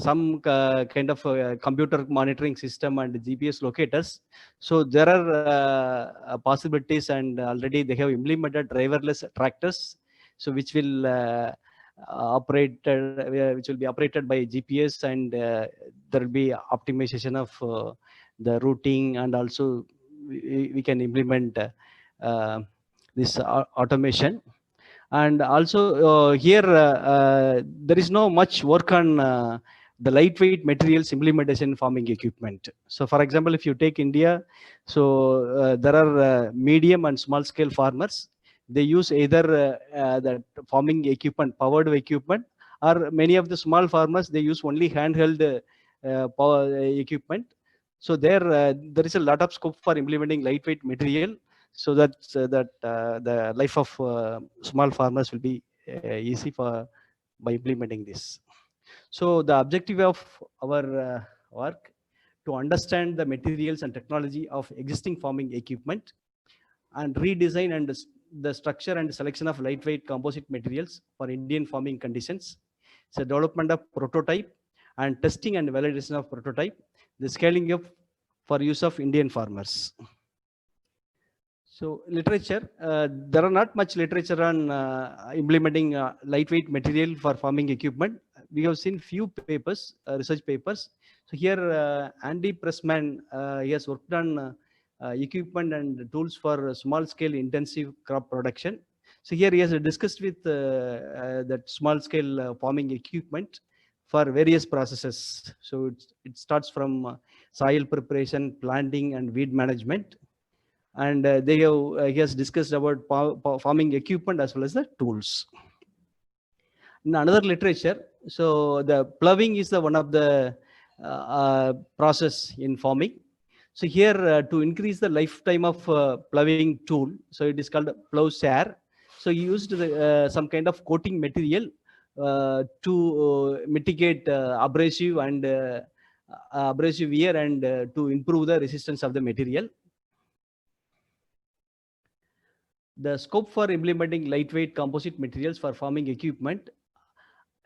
some kind of computer monitoring system and GPS locators, so there are possibilities, and already they have implemented driverless tractors, so which will which will be operated by GPS, and there will be optimization of the routing, and also we can implement this automation. And also here there is no much work on the lightweight materials implementation in farming equipment. So for example, if you take India, so there are medium and small scale farmers. They use either that farming equipment, powered equipment, or many of the small farmers, they use only handheld power equipment. So there is a lot of scope for implementing lightweight material, so that the life of small farmers will be easy by implementing this. So the objective of our work to understand the materials and technology of existing farming equipment, and redesign and the structure and selection of lightweight composite materials for Indian farming conditions. So development of prototype and testing and validation of prototype, the scaling up for use of Indian farmers. So literature, there are not much literature on implementing lightweight material for farming equipment. We have seen few papers, research papers. So here Andy Pressman, he has worked on equipment and tools for small scale intensive crop production. So here he has discussed with that small scale farming equipment for various processes. So it starts from soil preparation, planting, and weed management. And he has discussed about farming equipment as well as the tools. In another literature, so the ploughing is the one of the process in farming. So here to increase the lifetime of ploughing tool, so it is called plowshare. So he used some kind of coating material to mitigate abrasive and abrasive wear, and to improve the resistance of the material. The scope for implementing lightweight composite materials for farming equipment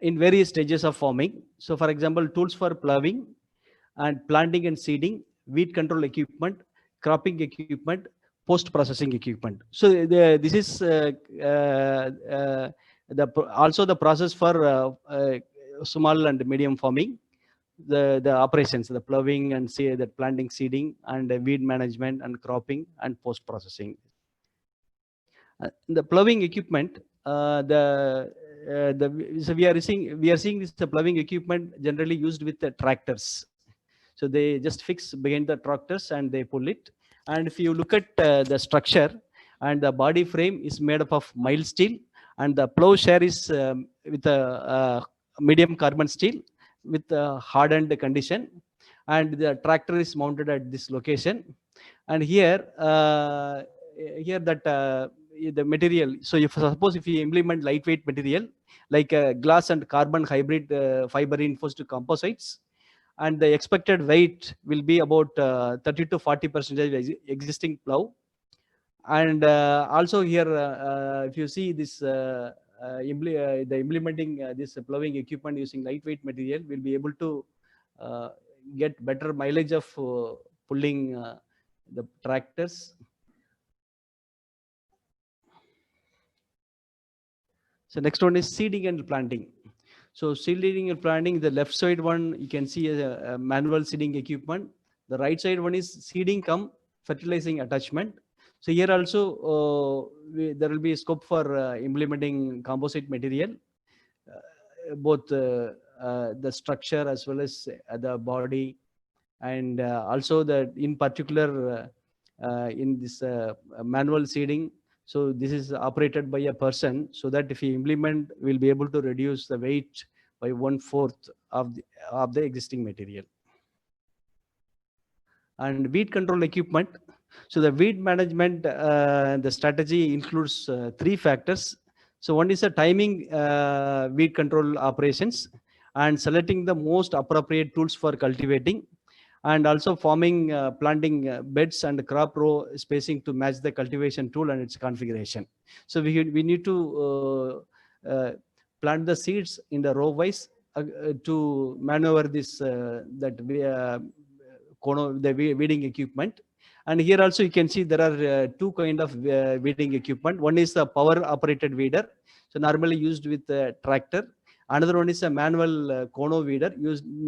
in various stages of farming. So for example, tools for ploughing and planting and seeding, weed control equipment, cropping equipment, post-processing equipment. So this is also the process for small and medium farming, the operations, the ploughing and the planting, seeding, and weed management, and cropping, and post-processing. The ploughing equipment, so we are seeing this ploughing equipment generally used with the tractors. So they just fix behind the tractors and they pull it. And if you look at the structure, and the body frame is made up of mild steel, and the plowshare is with a medium carbon steel with a hardened condition, and the tractor is mounted at this location. And here that the material. So if suppose if you implement lightweight material like glass and carbon hybrid fiber reinforced composites, and the expected weight will be about 30 to 40% existing plow. And also here, if you see this, the implementing this plowing equipment using lightweight material will be able to get better mileage of pulling the tractors. So next one is seeding and planting. So seeding and planting, the left side one, you can see a manual seeding equipment. The right side one is seeding cum fertilizing attachment. So here also there will be scope for implementing composite material, both the structure as well as the body, and also that in particular in this manual seeding. So this is operated by a person, so that if you implement, we'll be able to reduce the weight by 1/4 of the existing material. And weed control equipment. So the weed management, the strategy includes 3 factors. So one is a timing weed control operations, and selecting the most appropriate tools for cultivating, and also forming planting beds and crop row spacing to match the cultivation tool and its configuration. So we need to plant the seeds in the row wise to maneuver this the weeding equipment. And here also you can see there are 2 kind of weeding equipment. One is a power operated weeder, so normally used with a tractor. Another one is a manual cono weeder,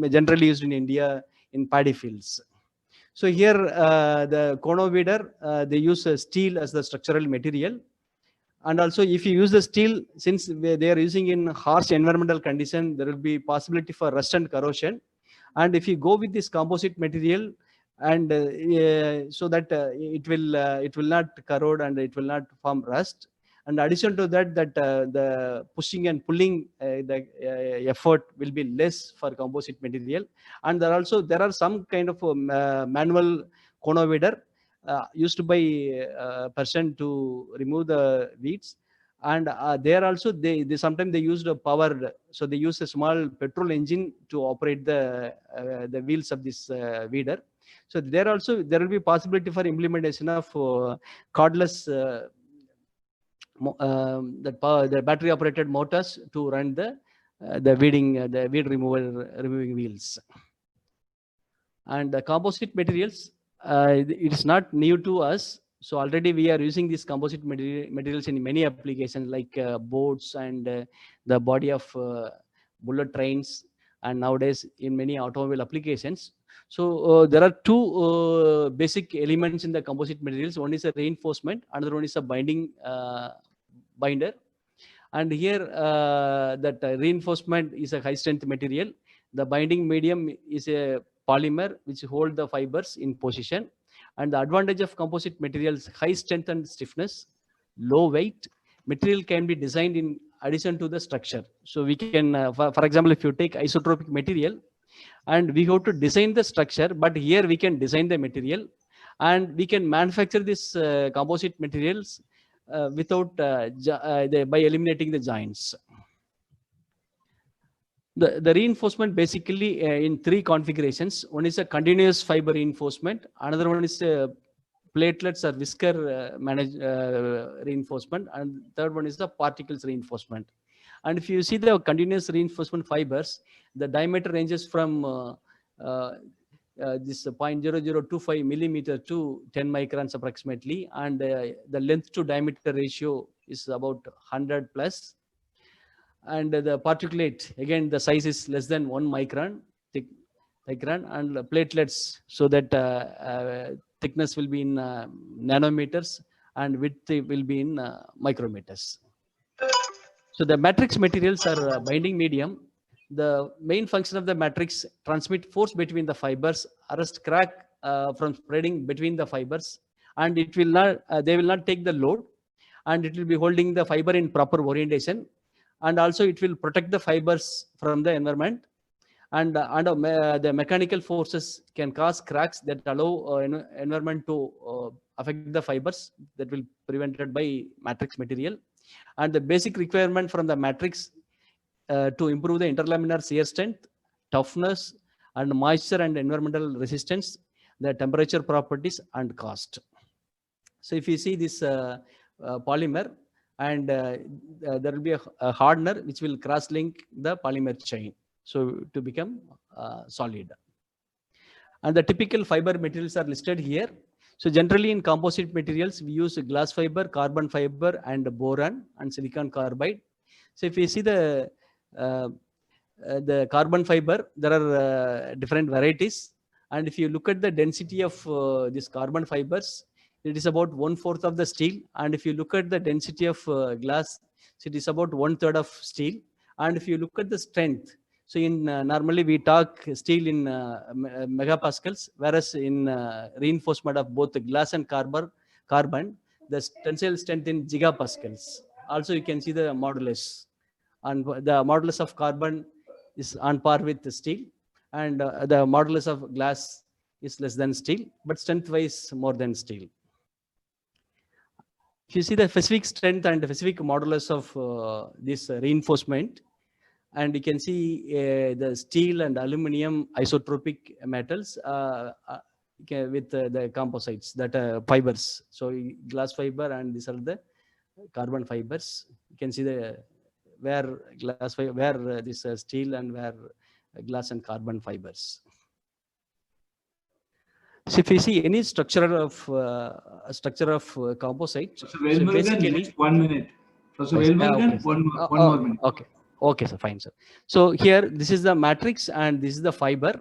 generally used in India in paddy fields. So here the cono weeder, they use steel as the structural material. And also if you use the steel, since they are using in harsh environmental condition, there will be possibility for rust and corrosion. And if you go with this composite material, and so that it will not corrode and it will not form rust. And addition to that, the pushing and pulling the effort will be less for composite material. And there are some kind of manual cono weeder used by a person to remove the weeds. And there also they sometimes they use the power, so they use a small petrol engine to operate the wheels of this weeder. So there also there will be possibility for implementation of cordless the battery operated motors to run the weed removing wheels. And the composite materials, it is not new to us. So already we are using these composite materials in many applications like boats and the body of bullet trains, and nowadays in many automobile applications. So there are 2 basic elements in the composite materials. One is a reinforcement, another one is a binder. And here that reinforcement is a high strength material. The binding medium is a polymer which hold the fibers in position. And the advantage of composite materials: high strength and stiffness, low weight. Material can be designed in addition to the structure. So we can, for example, if you take isotropic material, and we have to design the structure, but here we can design the material, and we can manufacture this composite materials without by eliminating the joints. The reinforcement basically in 3 configurations. One is a continuous fiber reinforcement. Another one is platelets or whisker reinforcement. And third one is the particles reinforcement. And if you see the continuous reinforcement fibers, the diameter ranges from this 0.0025 millimeter to 10 microns approximately. And the length to diameter ratio is about 100 plus. And the particulate, again, the size is less than 1 micron, and platelets, so that thickness will be in nanometers and width will be in micrometers. So the matrix materials are binding medium. The main function of the matrix: transmit force between the fibers, arrest crack from spreading between the fibers, and it will not, they will not take the load, and it will be holding the fiber in proper orientation. And also it will protect the fibers from the environment, and the mechanical forces can cause cracks that allow environment to affect the fibers that will prevented by matrix material. And the basic requirement from the matrix to improve the interlaminar shear strength, toughness, and moisture and environmental resistance, the temperature properties and cost. So if you see this polymer, and there will be a hardener which will cross-link the polymer chain, so to become solid. And the typical fiber materials are listed here. So generally in composite materials, we use glass fiber, carbon fiber, and boron and silicon carbide. So if you see the carbon fiber, there are different varieties. And if you look at the density of these carbon fibers, it is about 1/4 of the steel. And if you look at the density of glass, so it is about 1/3 of steel. And if you look at the strength, so in normally we talk steel in megapascals, whereas in reinforcement of both the glass and carbon, the tensile strength in gigapascals. Also you can see the modulus, and the modulus of carbon is on par with the steel, and the modulus of glass is less than steel, but strength wise more than steel. If you see the specific strength and the specific modulus of this reinforcement, and you can see the steel and aluminum isotropic metals with the composites, that fibers. So glass fiber and these are the carbon fibers. You can see the where glass fiber, where this steel, and where glass and carbon fibers. So if you see any structure of composite, so basically, just 1 minute. So okay, one more minute. Okay, so fine, sir. So here, this is the matrix and this is the fiber,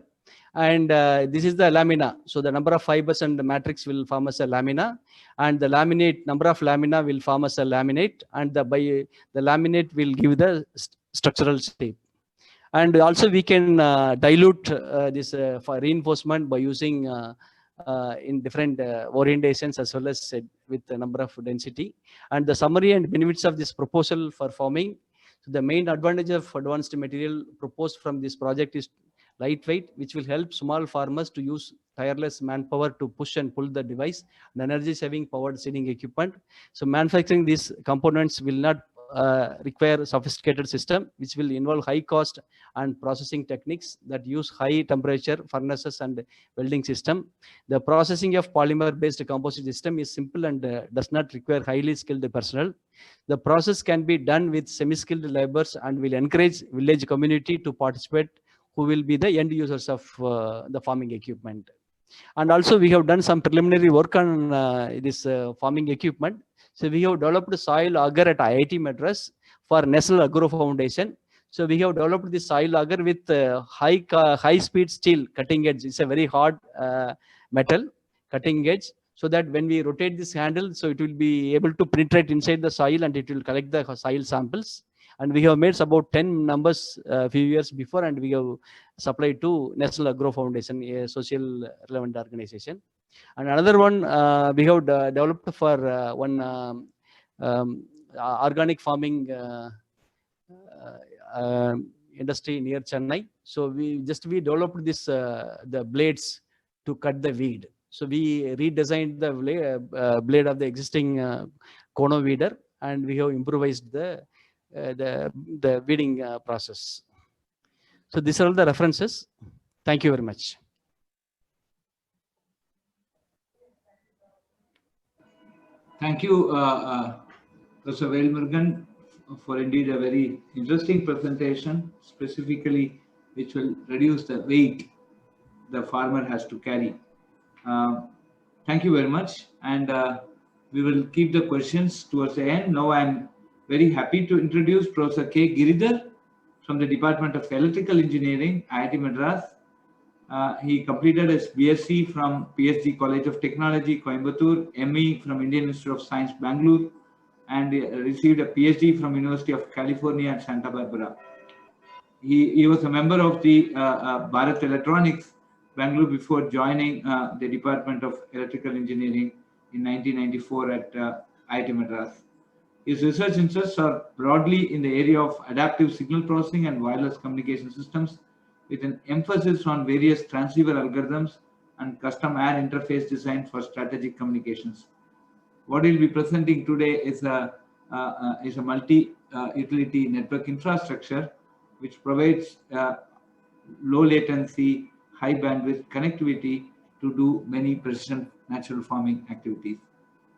and this is the lamina. So the number of fibers and the matrix will form as a lamina, and the laminate, number of lamina will form as a laminate, and the laminate will give the structural shape. And also we can dilute this for reinforcement by using in different orientations as well as with the number of density. And the summary and benefits of this proposal for forming. So the main advantage of advanced material proposed from this project is lightweight, which will help small farmers to use tireless manpower to push and pull the device, and energy-saving powered seeding equipment. So manufacturing these components will not require a sophisticated system, which will involve high cost and processing techniques that use high temperature furnaces and welding system. The processing of polymer-based composite system is simple and does not require highly skilled personnel. The process can be done with semi-skilled laborers and will encourage village community to participate, who will be the end users of the farming equipment. And also we have done some preliminary work on this farming equipment. So we have developed soil auger at IIT Madras for Nestle Agro Foundation. So we have developed this soil auger with high speed steel cutting edge. It's a very hard metal cutting edge, so that when we rotate this handle, so it will be able to penetrate inside the soil and it will collect the soil samples. And we have made about 10 numbers a few years before, and we have supplied to National Agro Foundation, a social relevant organization. And another one we have developed for one organic farming industry near Chennai. So we developed this the blades to cut the weed. So we redesigned the blade of the existing cono weeder, and we have improvised the weeding process. So these are all the references. Thank you very much. Thank you, Professor Velmurugan, for indeed a very interesting presentation, specifically which will reduce the weight the farmer has to carry. Thank you very much, and we will keep the questions towards the end. Now I'm very happy to introduce Professor K. Giridhar from the Department of Electrical Engineering, IIT Madras. He completed his BSc from PSG College of Technology, Coimbatore, ME from Indian Institute of Science, Bangalore, and received a PhD from University of California at Santa Barbara. He was a member of the Bharat Electronics, Bangalore, before joining the Department of Electrical Engineering in 1994 at IIT Madras. His research interests are broadly in the area of adaptive signal processing and wireless communication systems, with an emphasis on various transceiver algorithms and custom air interface design for strategic communications. What we'll be presenting today is a multi-utility network infrastructure which provides low latency, high bandwidth connectivity to do many precision natural farming activities.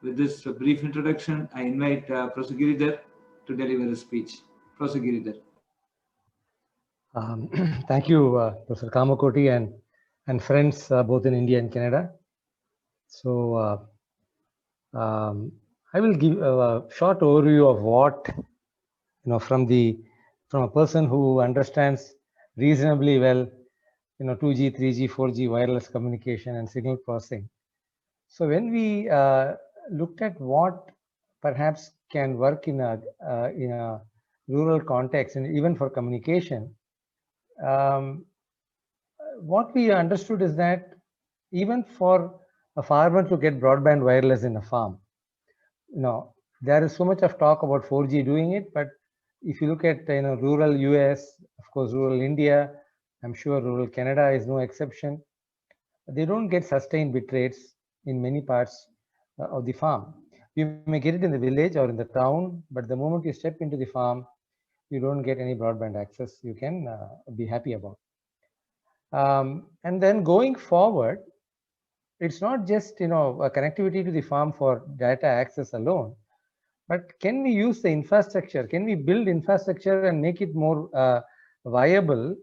With this brief introduction, I invite Professor Giridhar to deliver a speech. Professor Giridhar. Thank you, Professor Kamakoti and friends both in India and Canada. So I will give a short overview of what, from a person who understands reasonably well, 2G, 3G, 4G wireless communication and signal processing. So when we looked at what perhaps can work in a rural context and even for communication, what we understood is that even for a farmer to get broadband wireless in a farm, there is so much of talk about 4G doing it, but if you look at rural US, of course rural India, I'm sure rural Canada is no exception, they don't get sustained bit rates in many parts of the farm. You may get it in the village or in the town, but the moment you step into the farm, you don't get any broadband access you can be happy about. And then going forward, it's not just a connectivity to the farm for data access alone, but can we use the infrastructure? Can we build infrastructure and make it more viable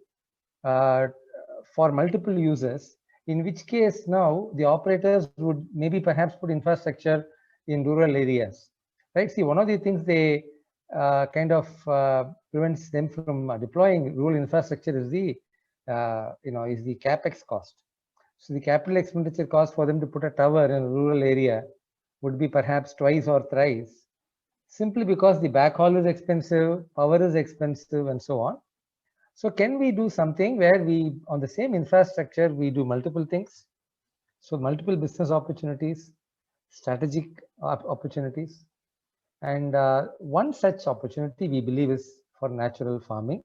for multiple users? In which case now the operators would maybe perhaps put infrastructure in rural areas, right? See, one of the things they kind of prevents them from deploying rural infrastructure is the is the capex cost. So the capital expenditure cost for them to put a tower in a rural area would be perhaps twice or thrice, simply because the backhaul is expensive, power is expensive, and so on. So can we do something where we, on the same infrastructure, we do multiple things? So multiple business opportunities, strategic opportunities. And one such opportunity we believe is for natural farming,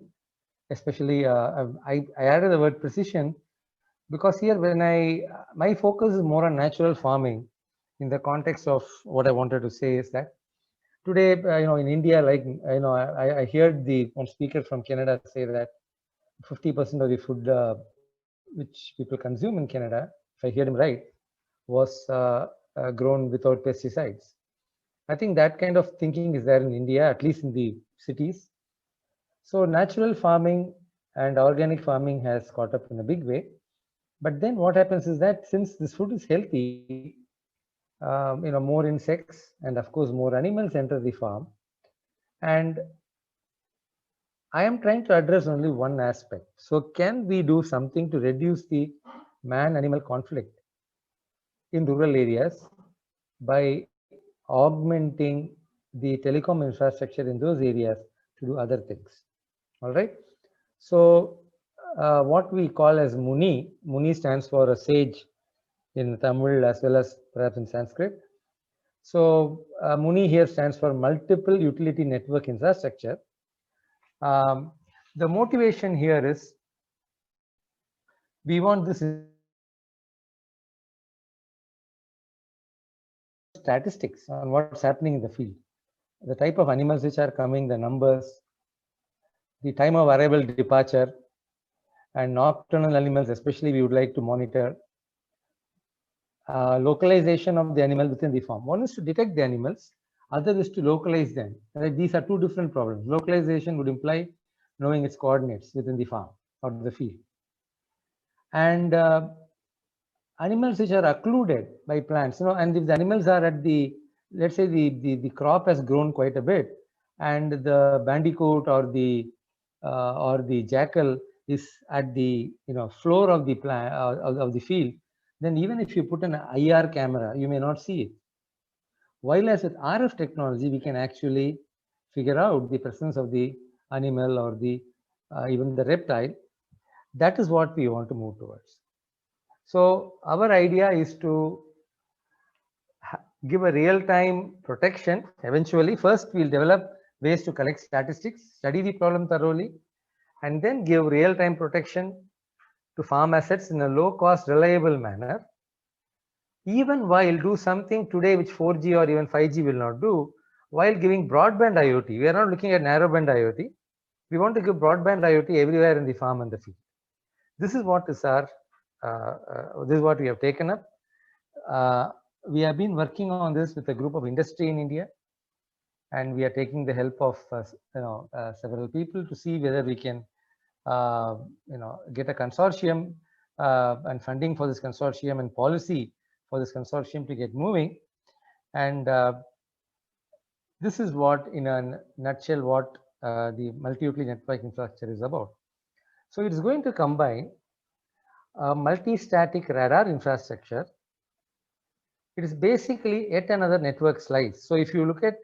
especially I added the word precision because here when my focus is more on natural farming in the context of what I wanted to say is that today, in India, like, I heard one speaker from Canada say that 50% of the food which people consume in Canada, if I heard him right, was grown without pesticides. I think that kind of thinking is there in India, at least in the cities. So natural farming and organic farming has caught up in a big way. But then what happens is that since this food is healthy, more insects and of course more animals enter the farm. And I am trying to address only one aspect. So can we do something to reduce the man-animal conflict in rural areas by augmenting the telecom infrastructure in those areas to do other things? All right. So what we call as Muni stands for a sage in Tamil as well as perhaps in Sanskrit. So Muni here stands for multiple utility network infrastructure. The motivation here is we want this statistics on what's happening in the field, the type of animals which are coming, the numbers, the time of arrival, departure, and nocturnal animals especially we would like to monitor. Localization of the animal within the farm. One is to detect the animals, other is to localize them. Right? These are two different problems. Localization would imply knowing its coordinates within the farm or the field. And animals which are occluded by plants, and if the animals are at the, let's say the crop has grown quite a bit, and the bandicoot or the jackal is at the floor of the plant of the field, then even if you put an IR camera, you may not see it. While as with RF technology, we can actually figure out the presence of the animal or the even the reptile. That is what we want to move towards. So our idea is to give a real-time protection. Eventually, first we'll develop ways to collect statistics, study the problem thoroughly, and then give real-time protection to farm assets in a low cost, reliable manner, even while do something today which 4G or even 5G will not do, while giving broadband IoT. We are not looking at narrowband IoT. We want to give broadband IoT everywhere in the farm and the field. This is what is our, this is what we have taken up. We have been working on this with a group of industry in India, and we are taking the help of several people to see whether we can get a consortium and funding for this consortium and policy for this consortium to get moving. And this is what, in a nutshell, what the multi-utility network infrastructure is about. So it is going to combine a multi-static radar infrastructure. It is basically yet another network slice. So if you look at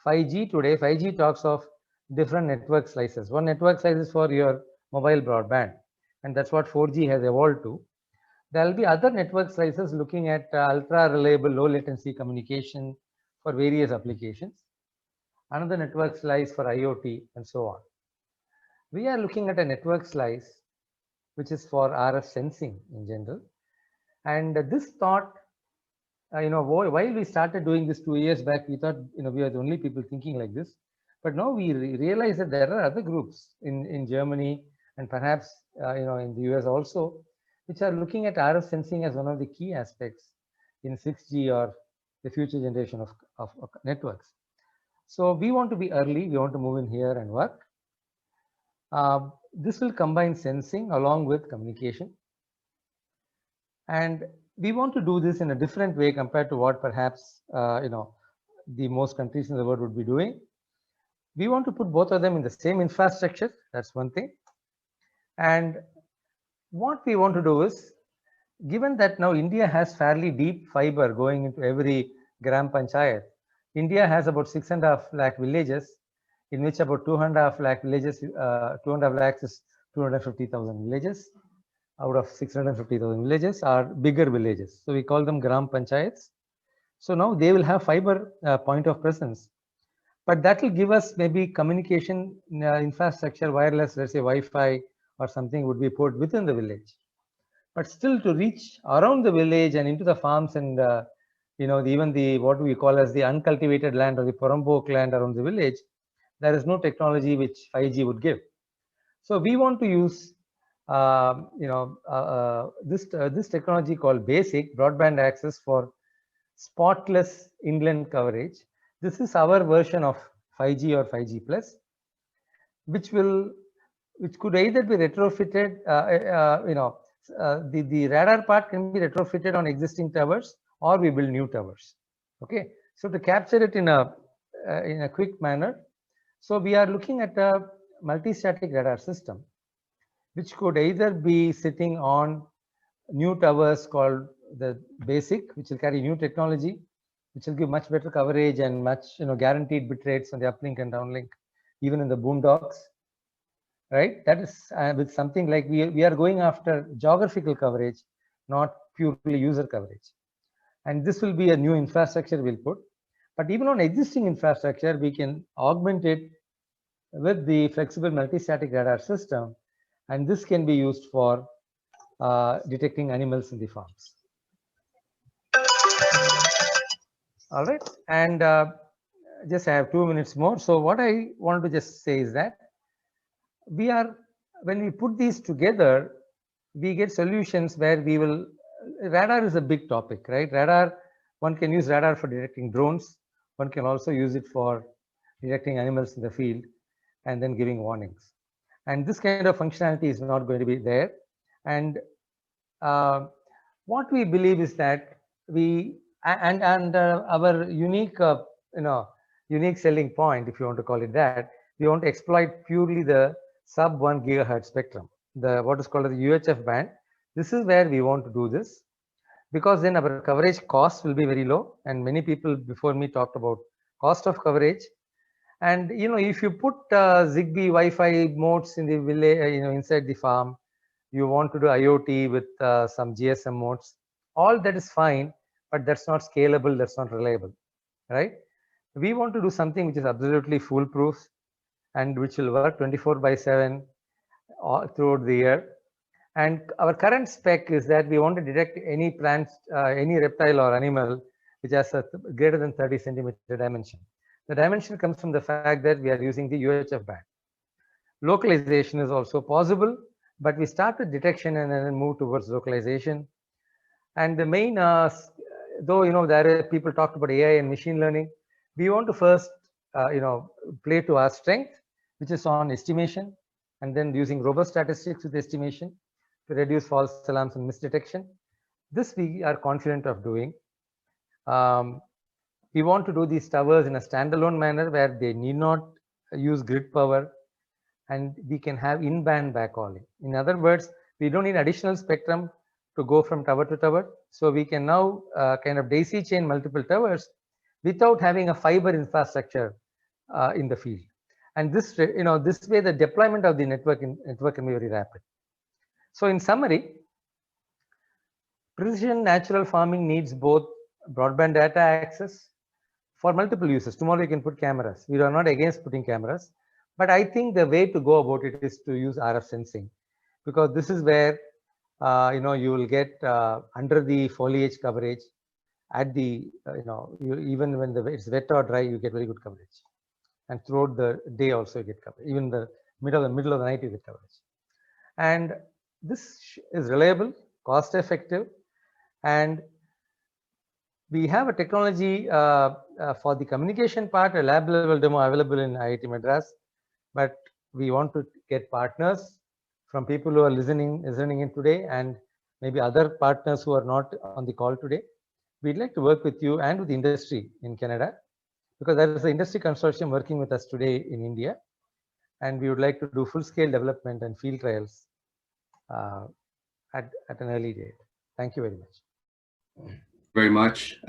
5G today, 5G talks of different network slices. One network slice is for your mobile broadband, and that's what 4G has evolved to. There will be other network slices looking at ultra reliable, low latency communication for various applications. Another network slice for IoT and so on. We are looking at a network slice which is for RF sensing in general. And this thought, while we started doing this 2 years back, we thought, we are the only people thinking like this. But now we realize that there are other groups in Germany and perhaps, in the US also, which are looking at RF sensing as one of the key aspects in 6G or the future generation of networks. So we want to be early, we want to move in here and work. This will combine sensing along with communication. And we want to do this in a different way compared to what perhaps, the most countries in the world would be doing. We want to put both of them in the same infrastructure. That's one thing. And what we want to do is, given that now India has fairly deep fiber going into every gram panchayat, India has about 6.5 lakh villages, in which about 2.5 lakh villages, 2.5 lakhs is 250,000 villages. Out of 650,000 villages are bigger villages. So we call them gram panchayats. So now they will have fiber point of presence. But that will give us maybe communication infrastructure, wireless, let's say Wi-Fi or something would be put within the village. But still to reach around the village and into the farms and even the what we call as the uncultivated land or the Porambok land around the village, there is no technology which 5G would give. So we want to use this technology called BASIC, broadband access for spotless inland coverage. This is our version of 5G or 5G plus, which could either be retrofitted, the radar part can be retrofitted on existing towers, or we build new towers. Okay, so to capture it in a quick manner, so we are looking at a multi-static radar system, which could either be sitting on new towers called the BASIC, which will carry new technology, which will give much better coverage and much guaranteed bit rates on the uplink and downlink, even in the boondocks. Right? That is with something like we are going after geographical coverage, not purely user coverage. And this will be a new infrastructure we'll put. But even on existing infrastructure, we can augment it with the flexible multi-static radar system. And this can be used for detecting animals in the farms. All right. And just I have 2 minutes more. So what I want to just say is that when we put these together, we get solutions where radar is a big topic, right? Radar, one can use radar for detecting drones. One can also use it for detecting animals in the field and then giving warnings. And this kind of functionality is not going to be there. And what we believe is that our unique, unique selling point, if you want to call it that, we want to exploit purely the sub 1 gigahertz spectrum, what is called the UHF band. This is where we want to do this, because then our coverage cost will be very low. And many people before me talked about cost of coverage. And if you put Zigbee Wi-Fi modes in the village, inside the farm, you want to do IoT with some GSM modes, all that is fine, but that's not scalable, that's not reliable, right? We want to do something which is absolutely foolproof and which will work 24/7 throughout the year. And our current spec is that we want to detect any plant, any reptile or animal which has a greater than 30 centimeter dimension. The dimension comes from the fact that we are using the UHF band. Localization is also possible, but we start with detection and then move towards localization. And the main, though there are people talked about AI and machine learning, we want to first play to our strength, which is on estimation, and then using robust statistics with estimation to reduce false alarms and misdetection. This we are confident of doing. We want to do these towers in a standalone manner where they need not use grid power, and we can have in-band backhauling. In other words, we don't need additional spectrum to go from tower to tower. So we can now kind of daisy chain multiple towers without having a fiber infrastructure in the field. And this, this way the deployment of the network can be very rapid. So in summary, precision natural farming needs both broadband data access for multiple uses. Tomorrow you can put cameras. We are not against putting cameras, but I think the way to go about it is to use RF sensing, because this is where you will get under the foliage coverage at the even when it's wet or dry, you get very good coverage, and throughout the day also you get coverage. Even the middle of the night you get coverage, and this is reliable, cost effective, and we have a technology for the communication part, a lab level demo available in IIT Madras, but we want to get partners from people who are listening in today, and maybe other partners who are not on the call today. We'd like to work with you and with industry in Canada, because there is an industry consortium working with us today in India, and we would like to do full-scale development and field trials at an early date. Thank you very much. Very much.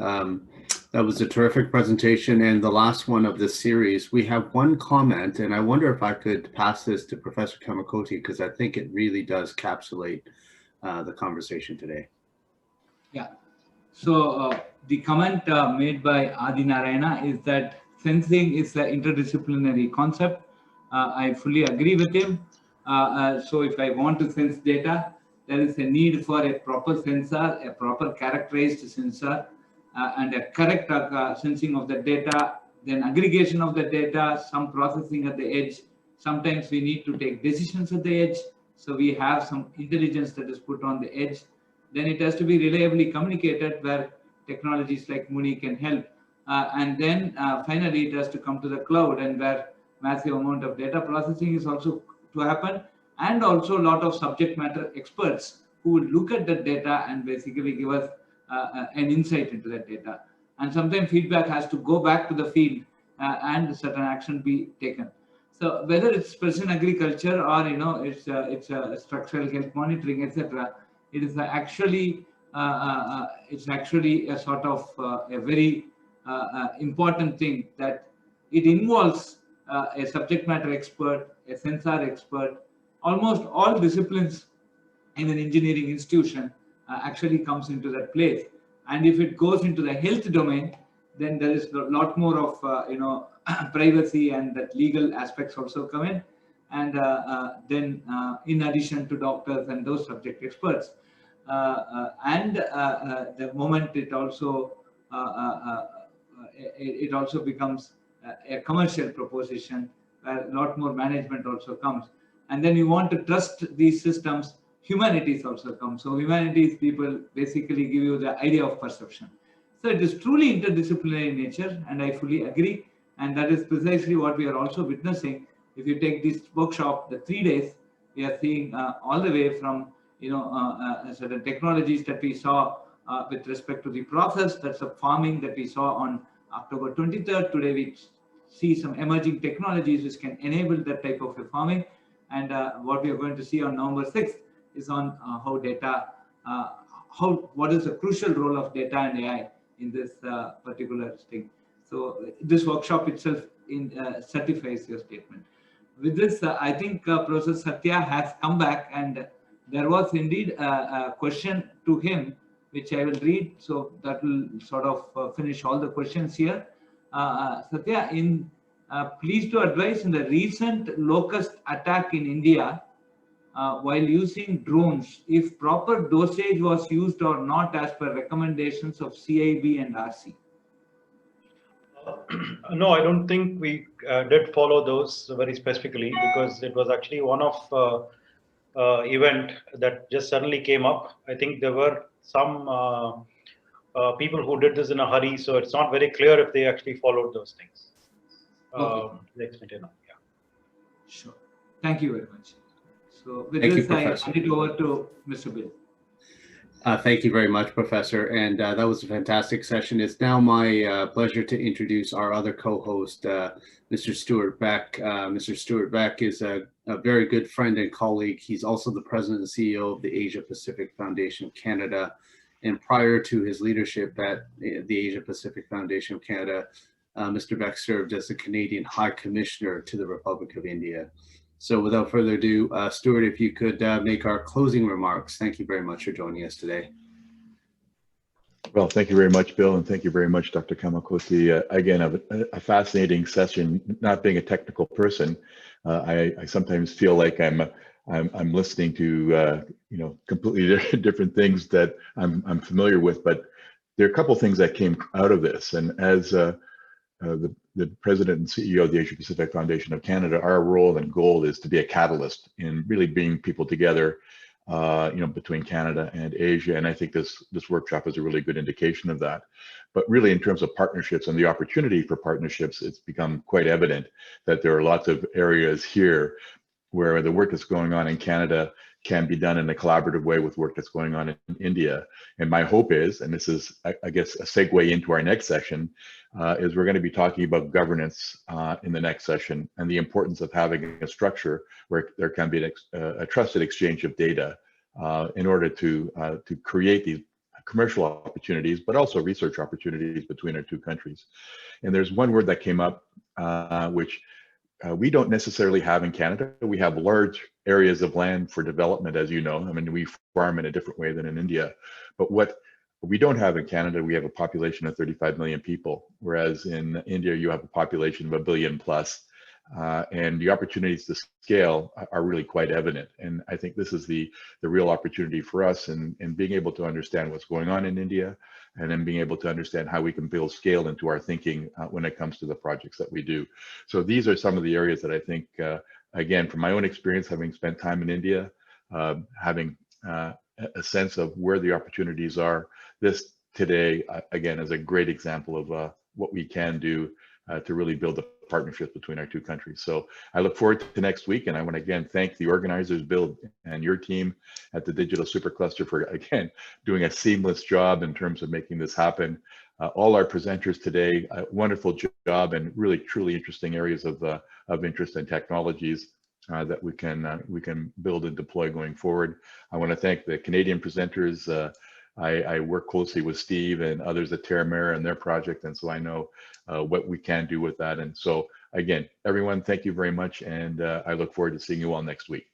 That was a terrific presentation, and the last one of this series. We have one comment, and I wonder if I could pass this to Professor Kamakoti, because I think it really does encapsulate the conversation today. Yeah. So the comment made by Adi Narayana is that sensing is an interdisciplinary concept. I fully agree with him. So if I want to sense data, there is a need for a proper sensor, a proper characterized sensor, and a correct sensing of the data, then aggregation of the data, some processing at the edge. Sometimes we need to take decisions at the edge. So we have some intelligence that is put on the edge. Then it has to be reliably communicated, where technologies like Mooney can help. And then finally, it has to come to the cloud, and where massive amount of data processing is also to happen. And also a lot of subject matter experts who will look at the data and basically give us an insight into that data. And sometimes feedback has to go back to the field and certain action be taken. So whether it's precision agriculture or it's structural health monitoring, etc., it is actually a sort of a very important thing, that it involves a subject matter expert, a sensor expert. Almost all disciplines in an engineering institution actually comes into that place. And if it goes into the health domain, then there is a lot more of privacy, and that legal aspects also come in. And then in addition to doctors and those subject experts, the moment it also becomes a commercial proposition, where a lot more management also comes. And then you want to trust these systems, humanities also come. So humanities people basically give you the idea of perception. So it is truly interdisciplinary in nature, and I fully agree. And that is precisely what we are also witnessing. If you take this workshop, the 3 days, we are seeing all the way from certain technologies that we saw with respect to the process, that's a farming that we saw on October 23rd. Today we see some emerging technologies which can enable that type of a farming. And what we are going to see on November 6th is on how data, what is the crucial role of data and AI in this particular thing. So this workshop itself certifies your statement. With this, I think Professor Satya has come back, and there was indeed a question to him, which I will read. So that will sort of finish all the questions here. Satya, please to advise, in the recent locust attack in India, while using drones if proper dosage was used or not as per recommendations of CIB and RC? No, I don't think we did follow those very specifically, because it was actually one of event that just suddenly came up. I think there were some people who did this in a hurry, so it's not very clear if they actually followed those things. Okay. Yeah. Sure. Thank you very much. So with Thank you, this, I Professor. hand it over to Mr. Bill. Thank you very much, Professor. And that was a fantastic session. It's now my pleasure to introduce our other co-host, Mr. Stuart Beck. Mr. Stuart Beck is a very good friend and colleague. He's also the president and CEO of the Asia Pacific Foundation of Canada. And prior to his leadership at the Asia Pacific Foundation of Canada, Mr. Beck served as the Canadian High Commissioner to the Republic of India. So without further ado, Stuart, if you could make our closing remarks. Thank you very much for joining us today. Well, thank you very much, Bill, and thank you very much, Dr. Kamakoti. Again, a fascinating session. Not being a technical person, I sometimes feel like I'm listening to completely different things that I'm familiar with. But there are a couple of things that came out of this, and as the president and CEO of the Asia Pacific Foundation of Canada, our role and goal is to be a catalyst in really bringing people together, between Canada and Asia. And I think this workshop is a really good indication of that. But really, in terms of partnerships and the opportunity for partnerships, it's become quite evident that there are lots of areas here where the work that's going on in Canada can be done in a collaborative way with work that's going on in India. And my hope is, and this is, I guess, a segue into our next session, is we're going to be talking about governance in the next session, and the importance of having a structure where there can be a trusted exchange of data in order to create these commercial opportunities, but also research opportunities between our two countries. And there's one word that came up, which we don't necessarily have in Canada. We have large areas of land for development, as you know. I mean, we farm in a different way than in India. But what we don't have in Canada, we have a population of 35 million people, whereas in India, you have a population of 1 billion plus. And the opportunities to scale are really quite evident. And I think this is the real opportunity for us in being able to understand what's going on in India, and then being able to understand how we can build scale into our thinking when it comes to the projects that we do. So these are some of the areas that I think, again, from my own experience, having spent time in India, having a sense of where the opportunities are, this today, again, is a great example of what we can do to really build a partnership between our two countries. So I look forward to next week, and I want to again thank the organizers, Bill, and your team at the Digital Supercluster for again doing a seamless job in terms of making this happen. All our presenters today, a wonderful job, and really truly interesting areas of interest and technologies that we can build and deploy going forward. I want to thank the Canadian presenters. I work closely with Steve and others at Terramera and their project, and so I know what we can do with that. And so again, everyone, thank you very much, and I look forward to seeing you all next week.